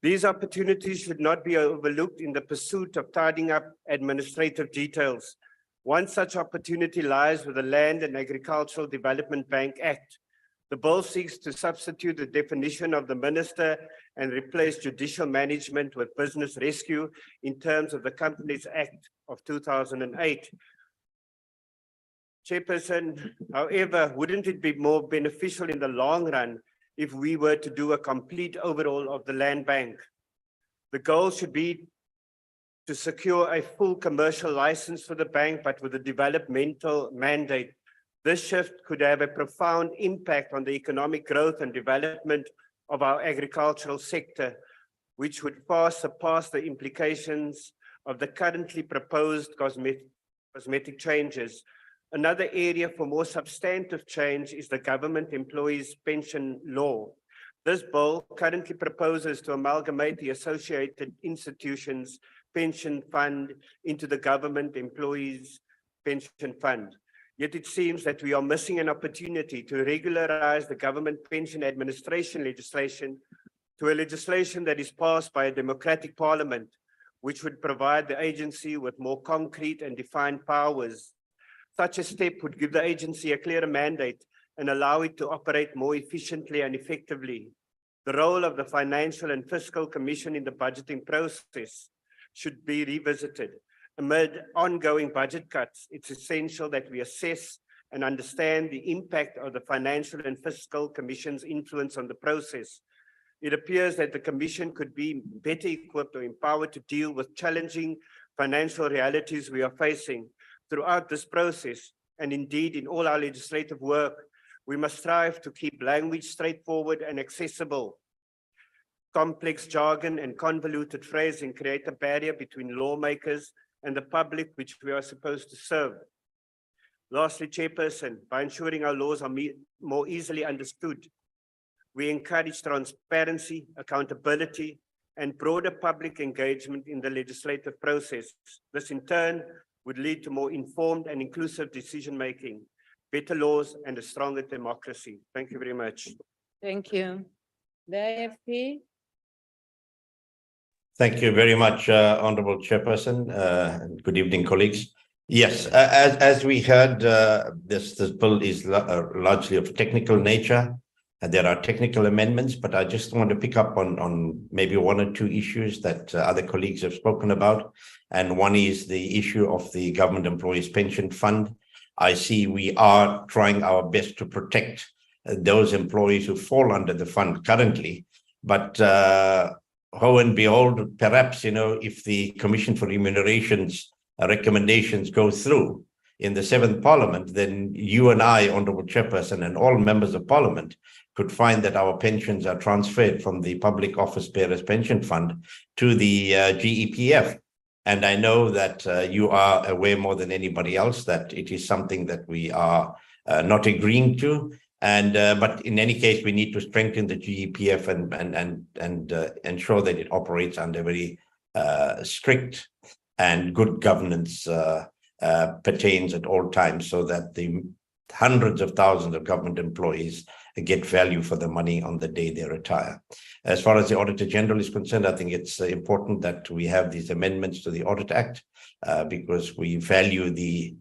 These opportunities should not be overlooked in the pursuit of tidying up administrative details. One such opportunity lies with the Land and Agricultural Development Bank Act. The bill seeks to substitute the definition of the minister and replace judicial management with business rescue in terms of the Companies Act of 2008. Chairperson, however, wouldn't it be more beneficial in the long run if we were to do a complete overhaul of the land bank? The goal should be to secure a full commercial license for the bank, but with a developmental mandate. This shift could have a profound impact on the economic growth and development of our agricultural sector, which would far surpass the implications of the currently proposed cosmetic changes. Another area for more substantive change is the government employees' pension law. This bill currently proposes to amalgamate the associated institutions' pension fund into the government employees' pension fund. Yet it seems that we are missing an opportunity to regularize the government pension administration legislation to a legislation that is passed by a democratic parliament, which would provide the agency with more concrete and defined powers. Such a step would give the agency a clearer mandate and allow it to operate more efficiently and effectively. The role of the Financial and Fiscal Commission in the budgeting process should be revisited. Amid ongoing budget cuts, it's essential that we assess and understand the impact of the Financial and Fiscal Commission's influence on the process. It appears that the Commission could be better equipped or empowered to deal with challenging financial realities we are facing. Throughout this process, and indeed in all our legislative work, we must strive to keep language straightforward and accessible. Complex jargon and convoluted phrasing create a barrier between lawmakers and the public which we are supposed to serve. Lastly, Chairperson, by ensuring our laws are more easily understood, we encourage transparency, accountability, and broader public engagement in the legislative process. This in turn would lead to more informed and inclusive decision-making, better laws, and a stronger democracy. Thank you very much. Thank you. The AFP. Thank you very much, Honourable Chairperson. And good evening, colleagues. Yes, as we heard, this bill is largely of technical nature, and there are technical amendments, but I just want to pick up on maybe one or two issues that other colleagues have spoken about. And one is the issue of the Government Employees Pension Fund. I see we are trying our best to protect those employees who fall under the fund currently, but lo and behold, perhaps, if the Commission for Remunerations recommendations go through in the 7th Parliament, then you and I, Honourable Chairperson, and all members of Parliament could find that our pensions are transferred from the Public Office Bearers Pension Fund to the GEPF. And I know that you are aware more than anybody else that it is something that we are not agreeing to. And but in any case, we need to strengthen the GEPF and ensure that it operates under very strict and good governance pertains at all times, so that the hundreds of thousands of government employees get value for the money on the day they retire. As far as the Auditor General is concerned, I think it's important that we have these amendments to the Audit Act because we value the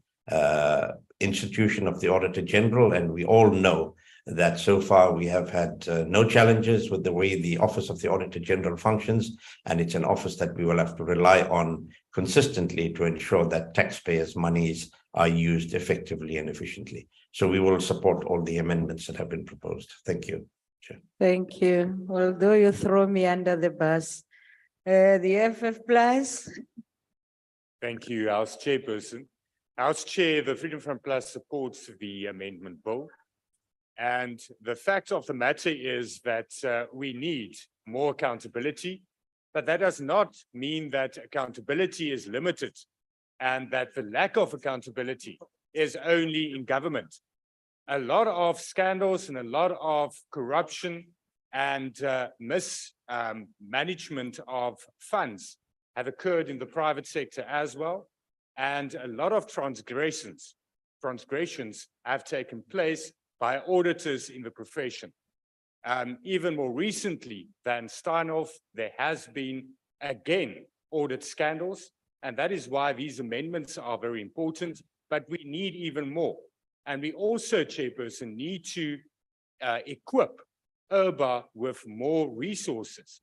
institution of the Auditor General, and we all know that so far we have had no challenges with the way the Office of the Auditor General functions, and it's an office that we will have to rely on consistently to ensure that taxpayers' monies are used effectively and efficiently. So we will support all the amendments that have been proposed. Thank you, Chair. Thank you. Although you throw me under the bus, the FF Plus. Thank you, House Chairperson. House Chair, the Freedom Front Plus supports the amendment bill. And the fact of the matter is that we need more accountability, but that does not mean that accountability is limited and that the lack of accountability is only in government. A lot of scandals and a lot of corruption and mismanagement of funds have occurred in the private sector as well. And a lot of transgressions have taken place by auditors in the profession. Even more recently than Steinhoff, there has been, again, audit scandals, and that is why these amendments are very important, but we need even more. And we also, Chairperson, need to equip IRBA with more resources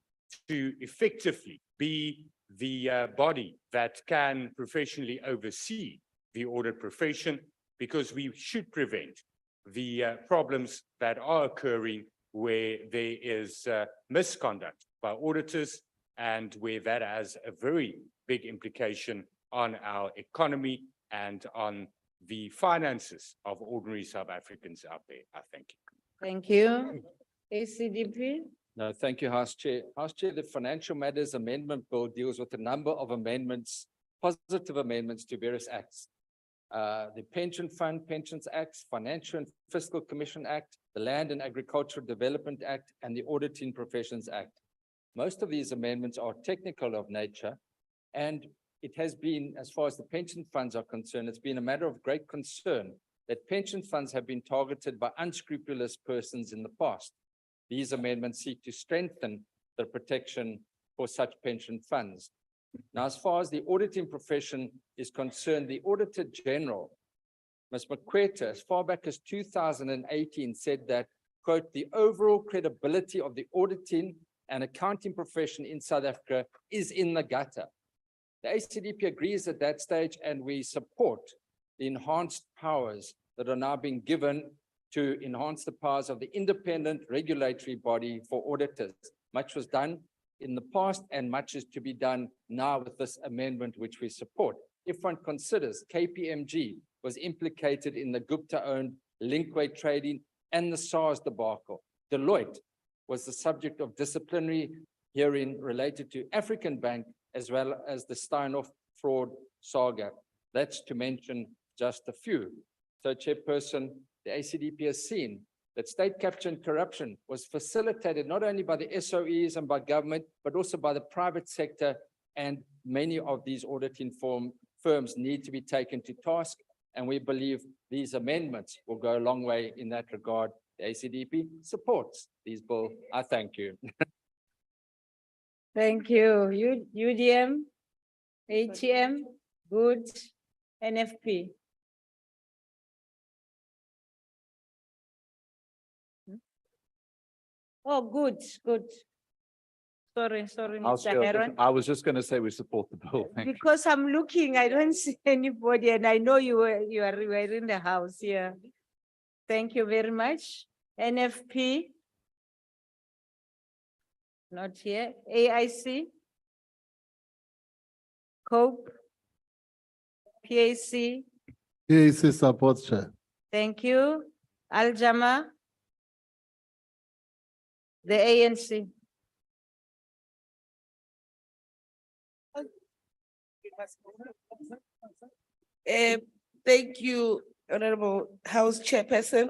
to effectively be the body that can professionally oversee the audit profession, because we should prevent the problems that are occurring where there is misconduct by auditors and where that has a very big implication on our economy and on the finances of ordinary South Africans out there. I thank you. Thank you. ACDP. No, thank you, House Chair. House Chair, the Financial Matters Amendment Bill deals with a number of amendments, positive amendments to various acts. The Pension Fund, Pensions Act, Financial and Fiscal Commission Act, the Land and Agricultural Development Act, and the Auditing Professions Act. Most of these amendments are technical of nature, and it has been, as far as the pension funds are concerned, it's been a matter of great concern that pension funds have been targeted by unscrupulous persons in the past. These amendments seek to strengthen the protection for such pension funds. Now, as far as the auditing profession is concerned, the Auditor General, Ms. Mokoena, as far back as 2018, said that, quote, the overall credibility of the auditing and accounting profession in South Africa is in the gutter. The ACDP agrees at that stage, and we support the enhanced powers that are now being given to enhance the powers of the independent regulatory body for auditors. Much was done in the past, and much is to be done now with this amendment, which we support. If one considers KPMG was implicated in the Gupta-owned Linkway trading and the SARS debacle, Deloitte was the subject of disciplinary hearing related to African Bank, as well as the Steinhoff fraud saga. That's to mention just a few. So, Chairperson, the ACDP has seen that state capture and corruption was facilitated not only by the SOEs and by government, but also by the private sector, and many of these auditing firms need to be taken to task, and we believe these amendments will go a long way in that regard. The ACDP supports these bills. I thank you. Thank you. UDM, ATM, good, NFP. Oh, good. Sorry, Mr. Heron. I was just going to say we support the bill. Thank you. Because I'm looking, I don't see anybody, and I know you were in the house here. Thank you very much. NFP. Not here. AIC. COPE. PAC, PAC supports, Chair. thank you. Al-Jama, the ANC. Thank you, Honorable House Chairperson.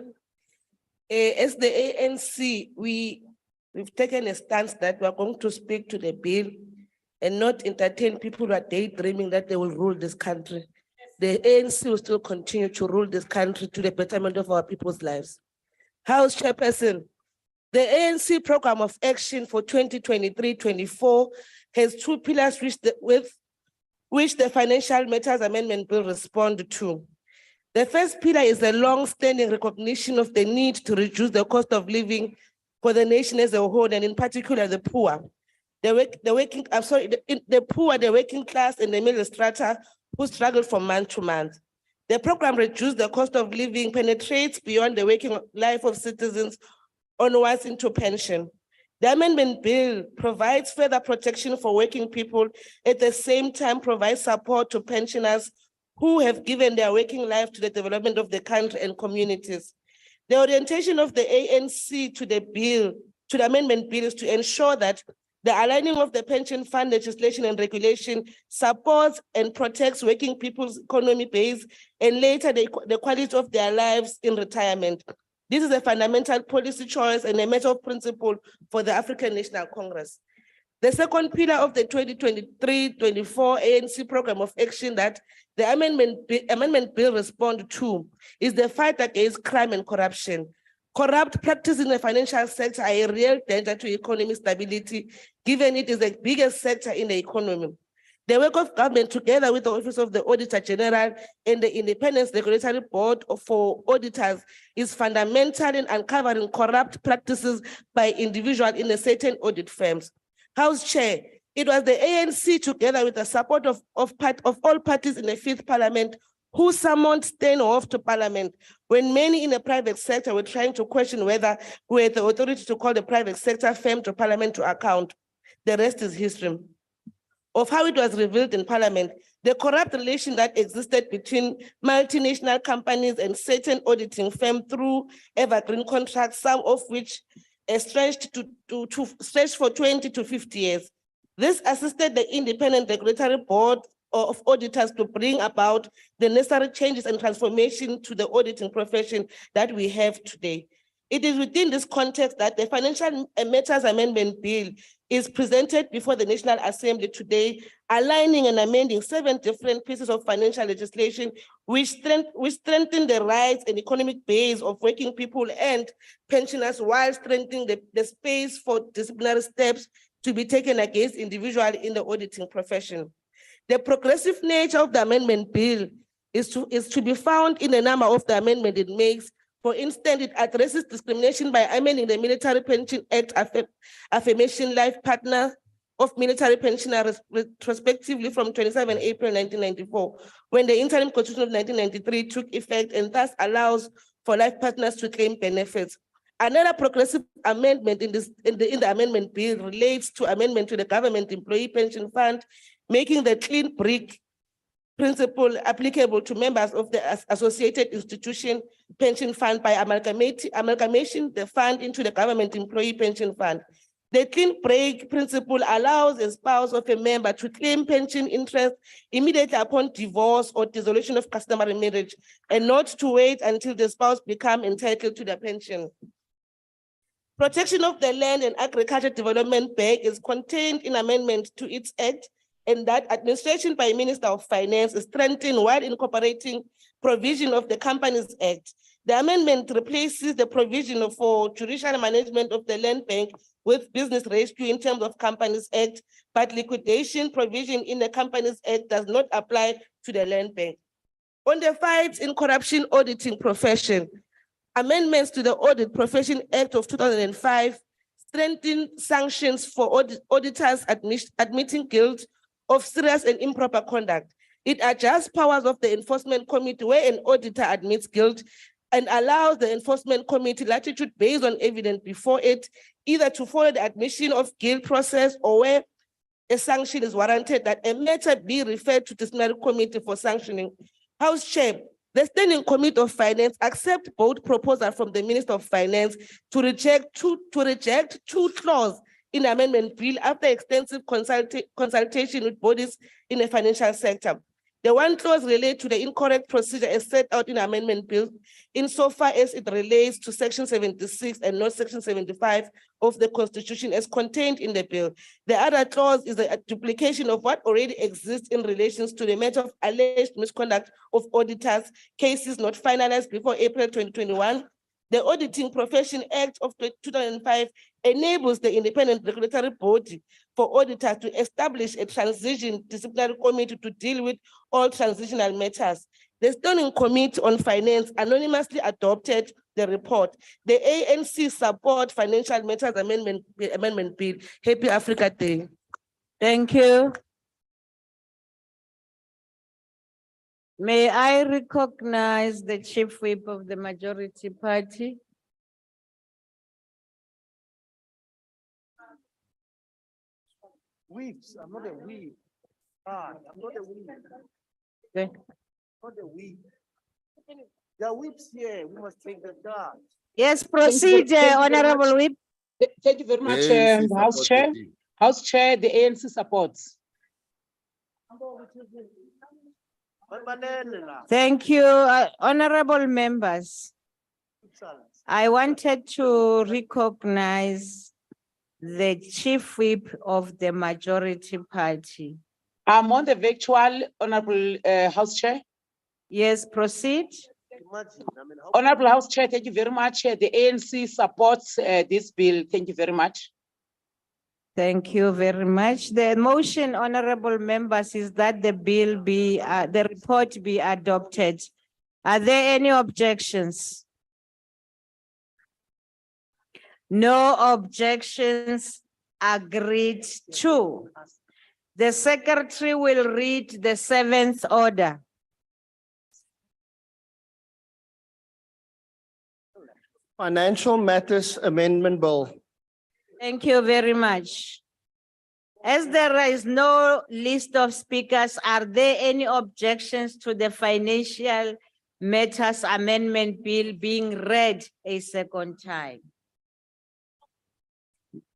As the ANC, we've taken a stance that we're going to speak to the bill and not entertain people who are daydreaming that they will rule this country. The ANC will still continue to rule this country to the betterment of our people's lives. House Chairperson, the ANC Program of Action for 2023-24 has two pillars which the Financial Matters Amendment Bill respond to. The first pillar is a long-standing recognition of the need to reduce the cost of living for the nation as a whole, and in particular the poor. The poor, the working class, and the middle strata who struggle from month to month. The program reduces the cost of living, penetrates beyond the working life of citizens onwards into pension. The amendment bill provides further protection for working people, at the same time provides support to pensioners who have given their working life to the development of the country and communities. The orientation of the ANC to the amendment bill is to ensure that the aligning of the pension fund legislation and regulation supports and protects working people's economy base and later the quality of their lives in retirement. This is a fundamental policy choice and a matter of principle for the African National Congress. The second pillar of the 2023-24 ANC Program of Action that the amendment bill responds to is the fight against crime and corruption. Corrupt practices in the financial sector are a real danger to economic stability, given it is the biggest sector in the economy. The work of government, together with the Office of the Auditor General and the Independent Regulatory Board for Auditors, is fundamental in uncovering corrupt practices by individuals in a certain audit firms. House Chair, it was the ANC, together with the support of all parties in the 5th Parliament, who summoned Steinhoff to Parliament when many in the private sector were trying to question whether we had the authority to call the private sector firm to Parliament to account. The rest is history of how it was revealed in Parliament, the corrupt relation that existed between multinational companies and certain auditing firms through evergreen contracts, some of which stretched for 20 to 50 years. This assisted the Independent Regulatory Board of Auditors to bring about the necessary changes and transformation to the auditing profession that we have today. It is within this context that the Financial Matters Amendment Bill is presented before the National Assembly today, aligning and amending 7 different pieces of financial legislation which strengthen the rights and economic base of working people and pensioners, while strengthening the space for disciplinary steps to be taken against individuals in the auditing profession. The progressive nature of the amendment bill is to be found in a number of the amendments it makes. For instance, it addresses discrimination by amending the Military Pension Act affirmation life partner of military pensioners retrospectively from 27 April 1994, when the interim constitution of 1993 took effect and thus allows for life partners to claim benefits. Another progressive amendment in the amendment bill relates to amendment to the Government Employee Pension Fund, making the clean break principle applicable to members of the associated institution pension fund by amalgamation the fund into the Government Employee Pension Fund. The clean break principle allows a spouse of a member to claim pension interest immediately upon divorce or dissolution of customary marriage, and not to wait until the spouse becomes entitled to the pension. Protection of the Land and Agriculture Development Bank is contained in amendment to its act, and that administration by Minister of Finance is strengthened while incorporating provision of the Companies Act. The amendment replaces the provision for judicial management of the land bank with business rescue in terms of Companies Act, but liquidation provision in the Companies Act does not apply to the land bank. On the fight in corruption auditing profession, amendments to the Audit Profession Act of 2005 strengthen sanctions for auditors admitting guilt of serious and improper conduct. It adjusts powers of the Enforcement Committee where an auditor admits guilt and allows the Enforcement Committee latitude based on evidence before it, either to follow the admission of guilt process or where a sanction is warranted, that a matter be referred to disciplinary committee for sanctioning. House Chair, the Standing Committee of Finance accept both proposal from the Minister of Finance to reject two clauses in the amendment bill after extensive consultation with bodies in the financial sector. The one clause relates to the incorrect procedure as set out in the amendment bill, insofar as it relates to Section 76 and not Section 75 of the Constitution as contained in the bill. The other clause is a duplication of what already exists in relation to the matter of alleged misconduct of auditors, cases not finalized before April 2021. The Auditing Profession Act of 2005 enables the independent regulatory body for auditors to establish a transition disciplinary committee to deal with all transitional matters. The Standing Committee on Finance anonymously adopted the report. The ANC support Financial Matters Amendment Bill. Happy Africa Day. Thank you. May I recognize the Chief Whip of the Majority Party? Whips, I'm not a whip. I'm not a whip. Okay. Not a whip. There are whips here. We must take the guard. Yes, proceed, Honorable Whip. Thank you very much, ANC House Chair. supports it. House Chair, the ANC supports. Thank you, honorable members. I wanted to recognize the Chief Whip of the Majority Party. I'm on the virtual, Honorable House Chair. Yes, proceed. Honorable House Chair, thank you very much. The ANC supports this bill. Thank you very much. Thank you very much. The motion, honorable members, is that the bill be, the report be adopted. Are there any objections? No objections, agreed to. The secretary will read the seventh order. Financial Matters Amendment Bill. Thank you very much. As there is no list of speakers, are there any objections to the Financial Matters Amendment Bill being read a second time?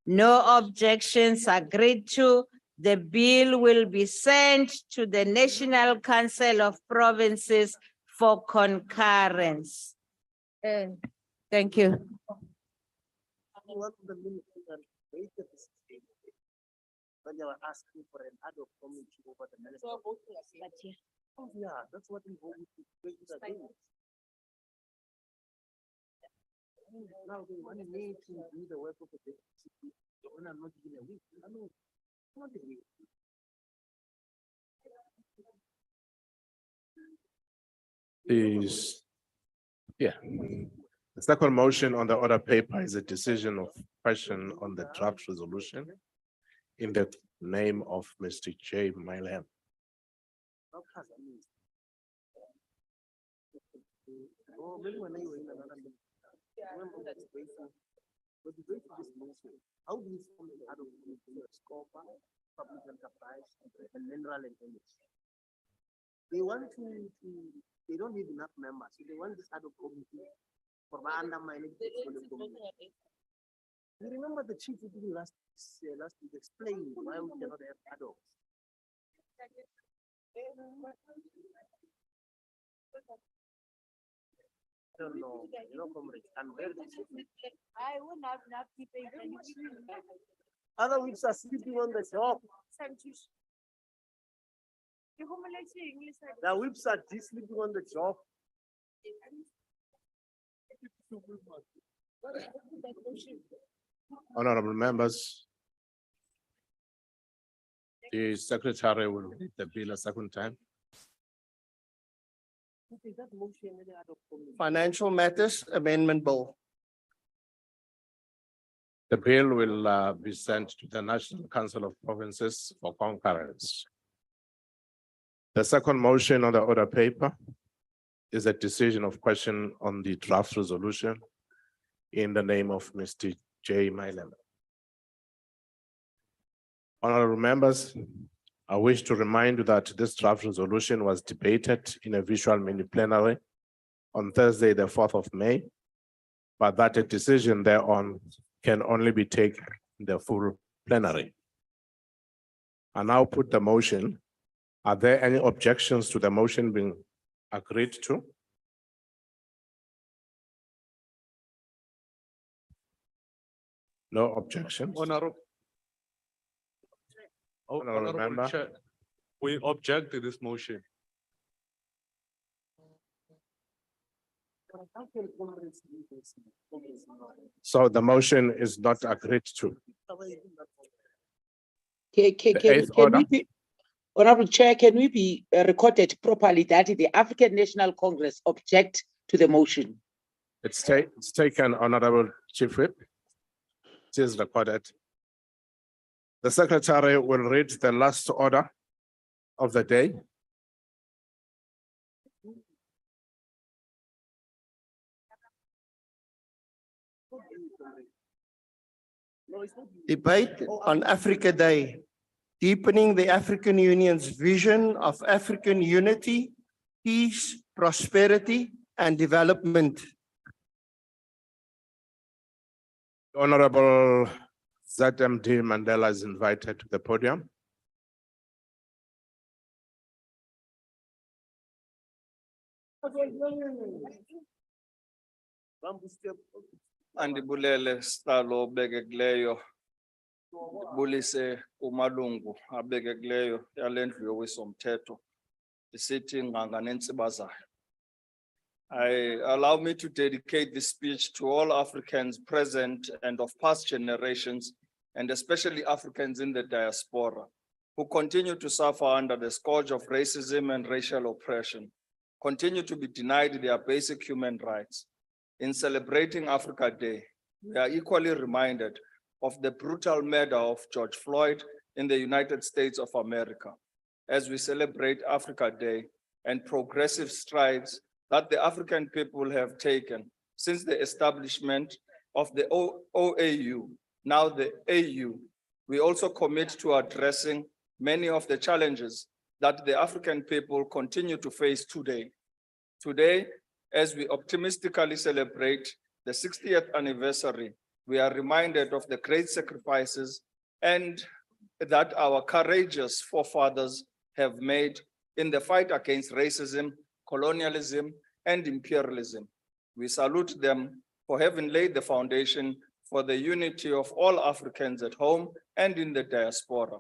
No objections, agreed to. The bill will be sent to the National Council of Provinces for concurrence. Thank you. When they were asking for an ad hoc committee over the minister. Yeah, that's what we want to do. Now they want me to do the work of the deputy. When I'm not giving a week, I know, not a week. The second motion on the order paper is a decision of question on the draft resolution in the name of Mr. K J Mileham. How do you form an ad hoc committee of scope, public enterprise, and mineral and energy? They want to, they don't need enough members, so they want this ad hoc committee for undermining the committee. You remember the chief who last week explained why we cannot have ad hoc. I don't know, comrades, I'm very I will not keep it. other weeks are sleeping on the job. The whips are sleeping on the job. Honorable members, the secretary will read the bill a second time. Financial Matters Amendment Bill. The bill will be sent to the National Council of Provinces for concurrence. The second motion on the order paper is a decision of question on the draft resolution in the name of Mr. K J Mileham. Honorable members, I wish to remind you that this draft resolution was debated in a visual mini plenary on Thursday, the 4th of May, but that a decision thereon can only be taken in the full plenary. I now put the motion. Are there any objections to the motion being agreed to? No objections. Honorable Member. Chair, we object to this motion. So the motion is not agreed to. The Can eighth order. we be, Honorable Chair, can we be recorded properly that the African National Congress object to the motion? It's taken, Honorable Chief Whip. It is recorded. The Secretary will read the last order of the day. Debate on Africa Day, deepening the African Union's vision of African unity, peace, prosperity, and development. Honorable ZMD Mandela is invited to the podium. Andibulele stalo begekileyo. Bulise umalungu abegekileyo yalendlu yowisomthetho. Isithi nganga nentsiba zayo. Allow me to dedicate this speech to all Africans present and of past generations, and especially Africans in the diaspora, who continue to suffer under the scourge of racism and racial oppression, continue to be denied their basic human rights. In celebrating Africa Day, we are equally reminded of the brutal murder of George Floyd in the United States of America, as we celebrate Africa Day and progressive strides that the African people have taken since the establishment of the OAU, now the AU. We also commit to addressing many of the challenges that the African people continue to face today. Today, as we optimistically celebrate the 60th anniversary, we are reminded of the great sacrifices and that our courageous forefathers have made in the fight against racism, colonialism, and imperialism. We salute them for having laid the foundation for the unity of all Africans at home and in the diaspora,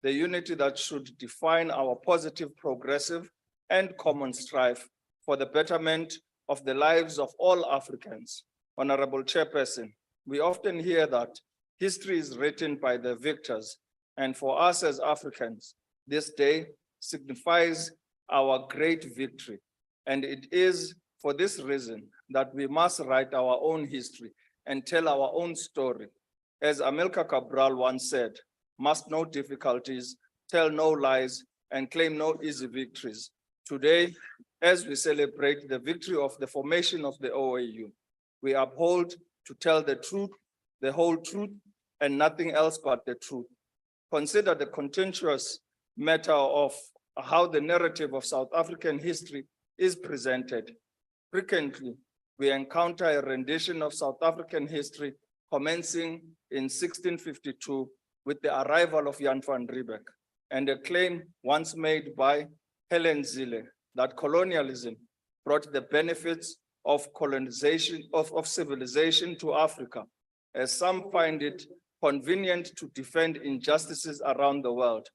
the unity that should define our positive, progressive, and common strive for the betterment of the lives of all Africans. Honorable Chairperson, we often hear that history is written by the victors, and for us as Africans, this day signifies our great victory. And it is for this reason that we must write our own history and tell our own story. As Amilcar Cabral once said, must know difficulties, tell no lies, and claim no easy victories. Today, as we celebrate the victory of the formation of the OAU, we uphold to tell the truth, the whole truth, and nothing else but the truth. Consider the contentious matter of how the narrative of South African history is presented. Frequently, we encounter a rendition of South African history commencing in 1652 with the arrival of Jan van Riebeeck, and a claim once made by Helen Zille that colonialism brought the benefits of colonization, of civilization to Africa, as some find it convenient to defend injustices around the world.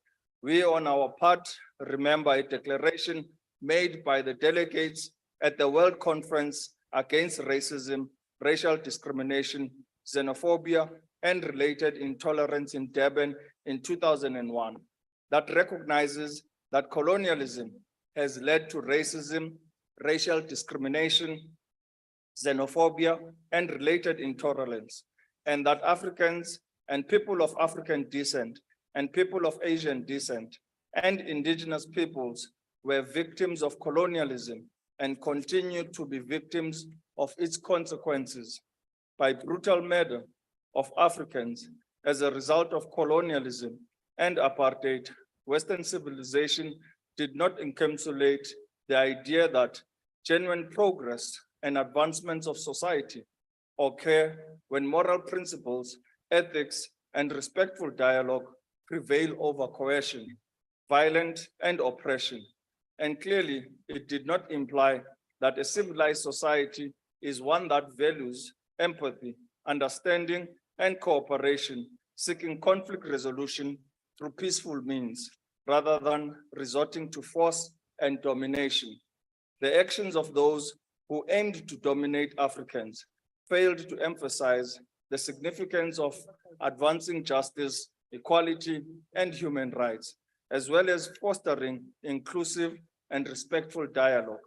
We on our part remember a declaration made by the delegates at the World Conference Against Racism, Racial Discrimination, Xenophobia, and Related Intolerance in Durban in 2001 that recognizes that colonialism has led to racism, racial discrimination, xenophobia, and related intolerance, and that Africans and people of African descent and people of Asian descent and indigenous peoples were victims of colonialism and continue to be victims of its consequences by brutal murder of Africans as a result of colonialism and apartheid, Western civilization did not encapsulate the idea that genuine progress and advancements of society occur when moral principles, ethics, and respectful dialogue prevail over coercion, violence, and oppression. And clearly, it did not imply that a civilized society is one that values empathy, understanding, and cooperation, seeking conflict resolution through peaceful means, rather than resorting to force and domination. The actions of those who aimed to dominate Africans failed to emphasize the significance of advancing justice, equality, and human rights, as well as fostering inclusive and respectful dialogue.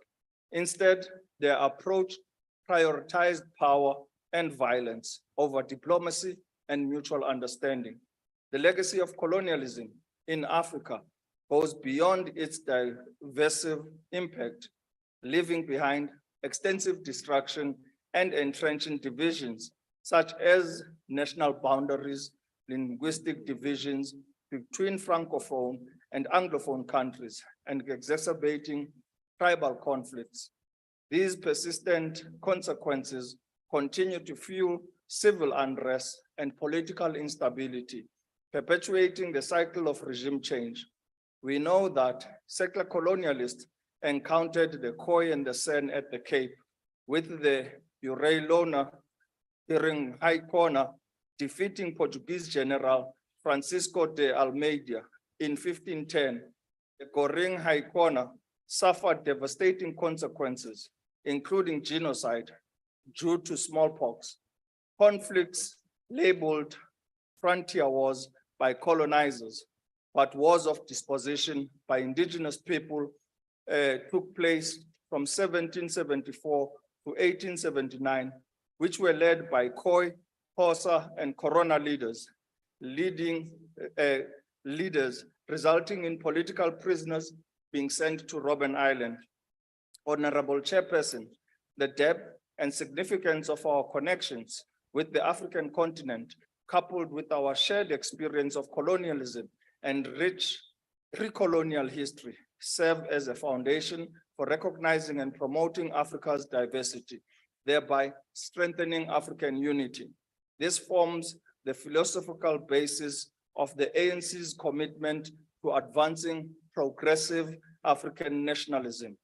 Instead, their approach prioritized power and violence over diplomacy and mutual understanding. The legacy of colonialism in Africa goes beyond its divisive impact, leaving behind extensive destruction and entrenching divisions, such as national boundaries, linguistic divisions between Francophone and Anglophone countries, and exacerbating tribal conflicts. These persistent consequences continue to fuel civil unrest and political instability, perpetuating the cycle of regime change. We know that secular colonialists encountered the Khoi and the San at the Cape, with the Urei-Lona during High Corner defeating Portuguese General Francisco de Almeida in 1510. The Goring High Corner suffered devastating consequences, including genocide due to smallpox, conflicts labeled frontier wars by colonizers, but wars of dispossession by indigenous people took place from 1774 to 1879, which were led by Khoi, Xhosa, and Corona leaders, resulting in political prisoners being sent to Robben Island. Honorable Chairperson, the depth and significance of our connections with the African continent, coupled with our shared experience of colonialism and rich pre-colonial history, serve as a foundation for recognizing and promoting Africa's diversity, thereby strengthening African unity. This forms the philosophical basis of the ANC's commitment to advancing progressive African nationalism.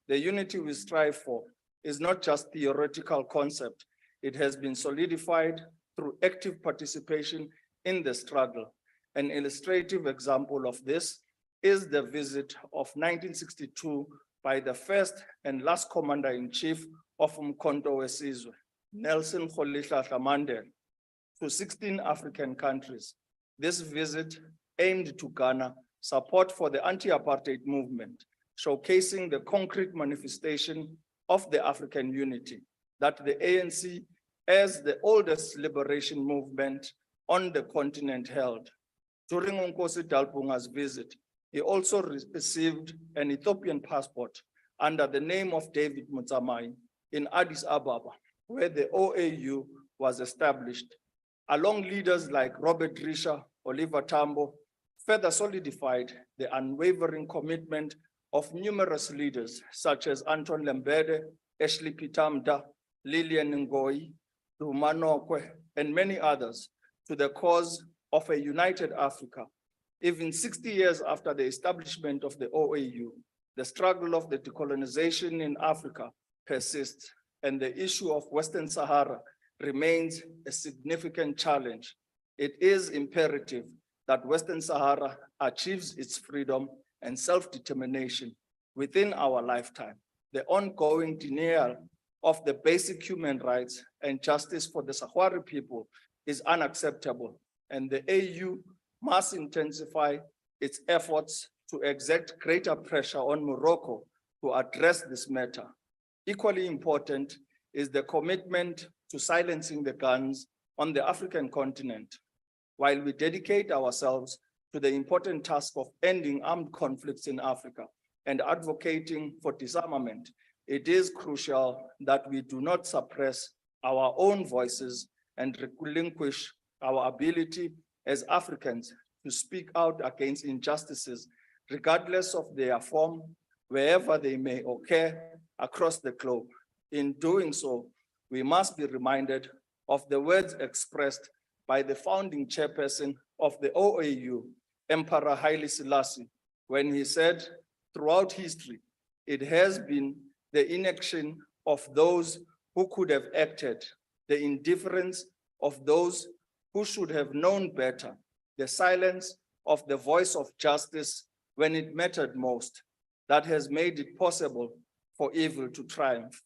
The unity we strive for is not just a theoretical concept. It has been solidified through active participation in the struggle. An illustrative example of this is the visit of 1962 by the first and last commander-in-chief of Umkhonto weSizwe, Nelson Rolihlahla Mandela, to 16 African countries. This visit aimed to garner support for the anti-apartheid movement, showcasing the concrete manifestation of the African unity that the ANC, as the oldest liberation movement on the continent, held. During Nkosi Dalpunga's visit, he also received an Ethiopian passport under the name of David Mutsamai in Addis Ababa, where the OAU was established. Along leaders like Robert Risha, Oliver Tambo, further solidified the unwavering commitment of numerous leaders such as Anton Lembede, Ashley Pitamda, Lillian Ngoyi, Dumanokwe, and many others to the cause of a united Africa. Even 60 years after the establishment of the OAU, the struggle of the decolonization in Africa persists, and the issue of Western Sahara remains a significant challenge. It is imperative that Western Sahara achieves its freedom and self-determination within our lifetime. The ongoing denial of the basic human rights and justice for the Sahrawi people is unacceptable, and the AU must intensify its efforts to exert greater pressure on Morocco to address this matter. Equally important is the commitment to silencing the guns on the African continent. While we dedicate ourselves to the important task of ending armed conflicts in Africa and advocating for disarmament, it is crucial that we do not suppress our own voices and relinquish our ability as Africans to speak out against injustices, regardless of their form, wherever they may occur across the globe. In doing so, we must be reminded of the words expressed by the founding chairperson of the OAU, Emperor Haile Selassie, when he said, throughout history, it has been the inaction of those who could have acted, the indifference of those who should have known better, the silence of the voice of justice when it mattered most, that has made it possible for evil to triumph.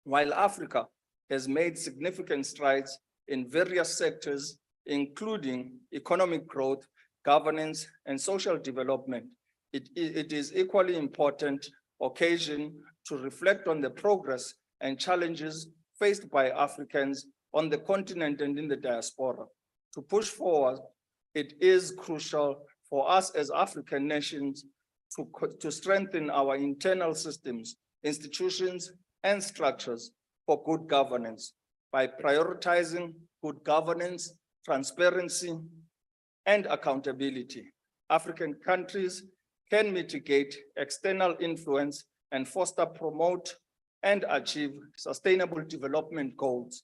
While Africa has made significant strides in various sectors, including economic growth, governance, and social development, it is equally important occasion to reflect on the progress and challenges faced by Africans on the continent and in the diaspora. To push forward, it is crucial for us as African nations to strengthen our internal systems, institutions, and structures for good governance by prioritizing good governance, transparency, and accountability. African countries can mitigate external influence and foster, promote, and achieve sustainable development goals.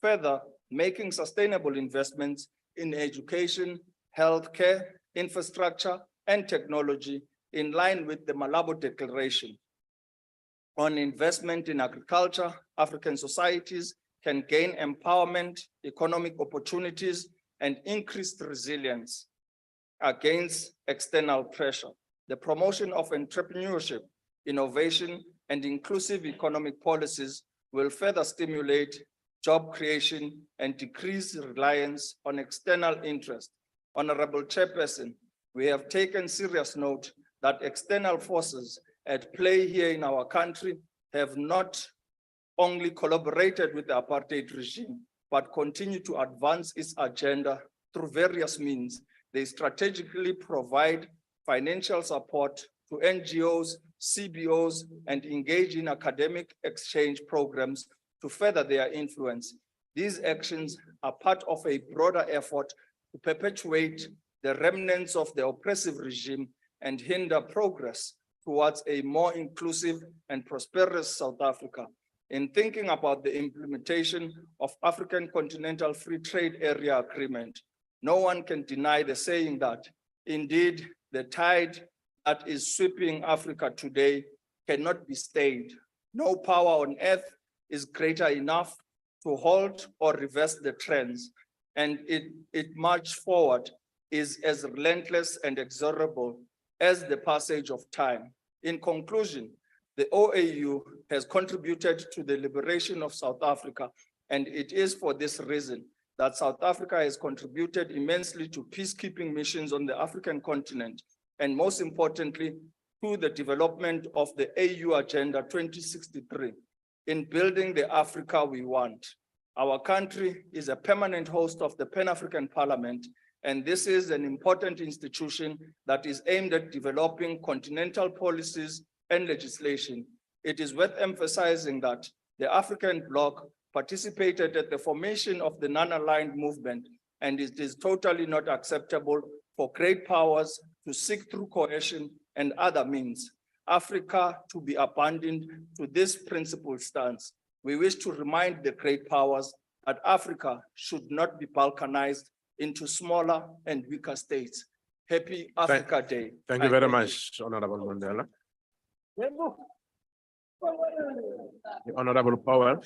Further, making sustainable investments in education, healthcare, infrastructure, and technology in line with the Malabo Declaration. On investment in agriculture, African societies can gain empowerment, economic opportunities, and increased resilience against external pressure. The promotion of entrepreneurship, innovation, and inclusive economic policies will further stimulate job creation and decrease reliance on external interest. Honorable Chairperson, we have taken serious note that external forces at play here in our country have not only collaborated with the apartheid regime, but continue to advance its agenda through various means. They strategically provide financial support to NGOs, CBOs, and engage in academic exchange programs to further their influence. These actions are part of a broader effort to perpetuate the remnants of the oppressive regime and hinder progress towards a more inclusive and prosperous South Africa. In thinking about the implementation of African Continental Free Trade Area Agreement, no one can deny the saying that, indeed, the tide that is sweeping Africa today cannot be stayed. No power on earth is greater enough to halt or reverse the trends, and it march forward is as relentless and inexorable as the passage of time. In conclusion, the OAU has contributed to the liberation of South Africa, and it is for this reason that South Africa has contributed immensely to peacekeeping missions on the African continent, and most importantly, to the development of the AU Agenda 2063 in building the Africa we want. Our country is a permanent host of the Pan-African Parliament, and this is an important institution that is aimed at developing continental policies and legislation. It is worth emphasizing that the African bloc participated at the formation of the non-aligned movement, and it is totally not acceptable for great powers to seek through coercion and other means Africa to be abandoned to this principled stance. We wish to remind the great powers that Africa should not be balkanized into smaller and weaker states. Happy Africa Day. Thank you very much, Honorable Mandela. The Honorable Powell.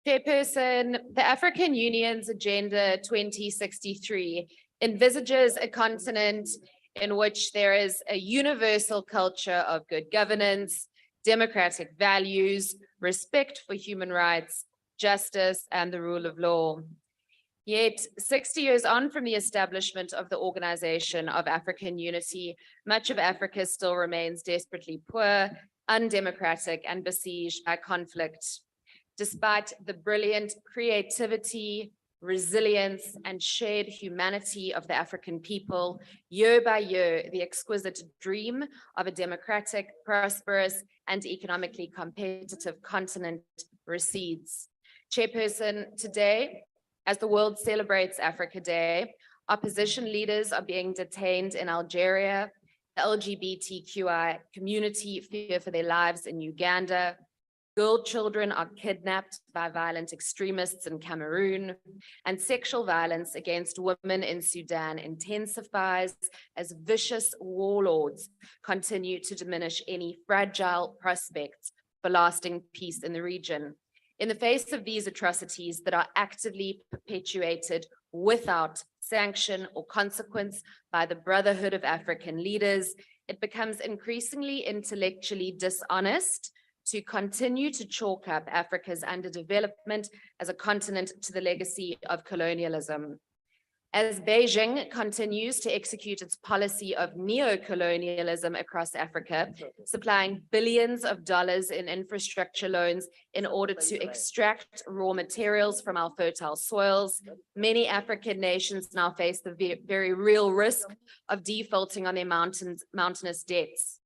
Chairperson, the African Union's Agenda 2063 envisages a continent in which there is a universal culture of good governance, democratic values, respect for human rights, justice, and the rule of law. Yet, 60 years on from the establishment of the Organization of African Unity, much of Africa still remains desperately poor, undemocratic, and besieged by conflict. Despite the brilliant creativity, resilience, and shared humanity of the African people, year by year, the exquisite dream of a democratic, prosperous, and economically competitive continent recedes. Chairperson, today, as the world celebrates Africa Day, opposition leaders are being detained in Algeria, the LGBTQI community fear for their lives in Uganda, girl children are kidnapped by violent extremists in Cameroon, and sexual violence against women in Sudan intensifies as vicious warlords continue to diminish any fragile prospects for lasting peace in the region. In the face of these atrocities that are actively perpetuated without sanction or consequence by the Brotherhood of African Leaders, it becomes increasingly intellectually dishonest to continue to chalk up Africa's underdevelopment as a continent to the legacy of colonialism. As Beijing continues to execute its policy of neo-colonialism across Africa, supplying billions of dollars in infrastructure loans in order to extract raw materials from our fertile soils, many African nations now face the very real risk of defaulting on their mountainous debts.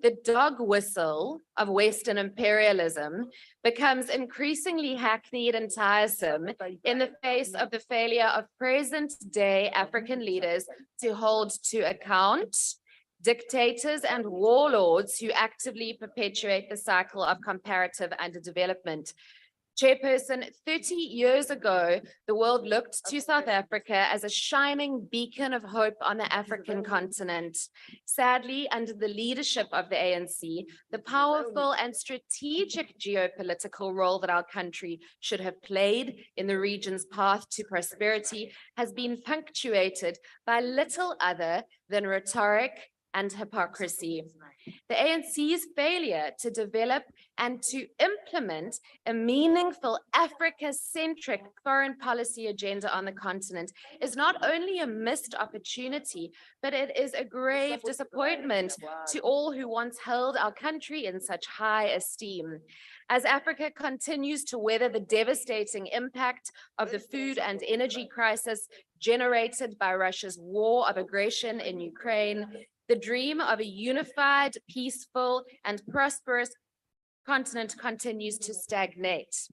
The dog whistle of Western imperialism becomes increasingly hackneyed and tiresome in the face of the failure of present-day African leaders to hold to account dictators and warlords who actively perpetuate the cycle of comparative underdevelopment. Chairperson, 30 years ago, the world looked to South Africa as a shining beacon of hope on the African continent. Sadly, under the leadership of the ANC, the powerful and strategic geopolitical role that our country should have played in the region's path to prosperity has been punctuated by little other than rhetoric and hypocrisy. The ANC's failure to develop and to implement a meaningful Africa-centric foreign policy agenda on the continent is not only a missed opportunity, but it is a grave disappointment to all who once held our country in such high esteem. As Africa continues to weather the devastating impact of the food and energy crisis generated by Russia's war of aggression in Ukraine, the dream of a unified, peaceful, and prosperous continent continues to stagnate.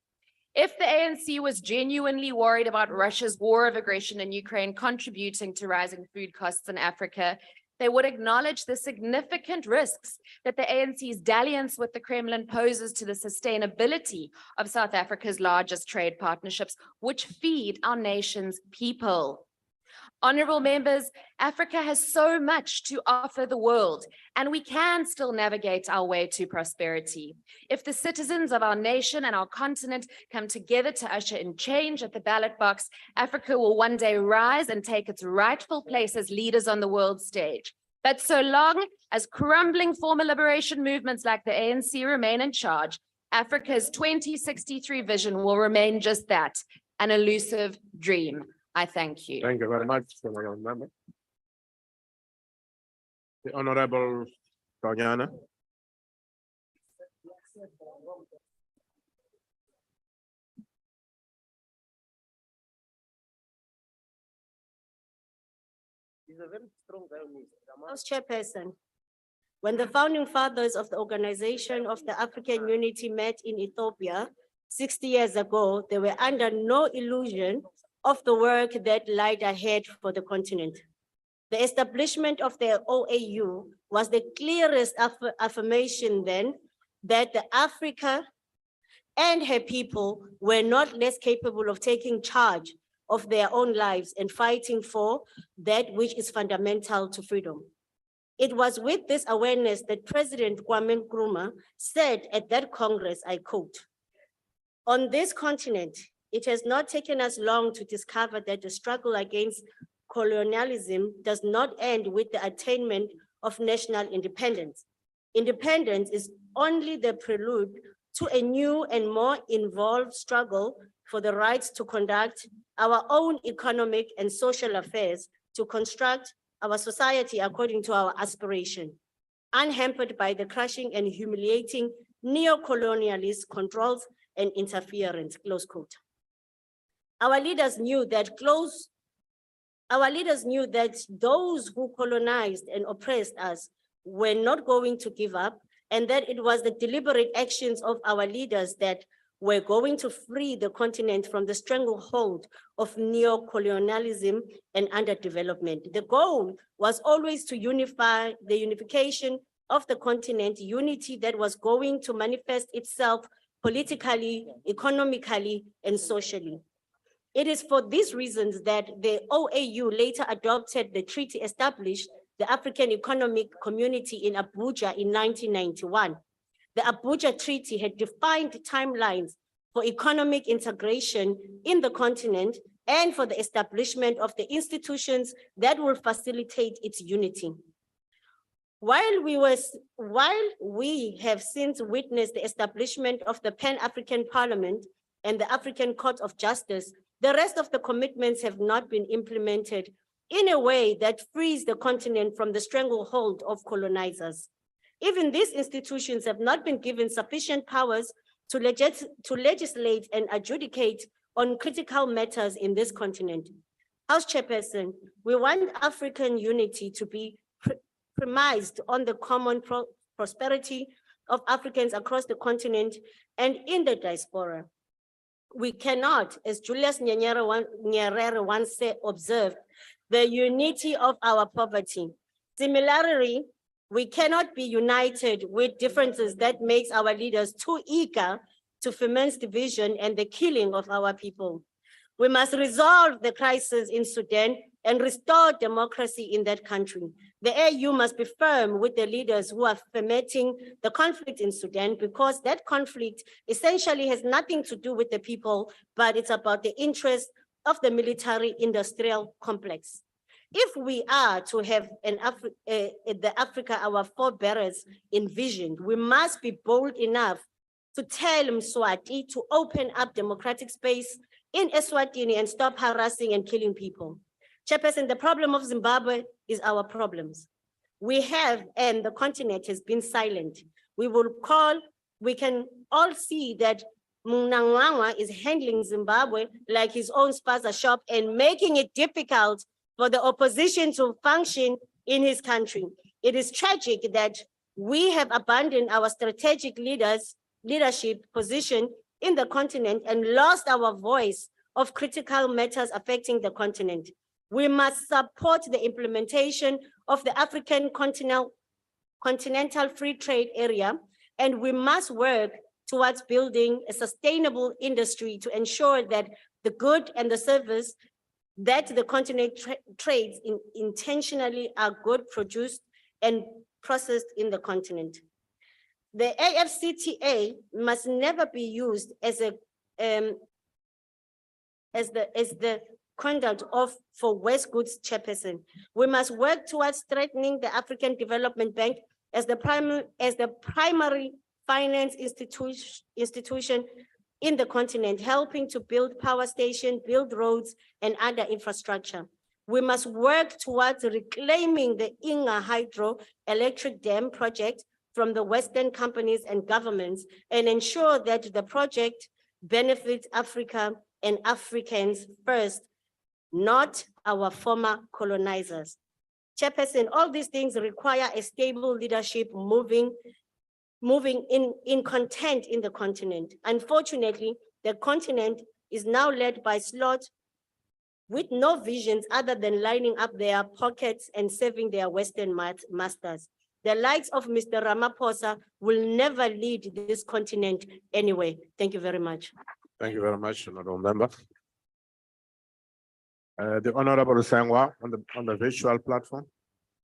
If the ANC was genuinely worried about Russia's war of aggression in Ukraine contributing to rising food costs in Africa, they would acknowledge the significant risks that the ANC's dalliance with the Kremlin poses to the sustainability of South Africa's largest trade partnerships, which feed our nation's people. Honorable members, Africa has so much to offer the world, and we can still navigate our way to prosperity. If the citizens of our nation and our continent come together to usher in change at the ballot box, Africa will one day rise and take its rightful place as leaders on the world stage. But so long as crumbling former liberation movements like the ANC remain in charge, Africa's 2063 vision will remain just that, an elusive dream. I thank you. Thank you very much, Honourable Member. The Honourable Tanyana. House Chairperson, when the founding fathers of the Organization of the African Unity met in Ethiopia 60 years ago, they were under no illusion of the work that lied ahead for the continent. The establishment of the OAU was the clearest affirmation then that Africa and her people were not less capable of taking charge of their own lives and fighting for that which is fundamental to freedom. It was with this awareness that President Kwame Nkrumah said at that Congress, I quote, "On this continent, it has not taken us long to discover that the struggle against colonialism does not end with the attainment of national independence. Independence is only the prelude to a new and more involved struggle for the rights to conduct our own economic and social affairs, to construct our society according to our aspiration, unhampered by the crushing and humiliating neo-colonialist controls and interference," close quote. Our leaders knew that those who colonized and oppressed us were not going to give up, and that it was the deliberate actions of our leaders that were going to free the continent from the stranglehold of neo-colonialism and underdevelopment. The goal was always to unify the unification of the continent, unity that was going to manifest itself politically, economically, and socially. It is for these reasons that the OAU later adopted the treaty established the African Economic Community in Abuja in 1991. The Abuja Treaty had defined timelines for economic integration in the continent and for the establishment of the institutions that will facilitate its unity. While we have since witnessed the establishment of the Pan-African Parliament and the African Court of Justice, the rest of the commitments have not been implemented in a way that frees the continent from the stranglehold of colonizers. Even these institutions have not been given sufficient powers to legislate and adjudicate on critical matters in this continent. House Chairperson, we want African unity to be premised on the common prosperity of Africans across the continent and in the diaspora. We cannot, as Julius Nyerere once observed, the unity of our poverty. Similarly, we cannot be united with differences that makes our leaders too eager to foment division and the killing of our people. We must resolve the crisis in Sudan and restore democracy in that country. The AU must be firm with the leaders who are fomenting the conflict in Sudan, because that conflict essentially has nothing to do with the people, but it's about the interest of the military-industrial complex. If we are to have the Africa our forebears envisioned, we must be bold enough to tell Mswati to open up democratic space in Eswatini and stop harassing and killing people. Chairperson, the problem of Zimbabwe is our problems. We have, and the continent has been silent. We can all see that Mnangagwa is handling Zimbabwe like his own spaza shop and making it difficult for the opposition to function in his country. It is tragic that we have abandoned our strategic leadership position in the continent and lost our voice of critical matters affecting the continent. We must support the implementation of the African continental free trade area, and we must work towards building a sustainable industry to ensure that the good and the service that the continent trades intentionally are good, produced and processed in the continent. The AfCFTA must never be used as the conduct for West Goods, Chairperson. We must work towards strengthening the African Development Bank as the primary finance institution in the continent, helping to build power stations, build roads, and other infrastructure. We must work towards reclaiming the Inga hydroelectric dam project from the Western companies and governments and ensure that the project benefits Africa and Africans first, not our former colonizers. Chairperson, all these things require a stable leadership moving in content in the continent. Unfortunately, the continent is now led by slots with no visions other than lining up their pockets and serving their Western masters. The likes of Mr. Ramaphosa will never lead this continent anyway. Thank you very much. Thank you very much, Honourable Member. The Honourable Sangwa on the virtual platform.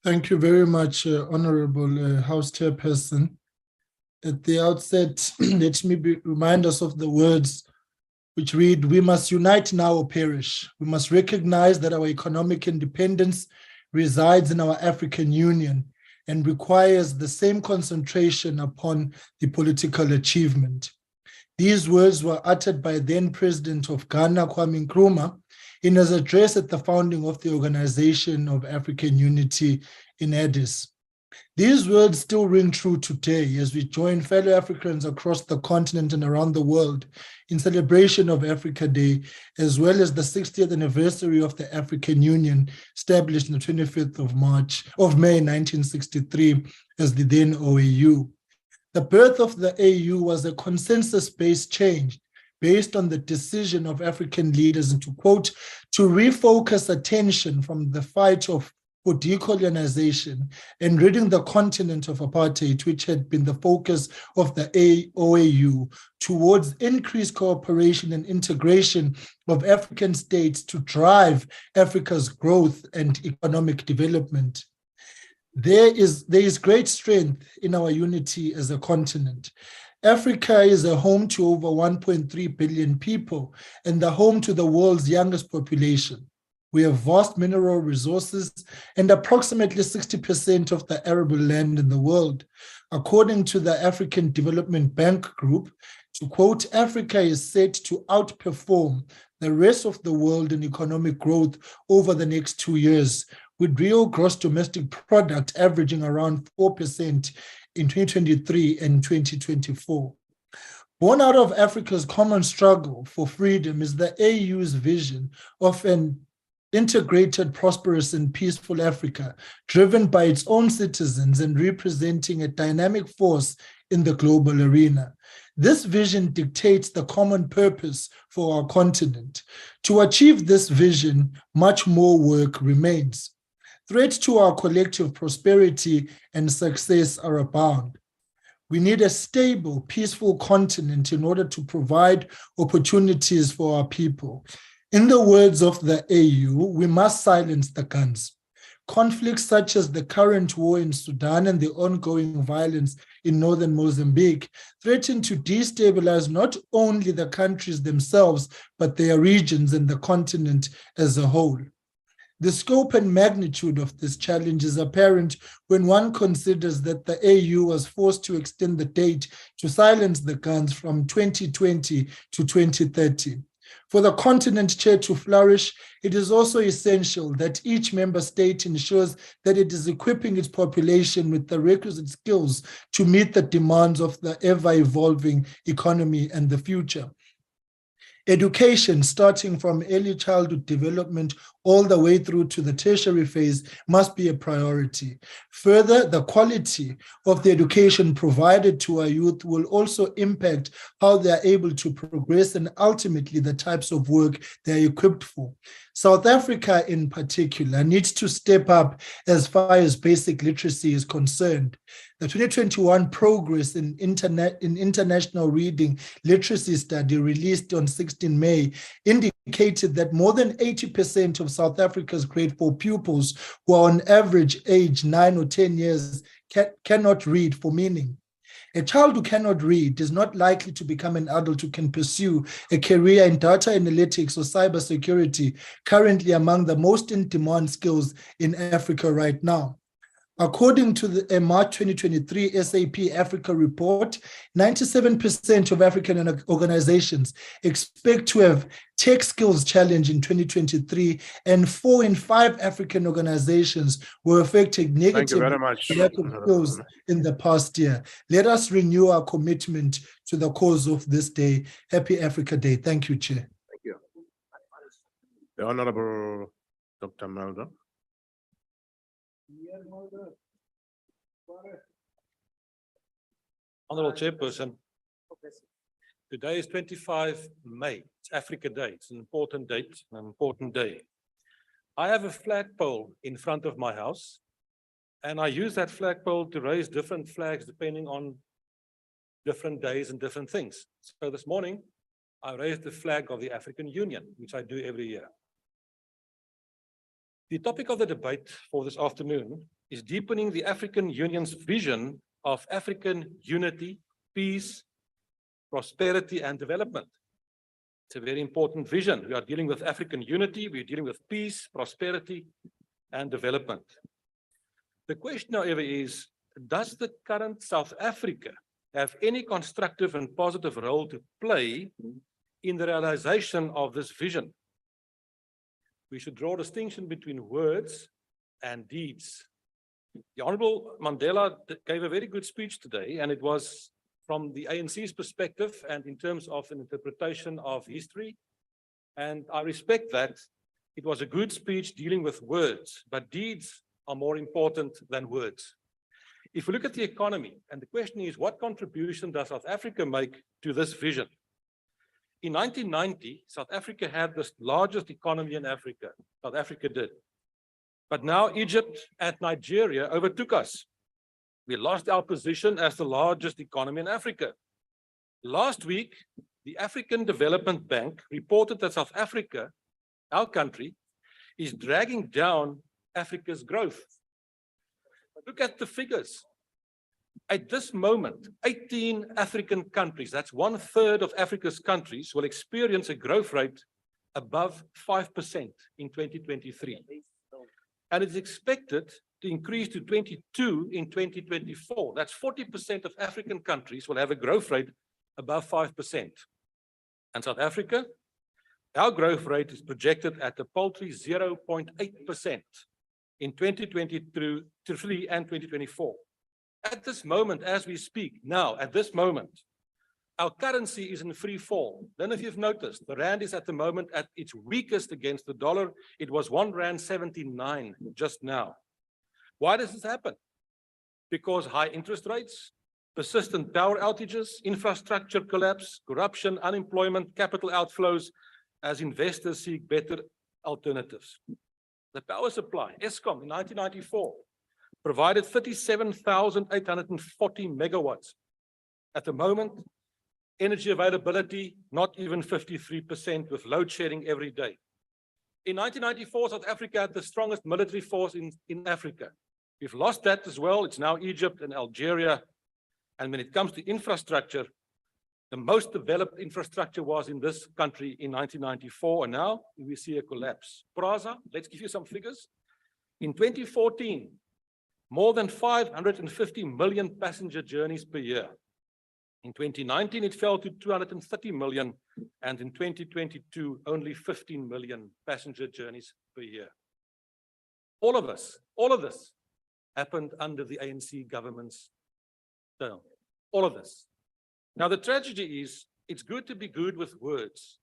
Thank you very much, Honourable House Chairperson. At the outset, let me remind us of the words which read, "We must unite now or perish. We must recognize that our economic independence resides in our African Union and requires the same concentration upon the political achievement." These words were uttered by then President of Ghana, Kwame Nkrumah, in his address at the founding of the Organization of African Unity in Addis. These words still ring true today as we join fellow Africans across the continent and around the world in celebration of Africa Day, as well as the 60th anniversary of the African Union, established on the 25th of May 1963 as the then OAU. The birth of the AU was a consensus-based change based on the decision of African leaders, and to quote, to refocus attention from the fight for decolonization and ridding the continent of apartheid, which had been the focus of the OAU, towards increased cooperation and integration of African states to drive Africa's growth and economic development. There is great strength in our unity as a continent. Africa is a home to over 1.3 billion people and the home to the world's youngest population. We have vast mineral resources and approximately 60% of the arable land in the world. According to the African Development Bank Group, to quote, Africa is set to outperform the rest of the world in economic growth over the next 2 years, with real gross domestic product averaging around 4% in 2023 and 2024. Born out of Africa's common struggle for freedom is the AU's vision of an integrated, prosperous, and peaceful Africa, driven by its own citizens and representing a dynamic force in the global arena. This vision dictates the common purpose for our continent. To achieve this vision, much more work remains. Threats to our collective prosperity and success are abound. We need a stable, peaceful continent in order to provide opportunities for our people. In the words of the AU, we must silence the guns. Conflicts such as the current war in Sudan and the ongoing violence in northern Mozambique threaten to destabilize not only the countries themselves, but their regions and the continent as a whole. The scope and magnitude of this challenge is apparent when one considers that the AU was forced to extend the date to silence the guns from 2020 to 2030. For the continent chair to flourish, it is also essential that each member state ensures that it is equipping its population with the requisite skills to meet the demands of the ever-evolving economy and the future. Education, starting from early childhood development all the way through to the tertiary phase, must be a priority. Further, the quality of the education provided to our youth will also impact how they are able to progress and ultimately the types of work they are equipped for. South Africa in particular needs to step up as far as basic literacy is concerned. The 2021 Progress in International Reading Literacy Study released on 16 May indicated that more than 80% of South Africa's grade 4 pupils who are on average age 9 or 10 years cannot read for meaning. A child who cannot read is not likely to become an adult who can pursue a career in data analytics or cybersecurity, currently among the most in-demand skills in Africa right now. According to the March 2023 SAP Africa report, 97% of African organizations expect to have tech skills challenge in 2023, and 4 in 5 African organizations were affected negatively by lack of skills in the past year. Let us renew our commitment to the cause of this day. Happy Africa Day. Thank you, Chair. Thank you. The Honorable Dr. Mulder. Honorable Chairperson, today is 25 May. It's Africa Day. It's an important date, an important day. I have a flagpole in front of my house, and I use that flagpole to raise different flags depending on different days and different things. So this morning, I raised the flag of the African Union, which I do every year. The topic of the debate for this afternoon is deepening the African Union's vision of African unity, peace, prosperity, and development. It's a very important vision. We are dealing with African unity, we're dealing with peace, prosperity, and development. The question, however, is, does the current South Africa have any constructive and positive role to play in the realization of this vision? We should draw a distinction between words and deeds. The Honorable Mandela gave a very good speech today, and it was from the ANC's perspective and in terms of an interpretation of history. And I respect that. It was a good speech dealing with words, but deeds are more important than words. If we look at the economy, and the question is, what contribution does South Africa make to this vision? In 1990, South Africa had the largest economy in Africa. South Africa did. But now Egypt and Nigeria overtook us. We lost our position as the largest economy in Africa. Last week, the African Development Bank reported that South Africa, our country, is dragging down Africa's growth. Look at the figures. At this moment, 18 African countries, that's 1/3 of Africa's countries, will experience a growth rate above 5% in 2023. And it's expected to increase to 22 in 2024. That's 40% of African countries will have a growth rate above 5%. And South Africa, our growth rate is projected at a paltry 0.8% in 2023 and 2024. At this moment, as we speak, now, at this moment, our currency is in free fall. Don't know if you've noticed, the rand is at the moment at its weakest against the dollar. It was R1.79 just now. Why does this happen? Because high interest rates, persistent power outages, infrastructure collapse, corruption, unemployment, capital outflows, as investors seek better alternatives. The power supply, Eskom in 1994, provided 37,840 megawatts. At the moment, energy availability, not even 53% with load shedding every day. In 1994, South Africa had the strongest military force in Africa. We've lost that as well. It's now Egypt and Algeria. And when it comes to infrastructure, the most developed infrastructure was in this country in 1994, and now we see a collapse. Praza, let's give you some figures. In 2014, more than 550 million passenger journeys per year. In 2019, it fell to 230 million, and in 2022, only 15 million passenger journeys per year. All of this happened under the ANC government's term. All of this. Now, the tragedy is, it's good to be good with words,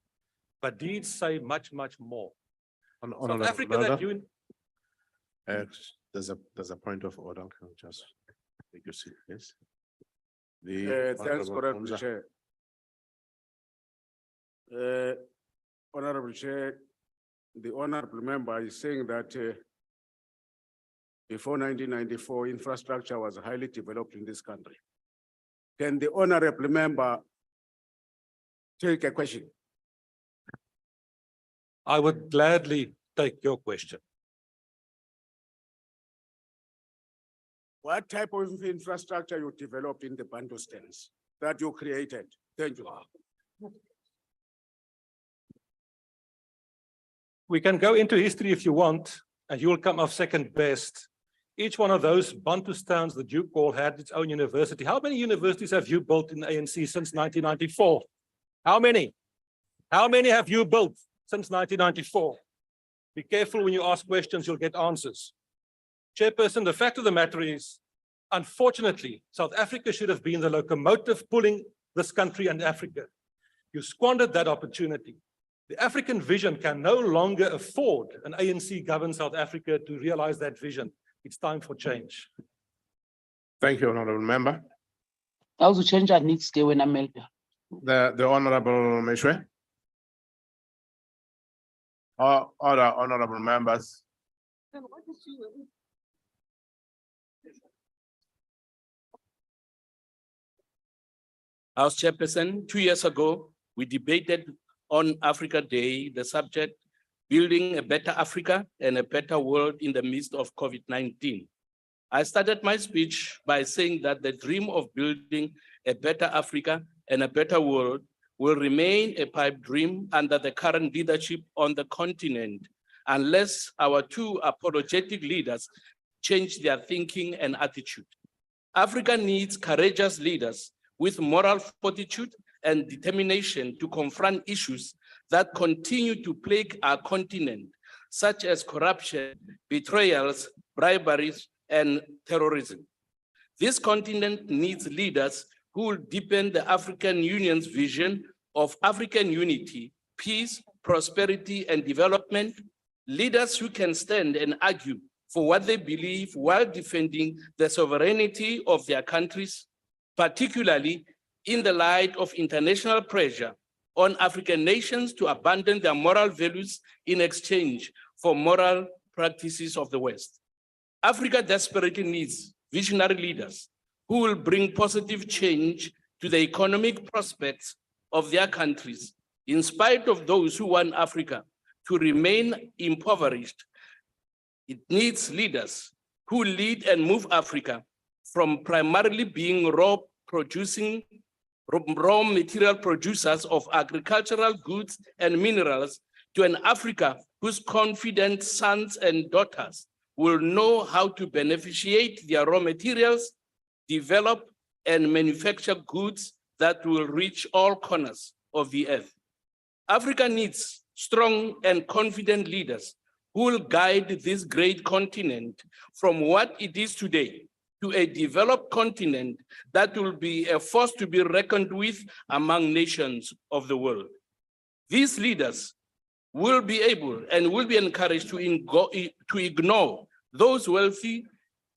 but deeds say much, much more. South Africa that you... There's a point of order. Can we just take a seat, please? Thanks, Honorable Chair. Honorable Chair, the honorable member is saying that before 1994, infrastructure was highly developed in this country. Can the honorable member take a question? I would gladly take your question. What type of infrastructure you developed in the Bantustans that you created? Thank you. We can go into history if you want, and you will come off second best. Each one of those Bantustans that you call had its own university. How many universities have you built in the ANC since 1994? How many? How many have you built since 1994? Be careful when you ask questions, you'll get answers. Chairperson, the fact of the matter is, unfortunately, South Africa should have been the locomotive pulling this country and Africa. You squandered that opportunity. The African vision can no longer afford an ANC-governed South Africa to realize that vision. It's time for change. Thank you, honorable member. Also change our needs when I'm The honorable Meshwe. Other honorable members. House Chairperson, 2 years ago, we debated on Africa Day, the subject, building a better Africa and a better world in the midst of COVID-19. I started my speech by saying that the dream of building a better Africa and a better world will remain a pipe dream under the current leadership on the continent, unless our two apologetic leaders change their thinking and attitude. Africa needs courageous leaders with moral fortitude and determination to confront issues that continue to plague our continent, such as corruption, betrayals, briberies, and terrorism. This continent needs leaders who will deepen the African Union's vision of African unity, peace, prosperity, and development, leaders who can stand and argue for what they believe while defending the sovereignty of their countries, particularly in the light of international pressure on African nations to abandon their moral values in exchange for moral practices of the West. Africa desperately needs visionary leaders who will bring positive change to the economic prospects of their countries, in spite of those who want Africa to remain impoverished. It needs leaders who lead and move Africa from primarily being raw material producers of agricultural goods and minerals to an Africa whose confident sons and daughters will know how to beneficiate their raw materials, develop and manufacture goods that will reach all corners of the earth. Africa needs strong and confident leaders who will guide this great continent from what it is today to a developed continent that will be a force to be reckoned with among nations of the world. These leaders will be able and will be encouraged to ignore those wealthy,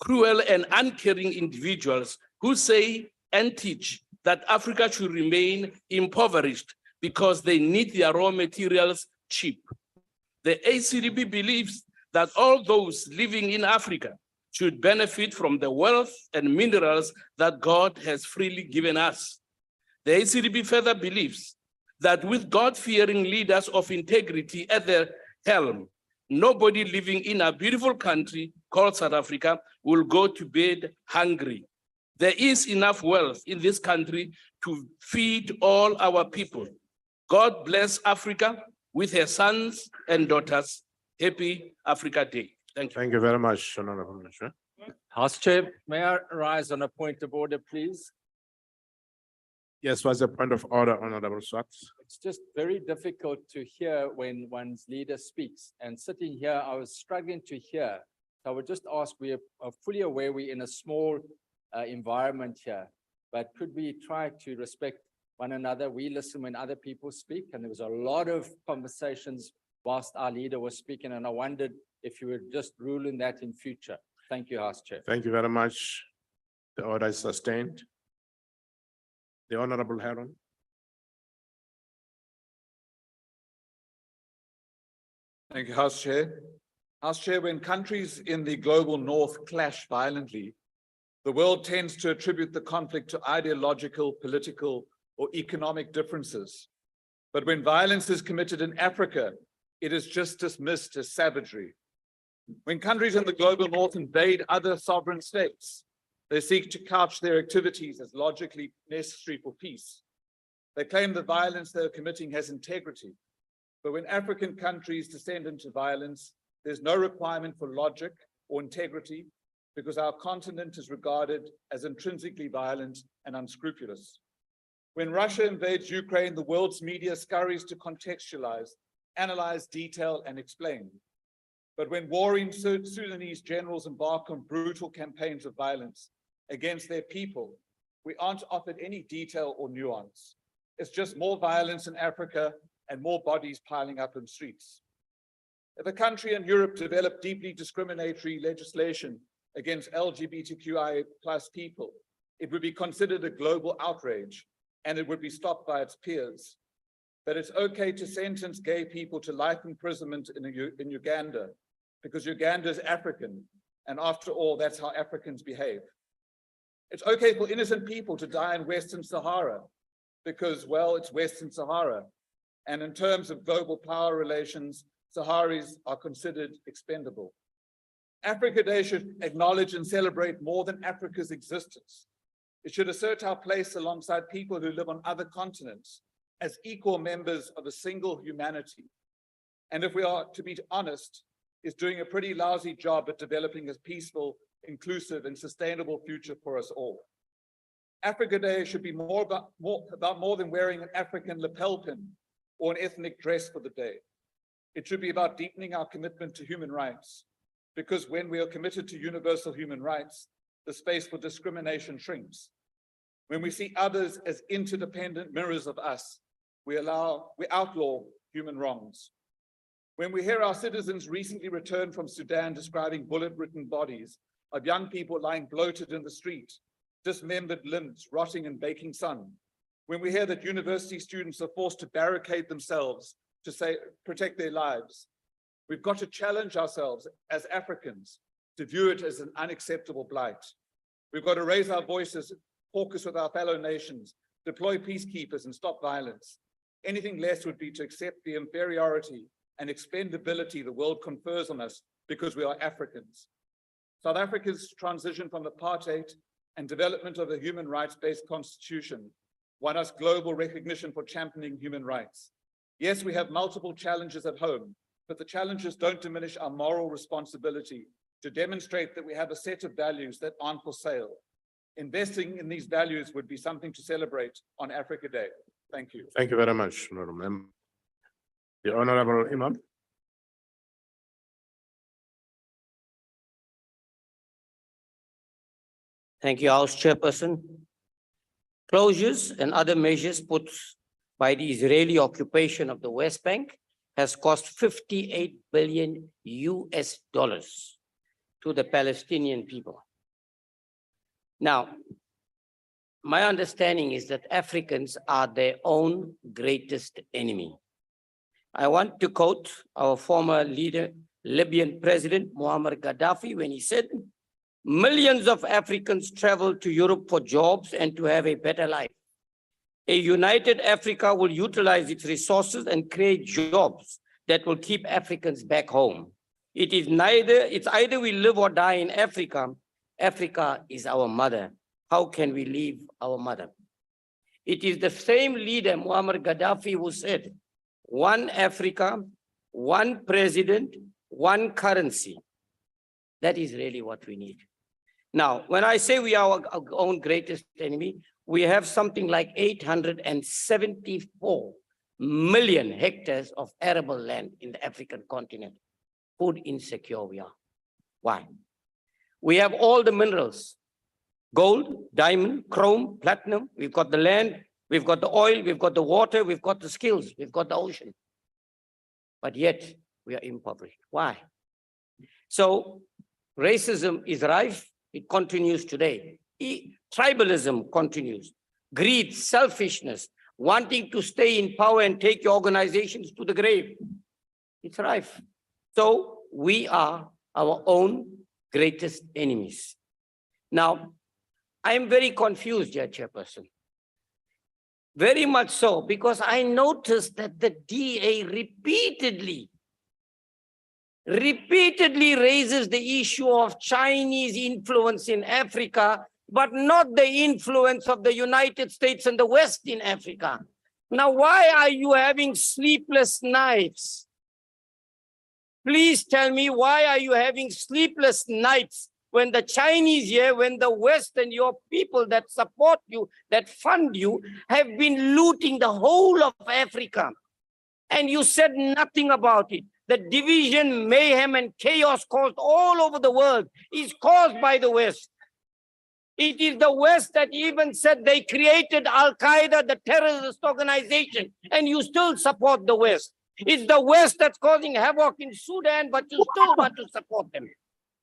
cruel, and uncaring individuals who say and teach that Africa should remain impoverished because they need their raw materials cheap. The ACDB believes that all those living in Africa should benefit from the wealth and minerals that God has freely given us. The ACDB further believes that with God-fearing leaders of integrity at the helm, nobody living in a beautiful country called South Africa will go to bed hungry. There is enough wealth in this country to feed all our people. God bless Africa with her sons and daughters. Happy Africa Day. Thank you. Thank you very much, Honorable Minister. House Chair, may I rise on a point of order, please? Yes, what's the point of order, Honorable Swartz? It's just very difficult to hear when one's leader speaks. And sitting here, I was struggling to hear. So I would just ask, we are fully aware we're in a small environment here, but could we try to respect one another? We listen when other people speak, and there was a lot of conversations whilst our leader was speaking, and I wondered if you would just rule in that in future. Thank you, House Chair. Thank you very much. The order is sustained. The Honorable Heron. Thank you, House Chair. House Chair, when countries in the global north clash violently, the world tends to attribute the conflict to ideological, political, or economic differences. But when violence is committed in Africa, it is just dismissed as savagery. When countries in the global north invade other sovereign states, they seek to couch their activities as logically necessary for peace. They claim the violence they are committing has integrity. But when African countries descend into violence, there's no requirement for logic or integrity because our continent is regarded as intrinsically violent and unscrupulous. When Russia invades Ukraine, the world's media scurries to contextualize, analyze, detail, and explain. But when warring Sudanese generals embark on brutal campaigns of violence against their people, we aren't offered any detail or nuance. It's just more violence in Africa and more bodies piling up in streets. If a country in Europe developed deeply discriminatory legislation against LGBTQI+ people, it would be considered a global outrage and it would be stopped by its peers. But it's okay to sentence gay people to life imprisonment in Uganda because Uganda is African, and after all, that's how Africans behave. It's okay for innocent people to die in Western Sahara because, well, it's Western Sahara. And in terms of global power relations, Saharis are considered expendable. Africa Day should acknowledge and celebrate more than Africa's existence. It should assert our place alongside people who live on other continents as equal members of a single humanity. And if we are to be honest, is doing a pretty lousy job at developing a peaceful, inclusive, and sustainable future for us all. Africa Day should be about more than wearing an African lapel pin or an ethnic dress for the day. It should be about deepening our commitment to human rights, because when we are committed to universal human rights, the space for discrimination shrinks. When we see others as interdependent mirrors of us, we outlaw human wrongs. When we hear our citizens recently returned from Sudan describing bullet-ridden bodies of young people lying bloated in the street, dismembered limbs rotting in baking sun, when we hear that university students are forced to barricade themselves to protect their lives, we've got to challenge ourselves as Africans to view it as an unacceptable blight. We've got to raise our voices, caucus with our fellow nations, deploy peacekeepers and stop violence. Anything less would be to accept the inferiority and expendability the world confers on us because we are Africans. South Africa's transition from apartheid and development of a human rights-based constitution won us global recognition for championing human rights. Yes, we have multiple challenges at home, but the challenges don't diminish our moral responsibility to demonstrate that we have a set of values that aren't for sale. Investing in these values would be something to celebrate on Africa Day. Thank you. Thank you very much, Honourable Member. The Honourable Imam. Thank you, House Chairperson. Closures and other measures put by the Israeli occupation of the West Bank has cost 58 billion US dollars to the Palestinian people. Now, my understanding is that Africans are their own greatest enemy. I want to quote our former leader, Libyan President Muammar Gaddafi, when he said, "Millions of Africans travel to Europe for jobs and to have a better life. A united Africa will utilize its resources and create jobs that will keep Africans back home. It's either we live or die in Africa. Africa is our mother. How can we leave our mother?" It is the same leader, Muammar Gaddafi, who said, "One Africa, one president, one currency." That is really what we need. Now, when I say we are our own greatest enemy, we have something like 874 million hectares of arable land in the African continent. Food insecure we are. Why? We have all the minerals: gold, diamond, chrome, platinum. We've got the land, we've got the oil, we've got the water, we've got the skills, we've got the ocean. But yet we are impoverished. Why? So racism is rife. It continues today. Tribalism continues. Greed, selfishness, wanting to stay in power and take your organizations to the grave. It's rife. So we are our own greatest enemies. Now, I am very confused, dear Chairperson. Very much so, because I noticed that the DA repeatedly raises the issue of Chinese influence in Africa, but not the influence of the United States and the West in Africa. Now, why are you having sleepless nights? Please tell me, why are you having sleepless nights when the Chinese here, when the West and your people that support you, that fund you, have been looting the whole of Africa? And you said nothing about it. The division, mayhem, and chaos caused all over the world is caused by the West. It is the West that even said they created Al-Qaeda, the terrorist organization, and you still support the West. It's the West that's causing havoc in Sudan, but you still want to support them.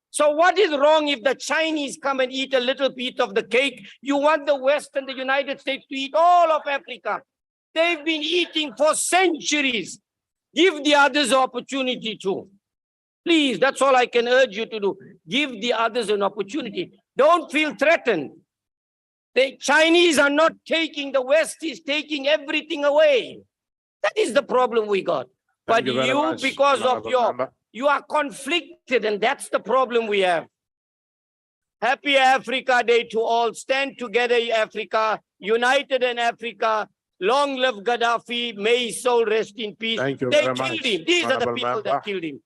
So what is wrong if the Chinese come and eat a little bit of the cake? You want the West and the United States to eat all of Africa. They've been eating for centuries. Give the others opportunity too. Please, that's all I can urge you to do. Give the others an opportunity. Don't feel threatened. The Chinese are not taking, the West is taking everything away. That is the problem we got. But you, because of you are conflicted, and that's the problem we have. Happy Africa Day to all. Stand together, Africa, united in Africa. Long live Gaddafi. May his soul rest in peace. Thank you They very killed much, him. These are the Honourable people Member. that killed him.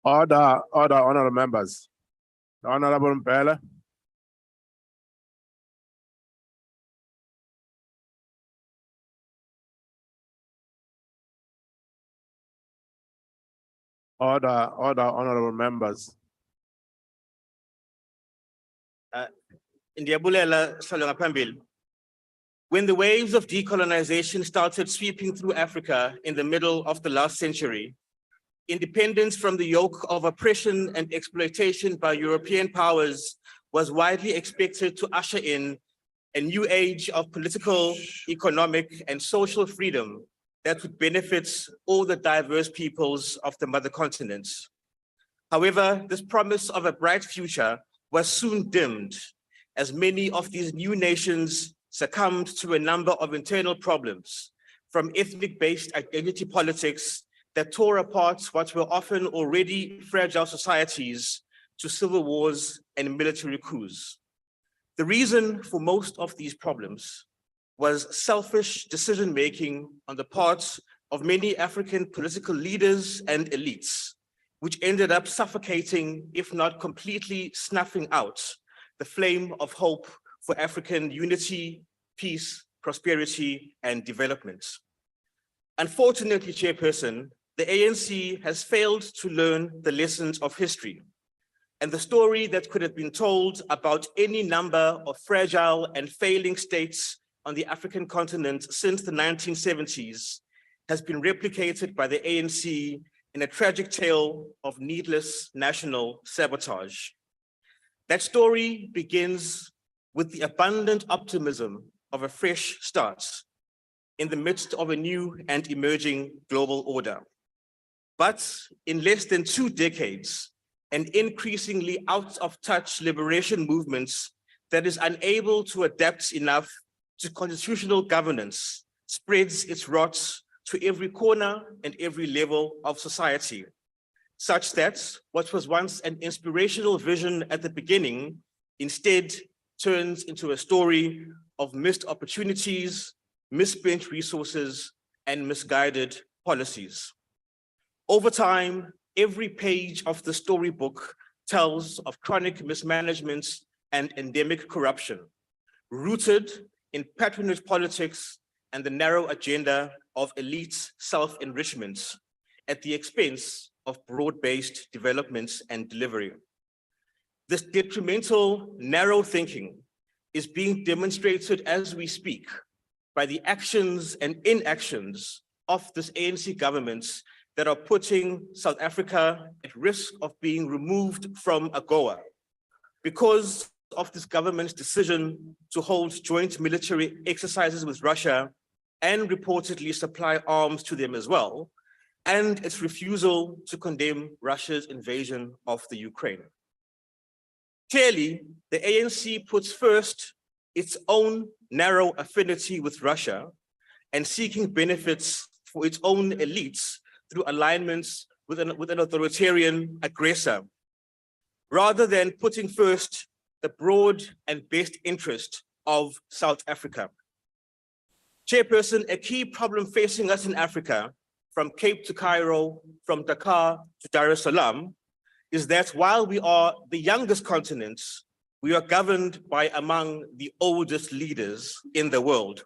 Order, honourable members. The Honourable Mpele. Order, honourable members. Ndiyabulela salo ngaphambili. When the waves of decolonization started sweeping through Africa in the middle of the last century, independence from the yoke of oppression and exploitation by European powers was widely expected to usher in a new age of political, economic, and social freedom that would benefit all the diverse peoples of the mother continent. However, this promise of a bright future was soon dimmed as many of these new nations succumbed to a number of internal problems, from ethnic-based identity politics that tore apart what were often already fragile societies to civil wars and military coups. The reason for most of these problems was selfish decision-making on the part of many African political leaders and elites, which ended up suffocating, if not completely snuffing out, the flame of hope for African unity, peace, prosperity, and development. Unfortunately, Chairperson, the ANC has failed to learn the lessons of history, and the story that could have been told about any number of fragile and failing states on the African continent since the 1970s has been replicated by the ANC in a tragic tale of needless national sabotage. That story begins with the abundant optimism of a fresh start in the midst of a new and emerging global order. But in less than 2 decades, an increasingly out of touch liberation movement that is unable to adapt enough to constitutional governance spreads its rot to every corner and every level of society, such that what was once an inspirational vision at the beginning instead turns into a story of missed opportunities, misspent resources, and misguided policies. Over time, every page of the storybook tells of chronic mismanagement and endemic corruption, rooted in patronage politics and the narrow agenda of elite self-enrichment at the expense of broad-based development and delivery. This detrimental, narrow thinking is being demonstrated as we speak by the actions and inactions of this ANC government that are putting South Africa at risk of being removed from AGOA because of this government's decision to hold joint military exercises with Russia and reportedly supply arms to them as well, and its refusal to condemn Russia's invasion of the Ukraine. Clearly, the ANC puts first its own narrow affinity with Russia and seeking benefits for its own elites through alignments with an authoritarian aggressor, rather than putting first the broad and best interest of South Africa. Chairperson, a key problem facing us in Africa, from Cape to Cairo, from Dakar to Dar es Salaam, is that while we are the youngest continent, we are governed by among the oldest leaders in the world.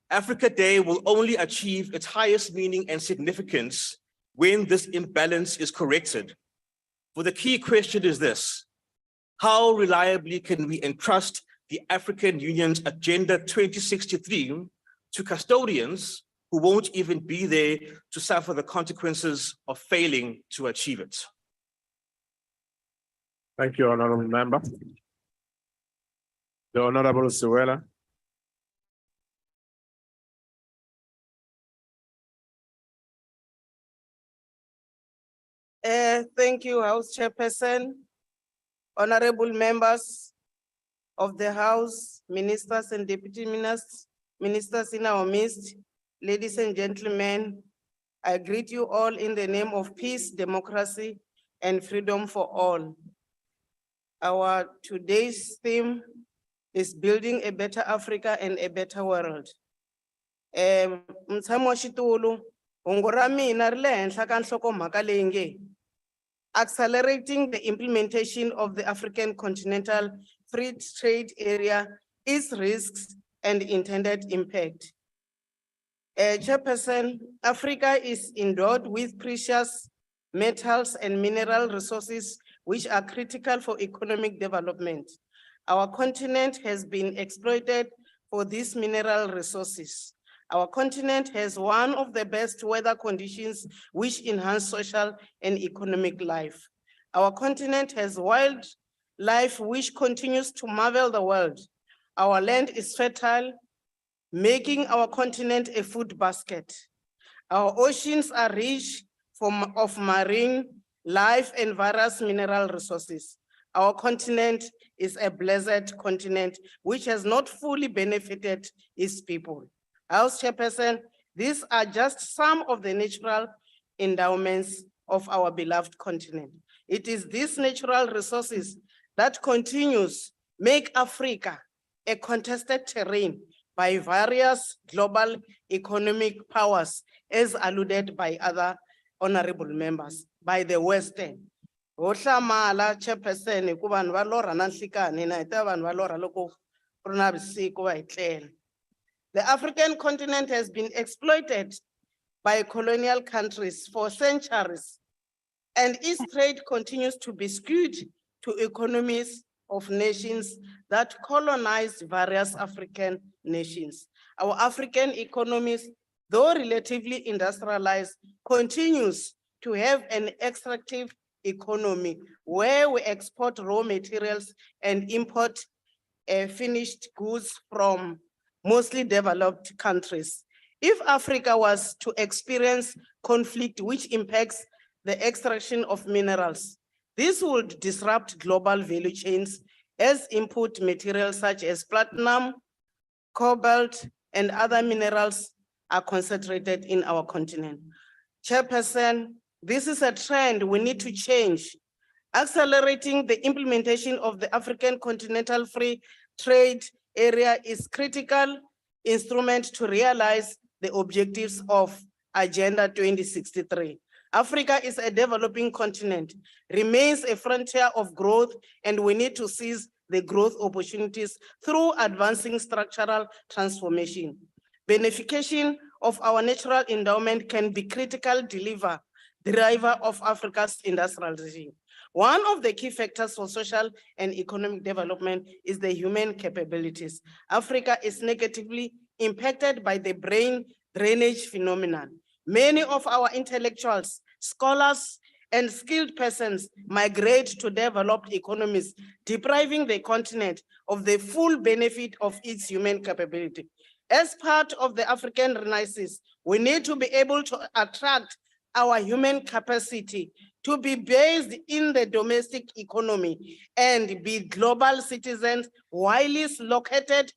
Africa Day will only achieve its highest meaning and significance when this imbalance is corrected. For the key question is this: how reliably can we entrust the African Union's Agenda 2063 to custodians who won't even be there to suffer the consequences of failing to achieve it? Thank you, Honorable Member. The Honorable Suela. Thank you, House Chairperson, honorable members of the House, ministers and deputy ministers in our midst, ladies and gentlemen, I greet you all in the name of peace, democracy, and freedom for all. Our today's theme is building a better Africa and a better world. Mtshamo wa xitulu, hungu ra mina ri le henhla ka nhlokomhaka leyi nge, accelerating the implementation of the African Continental Free Trade Area, its risks and intended impact. Chairperson, Africa is endowed with precious metals and mineral resources which are critical for economic development. Our continent has been exploited for these mineral resources. Our continent has one of the best weather conditions which enhance social and economic life. Our continent has wildlife which continues to marvel the world. Our land is fertile, making our continent a food basket. Our oceans are rich of marine life and various mineral resources. Our continent is a blessed continent which has not fully benefited its people. House Chairperson, these are just some of the natural endowments of our beloved continent. It is these natural resources that continues make Africa a contested terrain by various global economic powers, as alluded by other honorable members, by the Western. Ohlamala Chairperson, kuban valora nansikani na itaban valora loko pronabisi kuwa itlen. The African continent has been exploited by colonial countries for centuries, and its trade continues to be skewed to economies of nations that colonized various African nations. Our African economies, though relatively industrialized, continues to have an extractive economy where we export raw materials and import finished goods from mostly developed countries. If Africa was to experience conflict which impacts the extraction of minerals, this would disrupt global value chains as input materials such as platinum, cobalt, and other minerals are concentrated in our continent. Chairperson, this is a trend we need to change. Accelerating the implementation of the African Continental Free Trade Area is critical instrument to realize the objectives of Agenda 2063. Africa is a developing continent, remains a frontier of growth, and we need to seize the growth opportunities through advancing structural transformation. Beneficiation of our natural endowment can be critical driver of Africa's industrialization. One of the key factors for social and economic development is the human capabilities. Africa is negatively impacted by the brain drainage phenomenon. Many of our intellectuals, scholars, and skilled persons migrate to developed economies, depriving the continent of the full benefit of its human capability. As part of the African Renaissance, we need to be able to attract our human capacity to be based in the domestic economy and be global citizens while it's located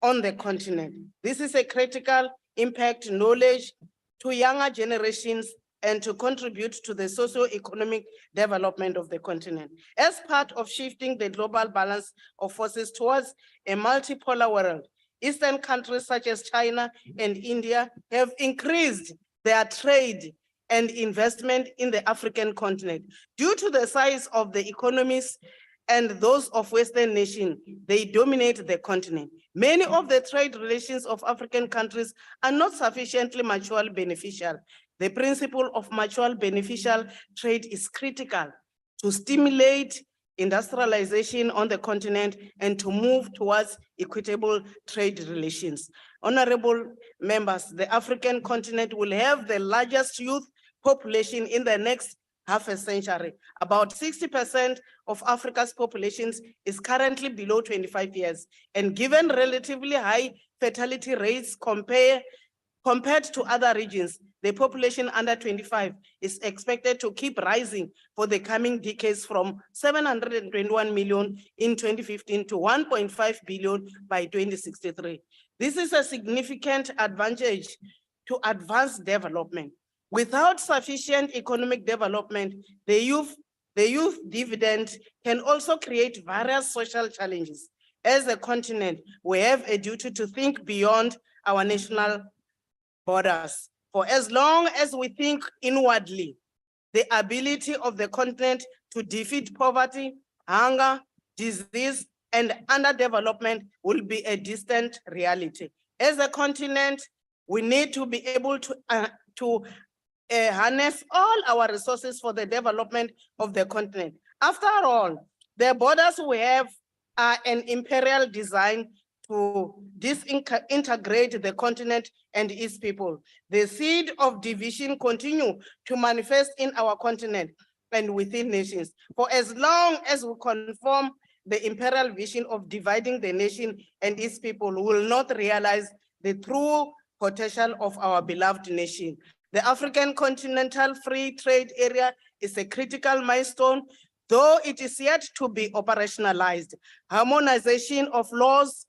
on the continent. This is a critical impact knowledge to younger generations and to contribute to the socio-economic development of the continent. As part of shifting the global balance of forces towards a multipolar world, Eastern countries such as China and India have increased their trade and investment in the African continent. Due to the size of the economies and those of Western nations, they dominate the continent. Many of the trade relations of African countries are not sufficiently mutually beneficial. The principle of mutual beneficial trade is critical to stimulate industrialization on the continent and to move towards equitable trade relations. Honorable members, the African continent will have the largest youth population in the next half a century. About 60% of Africa's populations is currently below 25 years. And given relatively high fertility rates compared to other regions, the population under 25 is expected to keep rising for the coming decades from 721 million in 2015 to 1.5 billion by 2063. This is a significant advantage to advance development. Without sufficient economic development, the youth dividend can also create various social challenges. As a continent, we have a duty to think beyond our national borders. For as long as we think inwardly, the ability of the continent to defeat poverty, hunger, disease, and underdevelopment will be a distant reality. As a continent, we need to be able to harness all our resources for the development of the continent. After all, the borders we have are an imperial design to disintegrate the continent and its people. The seed of division continue to manifest in our continent and within nations. For as long as we conform the imperial vision of dividing the nation and its people, we will not realize the true potential of our beloved nation. The African Continental Free Trade Area is a critical milestone, though it is yet to be operationalized. Harmonization of laws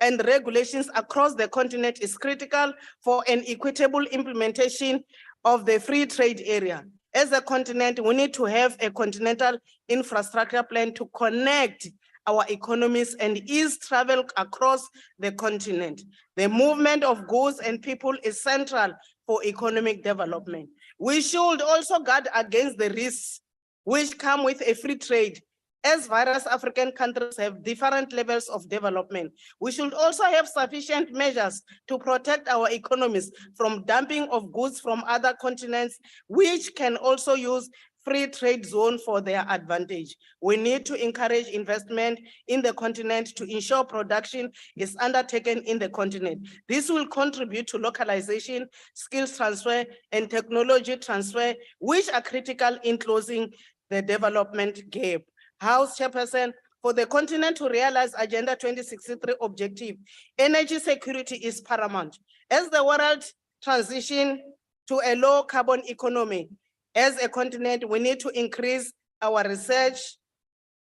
and regulations across the continent is critical for an equitable implementation of the free trade area. As a continent, we need to have a continental infrastructure plan to connect our economies and ease travel across the continent. The movement of goods and people is central for economic development. We should also guard against the risks which come with a free trade. As various African countries have different levels of development, we should also have sufficient measures to protect our economies from dumping of goods from other continents, which can also use free trade zone for their advantage. We need to encourage investment in the continent to ensure production is undertaken in the continent. This will contribute to localization, skills transfer, and technology transfer, which are critical in closing the development gap. House Chairperson, for the continent to realize Agenda 2063 objective, energy security is paramount. As the world transitions to a low carbon economy, as a continent, we need to increase our research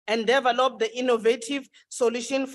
and develop the innovative solution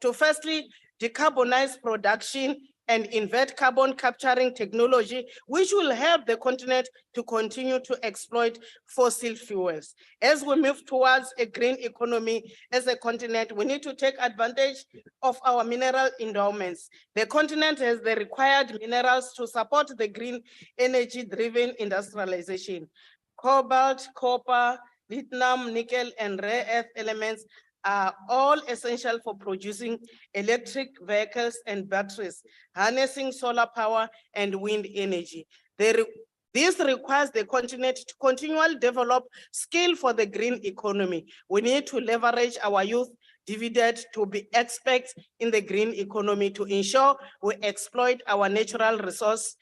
to firstly decarbonize production and invert carbon capturing technology, which will help the continent to continue to exploit fossil fuels. As we move towards a green economy as a continent, we need to take advantage of our mineral endowments. The continent has the required minerals to support the green energy-driven industrialization. Cobalt, copper, lithium, nickel, and rare earth elements are all essential for producing electric vehicles and batteries, harnessing solar power and wind energy. This requires the continent to continually develop skill for the green economy. We need to leverage our youth dividend to be experts in the green economy to ensure we exploit our natural resource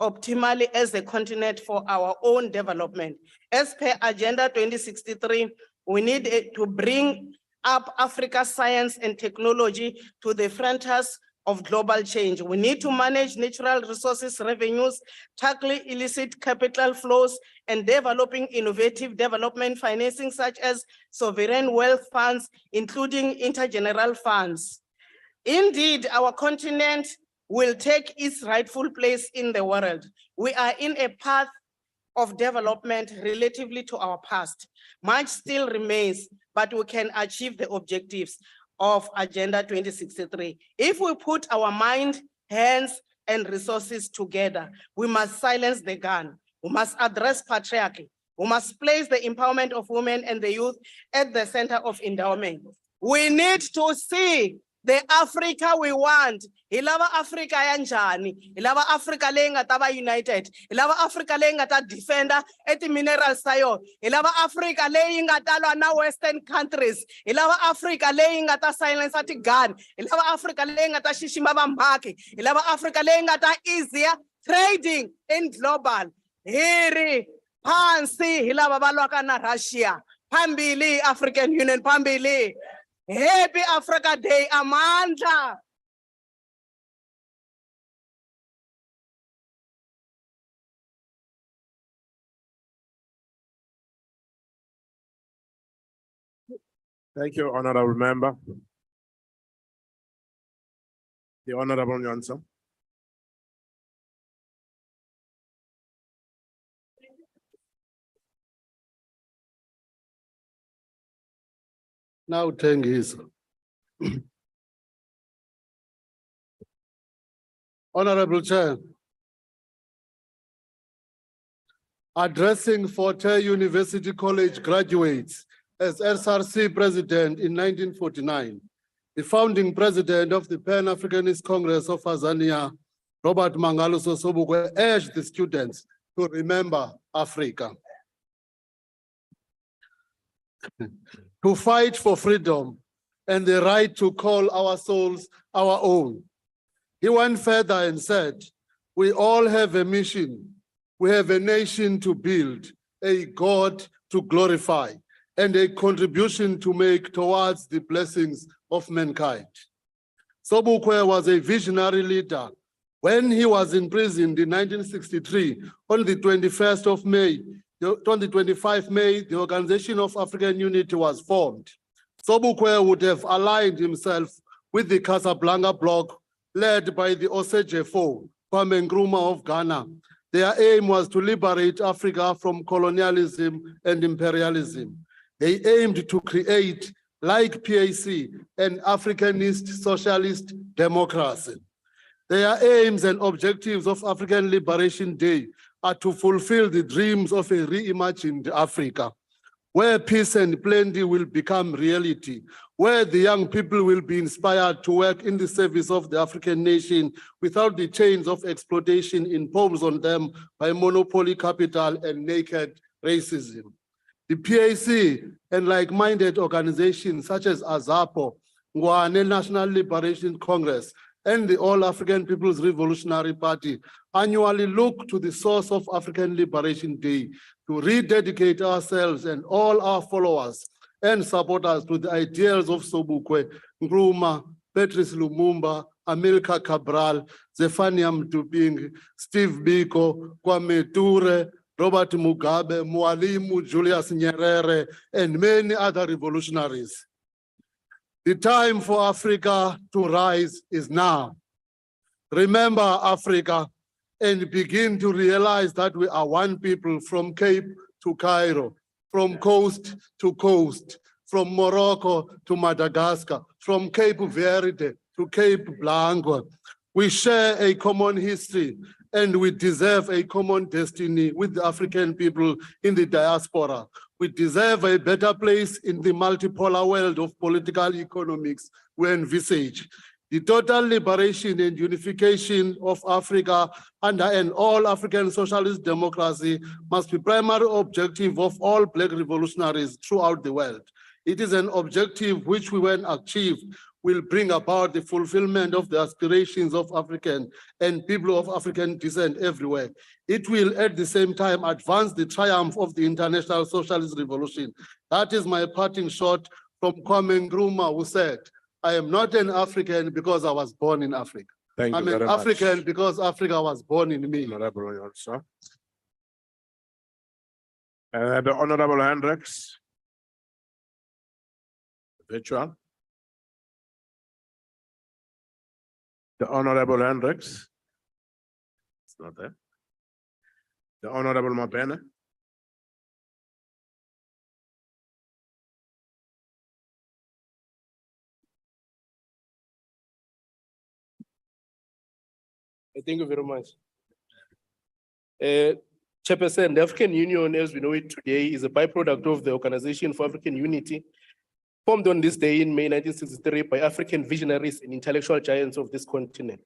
optimally as a continent for our own development. As per Agenda 2063, we need to bring up Africa's science and technology to the frontiers of global change. We need to manage natural resources revenues, tackle illicit capital flows, and developing innovative development financing such as sovereign wealth funds, including intergeneral funds. Indeed, our continent will take its rightful place in the world. We are in a path of development relatively to our past. Much still remains, but we can achieve the objectives of Agenda 2063. If we put our mind, hands, and resources together, we must silence the gun. We must address patriarchy. We must place the empowerment of women and the youth at the center of endowment. We need to see the Africa we want. Ilava Africa yanjani, ilava Africa leyi nga ta va united, ilava Africa leyi nga ta defender eti minerals ta yo, ilava Africa leyi nga ta lwa na Western countries, ilava Africa leyi nga ta silence ati gun, ilava Africa leyi nga ta xixima vamhaki, ilava Africa leyi nga ta easier trading in global. Hiri phansi hilava va lwaka na Russia. Phambili African Union, phambili. Happy Africa Day, Amandla. Thank you, Honorable Member. The Honorable Johnson. Now, Tengiz. Honorable Chair, addressing Forte University College graduates as SRC president in 1949, the founding president of the Pan-Africanist Congress of Tanzania, Robert Mangalo Sobukwe, urged the students to remember Africa. To fight for freedom, and the right to call our souls our own. He went further and said, we all have a mission. We have a nation to build, a God to glorify, and a contribution to make towards the blessings of mankind. Sobukwe was a visionary leader. When he was imprisoned in 1963, on the 21st of May, on the 25th May, the Organization of African Unity was formed. Sobukwe would have aligned himself with the Casablanca bloc led by the Osejefo, Kwame Nkrumah of Ghana. Their aim was to liberate Africa from colonialism and imperialism. They aimed to create, like PAC, an Africanist socialist democracy. Their aims and objectives of African Liberation Day are to fulfill the dreams of a reimagined Africa, where peace and plenty will become reality, where the young people will be inspired to work in the service of the African nation without the chains of exploitation imposed on them by monopoly capital and naked racism. The PAC and like-minded organizations such as AZAPO, Ngwane National Liberation Congress, and the All African People's Revolutionary Party annually look to the source of African Liberation Day to rededicate ourselves and all our followers and supporters to the ideals of Sobukwe, Nkrumah, Patrice Lumumba, Amilcar Cabral, Zephania Mtuping, Steve Biko, Kwame Ture, Robert Mugabe, Mwalimu Julius Nyerere, and many other revolutionaries. The time for Africa to rise is now. Remember Africa and begin to realize that we are one people from Cape to Cairo, from coast to coast, from Morocco to Madagascar, from Cape Verde to Cape Blanco. We share a common history and we deserve a common destiny with the African people in the diaspora. We deserve a better place in the multipolar world of political economics we envisage. The total liberation and unification of Africa under an all-African socialist democracy must be primary objective of all Black revolutionaries throughout the world. It is an objective which, when achieved, will bring about the fulfillment of the aspirations of African and people of African descent everywhere. It will at the same time advance the triumph of the international socialist revolution. That is my parting shot from Kwame Nkrumah, who said, I am not an African because I was born in Africa. Thank you I'm very an much. African because Africa was born in me. Honorable Yonsa. The Honorable Hendricks. Virtual. The Honorable Hendricks. It's not there. The Honorable Mabene. Thank you very much. Chairperson, the African Union, as we know it today, is a byproduct of the Organization for African Unity, formed on this day in May 1963 by African visionaries and intellectual giants of this continent.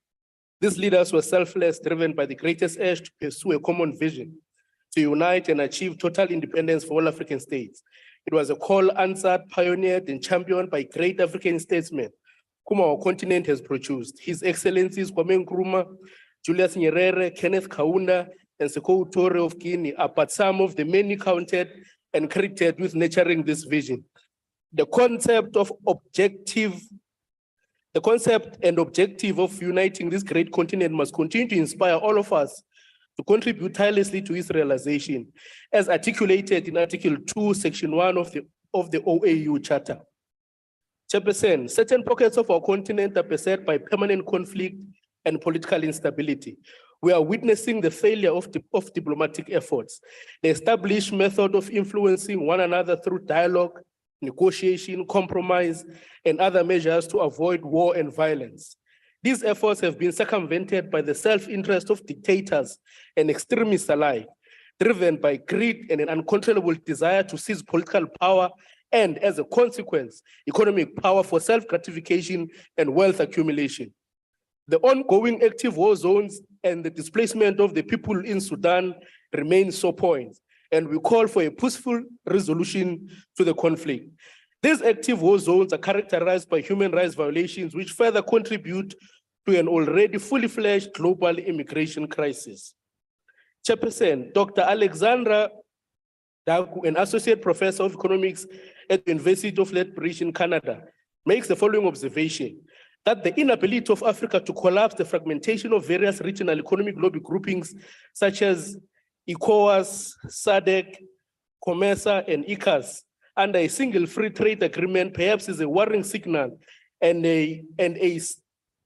These leaders were selfless, driven by the greatest urge to pursue a common vision, to unite and achieve total independence for all African states. It was a call answered, pioneered, and championed by great African statesmen whom our continent has produced. His Excellencies Kwame Nkrumah, Julius Nyerere, Kenneth Kaunda, and Sekou Toure of Guinea are but some of the many counted and credited with nurturing this vision. The concept and objective of uniting this great continent must continue to inspire all of us to contribute tirelessly to its realization, as articulated in Article 2, Section 1 of the OAU Charter. Chairperson, certain pockets of our continent are beset by permanent conflict and political instability. We are witnessing the failure of diplomatic efforts, the established method of influencing one another through dialogue, negotiation, compromise, and other measures to avoid war and violence. These efforts have been circumvented by the self-interest of dictators and extremists alike, driven by greed and an uncontrollable desire to seize political power and, as a consequence, economic power for self-gratification and wealth accumulation. The ongoing active war zones and the displacement of the people in Sudan remain sore points, and we call for a peaceful resolution to the conflict. These active war zones are characterized by human rights violations, which further contribute to an already fully fledged global immigration crisis. Chairperson, Dr. Alexandra Dagu, an associate professor of economics at the University of Lethbridge in Canada, makes the following observation: that the inability of Africa to collapse the fragmentation of various regional economic lobby groupings such as ECOWAS, SADC, COMESA, and ECAS under a single free trade agreement perhaps is a worrying signal and a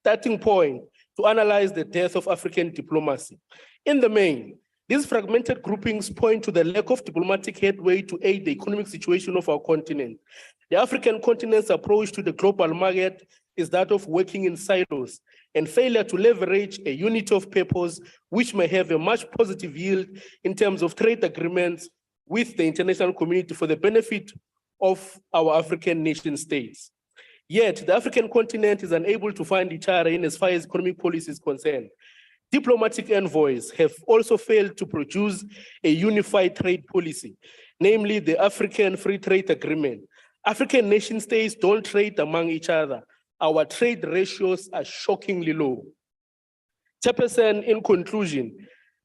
starting point to analyze the death of African diplomacy. In the main, these fragmented groupings point to the lack of diplomatic headway to aid the economic situation of our continent. The African continent's approach to the global market is that of working in silos and failure to leverage a unity of purpose, which may have a much positive yield in terms of trade agreements with the international community for the benefit of our African nation states. Yet, the African continent is unable to find each other in as far as economic policy is concerned. Diplomatic envoys have also failed to produce a unified trade policy, namely the African Free Trade Agreement. African nation states don't trade among each other. Our trade ratios are shockingly low. Chairperson, in conclusion,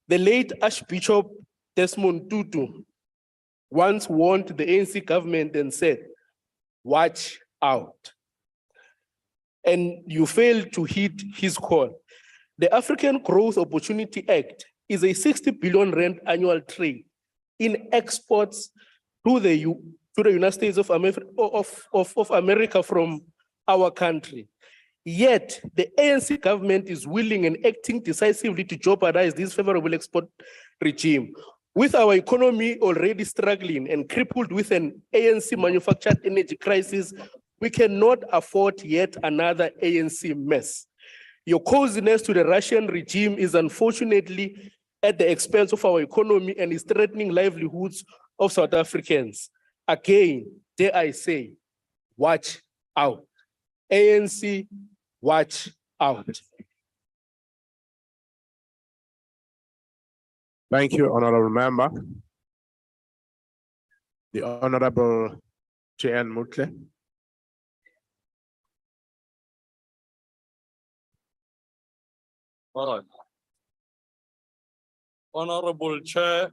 the late Archbishop Desmond Tutu once warned the ANC government and said, "Watch out." And you failed to heed his call. The African Growth Opportunity Act is a 60 billion rand annual trade in exports to the United States of America from our country. Yet the ANC government is willing and acting decisively to jeopardize this favorable export regime. With our economy already struggling and crippled with an ANC manufactured energy crisis, we cannot afford yet another ANC mess. Your coziness to the Russian regime is unfortunately at the expense of our economy and is threatening livelihoods of South Africans. Again, dare I say, watch out. ANC, watch out. Thank you, Honorable Member. The Honorable J.N. Mutle. All right. Honorable Chair,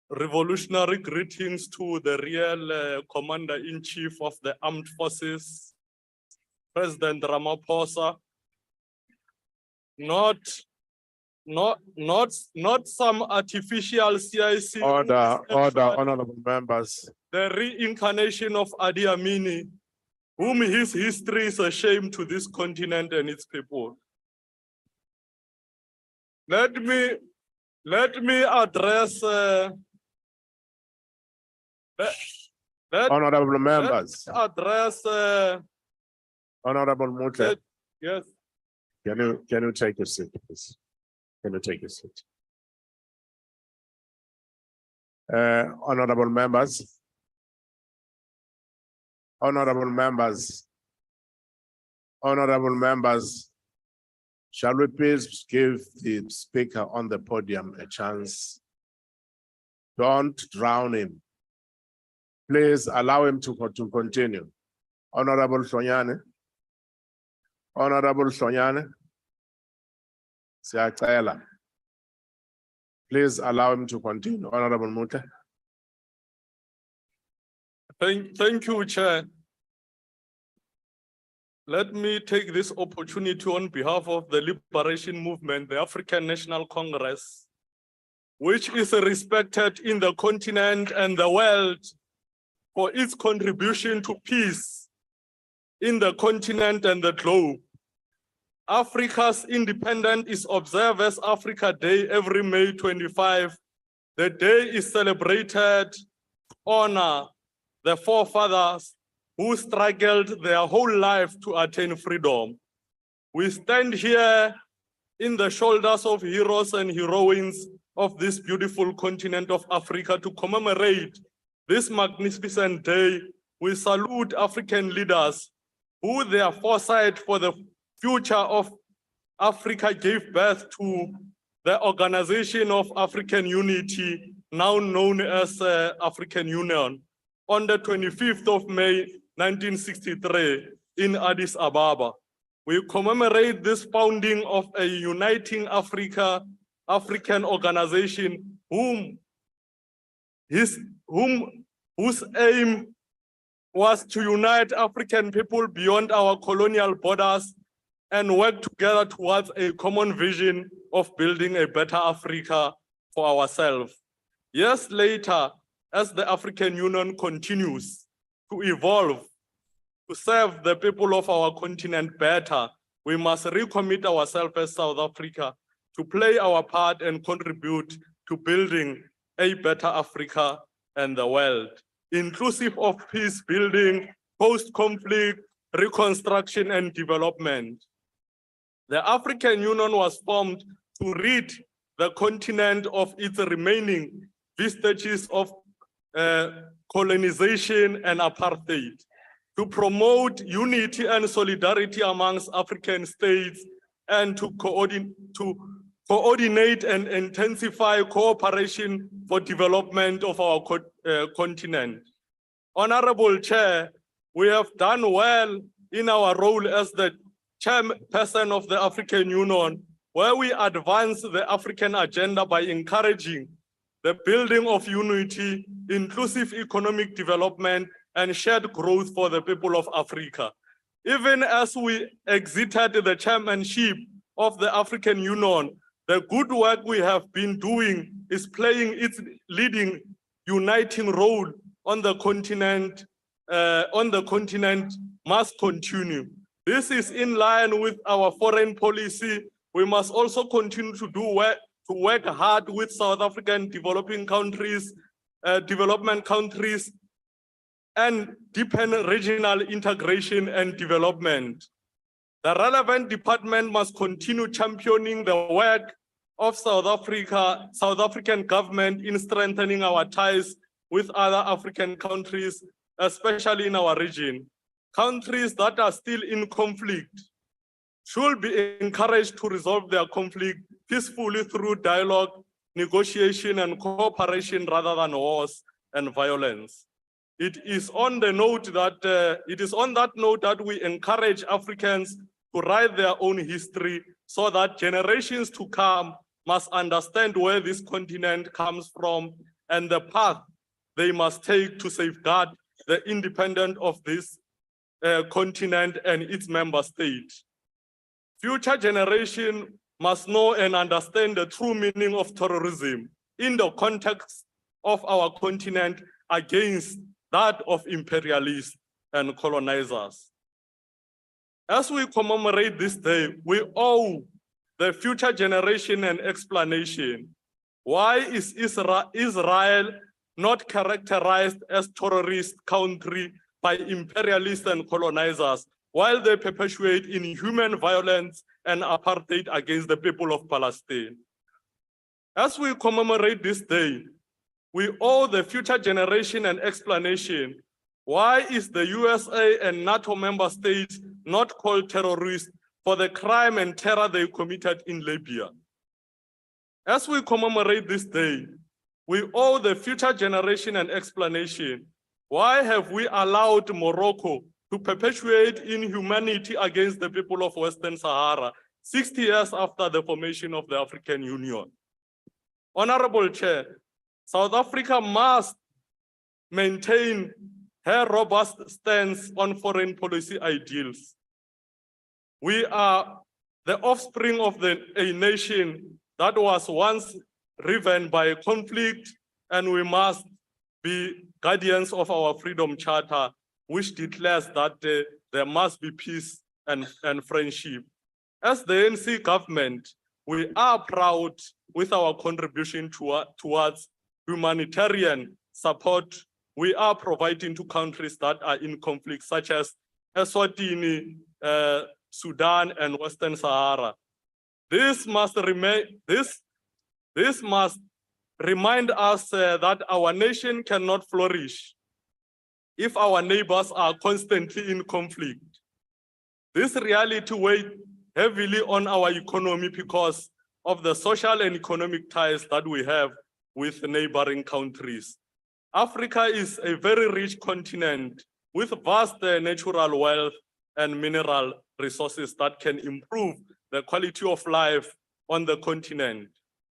revolutionary greetings to the real Commander-in-Chief of the Armed Forces, President Ramokgopa. Not some artificial CIC. Order, honorable members. The reincarnation of Idi Amin, whom his history is a shame to this continent and its people. Let me address Honorable members. Address Honorable Mutle. Yes. Can you take a seat, please? Can you take a seat? Honorable members. Honorable members. Honorable members. Shall we please give the speaker on the podium a chance? Don't drown him. Please allow him to continue. Honorable Sonyane. Honorable Sonyane. Siakela. Please allow him to continue. Honorable Mutle. Thank you, Chair. Let me take this opportunity on behalf of the Liberation Movement, the African National Congress, which is respected in the continent and the world for its contribution to peace in the continent and the globe. Africa's independence is observed as Africa Day every May 25. The day is celebrated to honor the forefathers who struggled their whole life to attain freedom. We stand here in the shoulders of heroes and heroines of this beautiful continent of Africa to commemorate this magnificent day. We salute African leaders who their foresight for the future of Africa gave birth to the Organization of African Unity, now known as African Union. on the 25th of May, 1963 in Addis Ababa. We commemorate this founding of a uniting African organization whose aim was to unite African people beyond our colonial borders and work together towards a common vision of building a better Africa for ourselves. Years later, as the African Union continues to evolve, to serve the people of our continent better, we must recommit ourselves as South Africa to play our part and contribute to building a better Africa and the world, inclusive of peace building, post-conflict, reconstruction and development. The African Union was formed to rid the continent of its remaining vestiges of colonization and apartheid, to promote unity and solidarity amongst African states, and to coordinate and intensify cooperation for development of our continent. Honorable Chair, we have done well in our role as the chairperson of the African Union, where we advance the African agenda by encouraging the building of unity, inclusive economic development, and shared growth for the people of Africa. Even as we exited the chairmanship of the African Union, the good work we have been doing is playing its leading, uniting role on the continent must continue. This is in line with our foreign policy. We must also continue to work hard with South African development countries, and deepen regional integration and development. The relevant department must continue championing the work of South African government in strengthening our ties with other African countries, especially in our region. Countries that are still in conflict should be encouraged to resolve their conflict peacefully through dialogue, negotiation, and cooperation rather than wars and violence. It is on that note that we encourage Africans to write their own history so that generations to come must understand where this continent comes from and the path they must take to safeguard the independence of this continent and its member states. Future generations must know and understand the true meaning of terrorism in the context of our continent against that of imperialists and colonizers. As we commemorate this day, we owe the future generation an explanation. Why is Israel not characterized as terrorist country by imperialists and colonizers, while they perpetuate inhuman violence and apartheid against the people of Palestine? As we commemorate this day, we owe the future generation an explanation. Why is the USA and NATO member states not called terrorists for the crime and terror they committed in Libya? As we commemorate this day, we owe the future generation an explanation. Why have we allowed Morocco to perpetuate inhumanity against the people of Western Sahara 60 years after the formation of the African Union? Honorable Chair, South Africa must maintain her robust stance on foreign policy ideals. We are the offspring of a nation that was once riven by conflict, and we must be guardians of our Freedom Charter, which declares that there must be peace and friendship. As the ANC government, we are proud with our contribution towards humanitarian support we are providing to countries that are in conflict, such as Eswatini, Sudan, and Western Sahara. This must remind us that our nation cannot flourish if our neighbors are constantly in conflict. This reality weighs heavily on our economy because of the social and economic ties that we have with neighboring countries. Africa is a very rich continent with vast natural wealth and mineral resources that can improve the quality of life on the continent.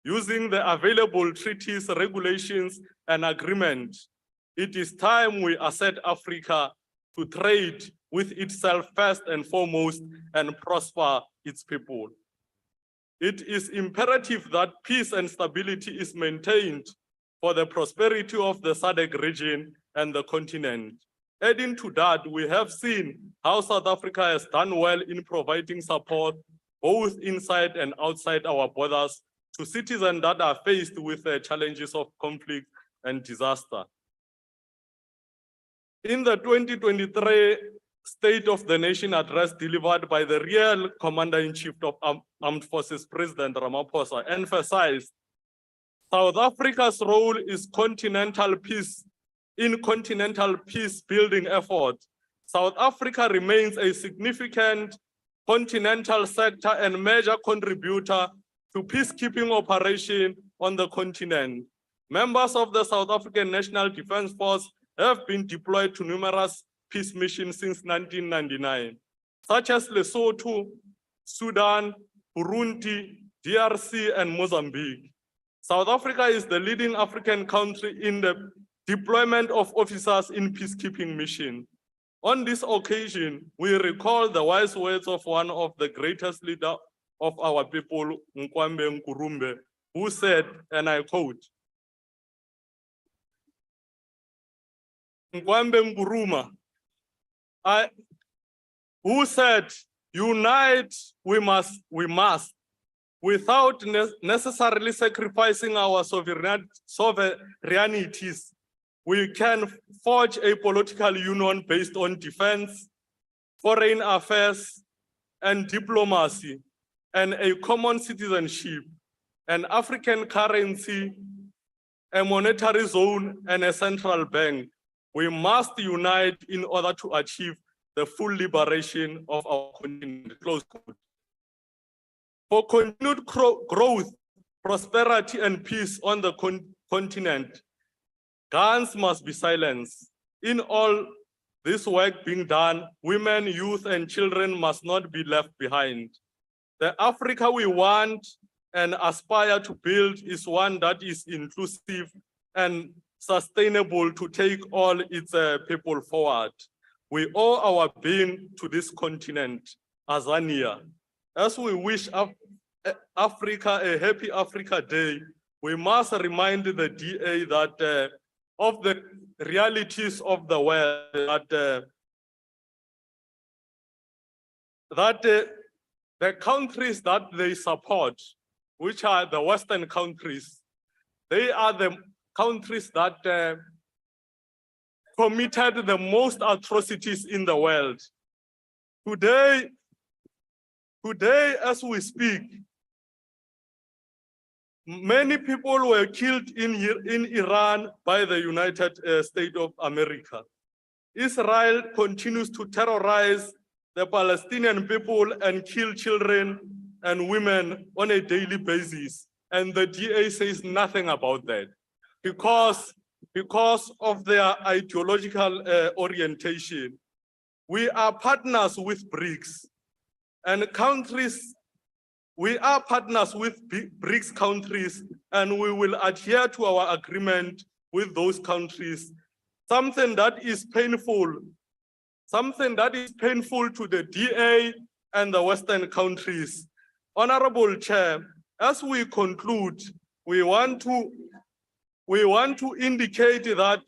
Using the available treaties, regulations, and agreements, it is time we asset Africa to trade with itself first and foremost and prosper its people. It is imperative that peace and stability is maintained for the prosperity of the SADC region and the continent. Adding to that, we have seen how South Africa has done well in providing support both inside and outside our borders to citizens that are faced with the challenges of conflict and disaster. In the 2023 State of the Nation address delivered by the real Commander-in-Chief of Armed Forces, President Ramokgopa, emphasized South Africa's role is continental peace. In continental peace building effort, South Africa remains a significant continental sector and major contributor to peacekeeping operation on the continent. Members of the South African National Defence Force have been deployed to numerous peace missions since 1999, such as Lesotho, Sudan, Burundi, DRC, and Mozambique. South Africa is the leading African country in the deployment of officers in peacekeeping mission. On this occasion, we recall the wise words of one of the greatest leaders of our people, Nkwambe Nkurumbe, who said, and I quote, Nkwambe Nkuruma, who said, unite, we must, without necessarily sacrificing our sovereignties. We can forge a political union based on defense, foreign affairs, and diplomacy, and a common citizenship, an African currency, a monetary zone, and a central bank. We must unite in order to achieve the full liberation of our continent. Close quote. For continued growth, prosperity, and peace on the continent, guns must be silenced. In all this work being done, women, youth, and children must not be left behind. The Africa we want and aspire to build is one that is inclusive and sustainable to take all its people forward. We owe our being to this continent, Azania. As we wish Africa a happy Africa Day, we must remind the DA that of the realities of the world, that the countries that they support, which are the Western countries, they are the countries that committed the most atrocities in the world. Today, as we speak, many people were killed in Iran by the United States of America. Israel continues to terrorize the Palestinian people and kill children and women on a daily basis. And the DA says nothing about that because of their ideological orientation. We are partners with BRICS and countries. We are partners with BRICS countries, and we will adhere to our agreement with those countries. Something that is painful to the DA and the Western countries. Honorable Chair, as we conclude, we want to indicate that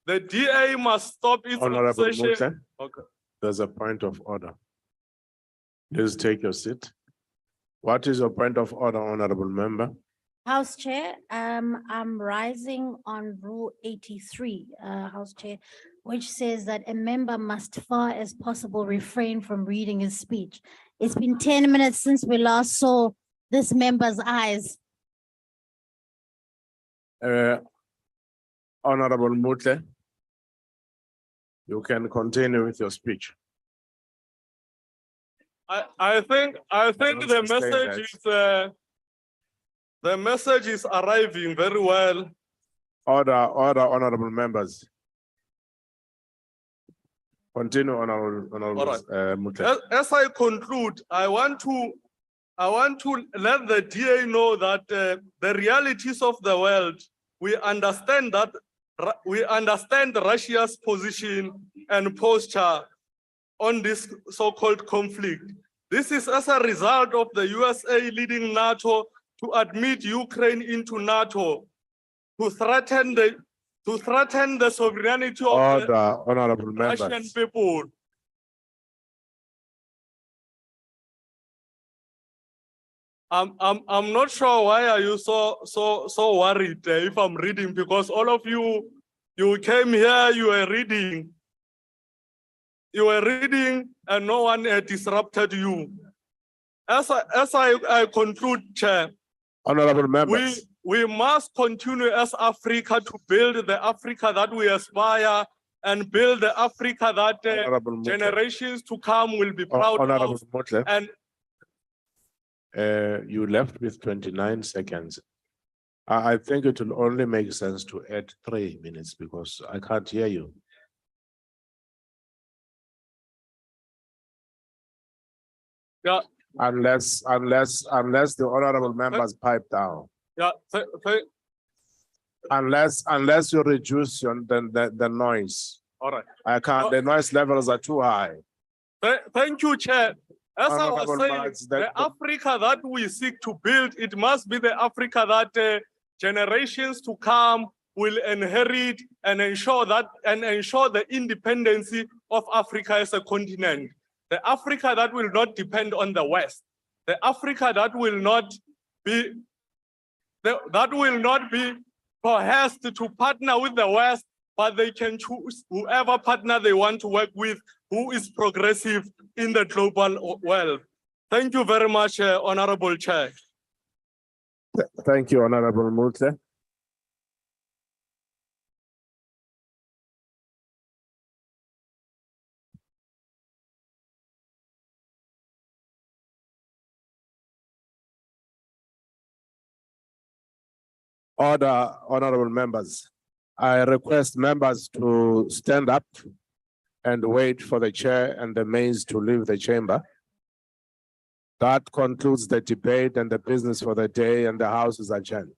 the DA must stop its Honorable obsession. Mutsa, okay. There's a point of order. Please take your seat. What is your point of order, honorable member? House Chair, I'm rising on Rule 83, House Chair, which says that a member must far as possible refrain from reading his speech. It's been 10 minutes since we last saw this member's eyes. Honorable Mutsa, you can continue with your speech. I think the message is The message is arriving very well. Order, honorable members. Continue, honorable All right. Mutle. As I conclude, I want to let the DA know that the realities of the world, we understand Russia's position and posture on this so-called conflict. This is as a result of the USA leading NATO to admit Ukraine into NATO, to threaten the sovereignty of Order, honorable the Russian members. people. I'm not sure why are you so worried if I'm reading, because all of you came here, you were reading and no one disrupted you. As I conclude, Chair, Honorable members. we must continue as Africa to build the Africa that we aspire and build the Africa that Honorable Mutle. generations to come will be proud Honorable of. Mutle. And you left with 29 seconds. I think it will only make sense to add 3 minutes because I can't hear you. yeah, Unless the honorable members pipe down. yeah, Unless you reduce the noise. all right. I can't, the noise levels are too high. Thank you, Chair. As I was Honorable saying, Marks, the Africa that we seek to build, it must be the Africa that generations to come will inherit and ensure the independence of Africa as a continent. The Africa that will not depend on the West. The Africa that will not be coerced to partner with the West, but they can choose whoever partner they want to work with, who is progressive in the global world. Thank you very much, Honorable Chair. Thank you, Honorable Mutle. Order, honorable members. I request members to stand up and wait for the chair and the maids to leave the chamber. That concludes the debate and the business for the day, and the House is adjourned.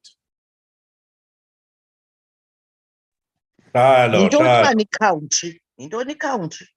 Yintoni country?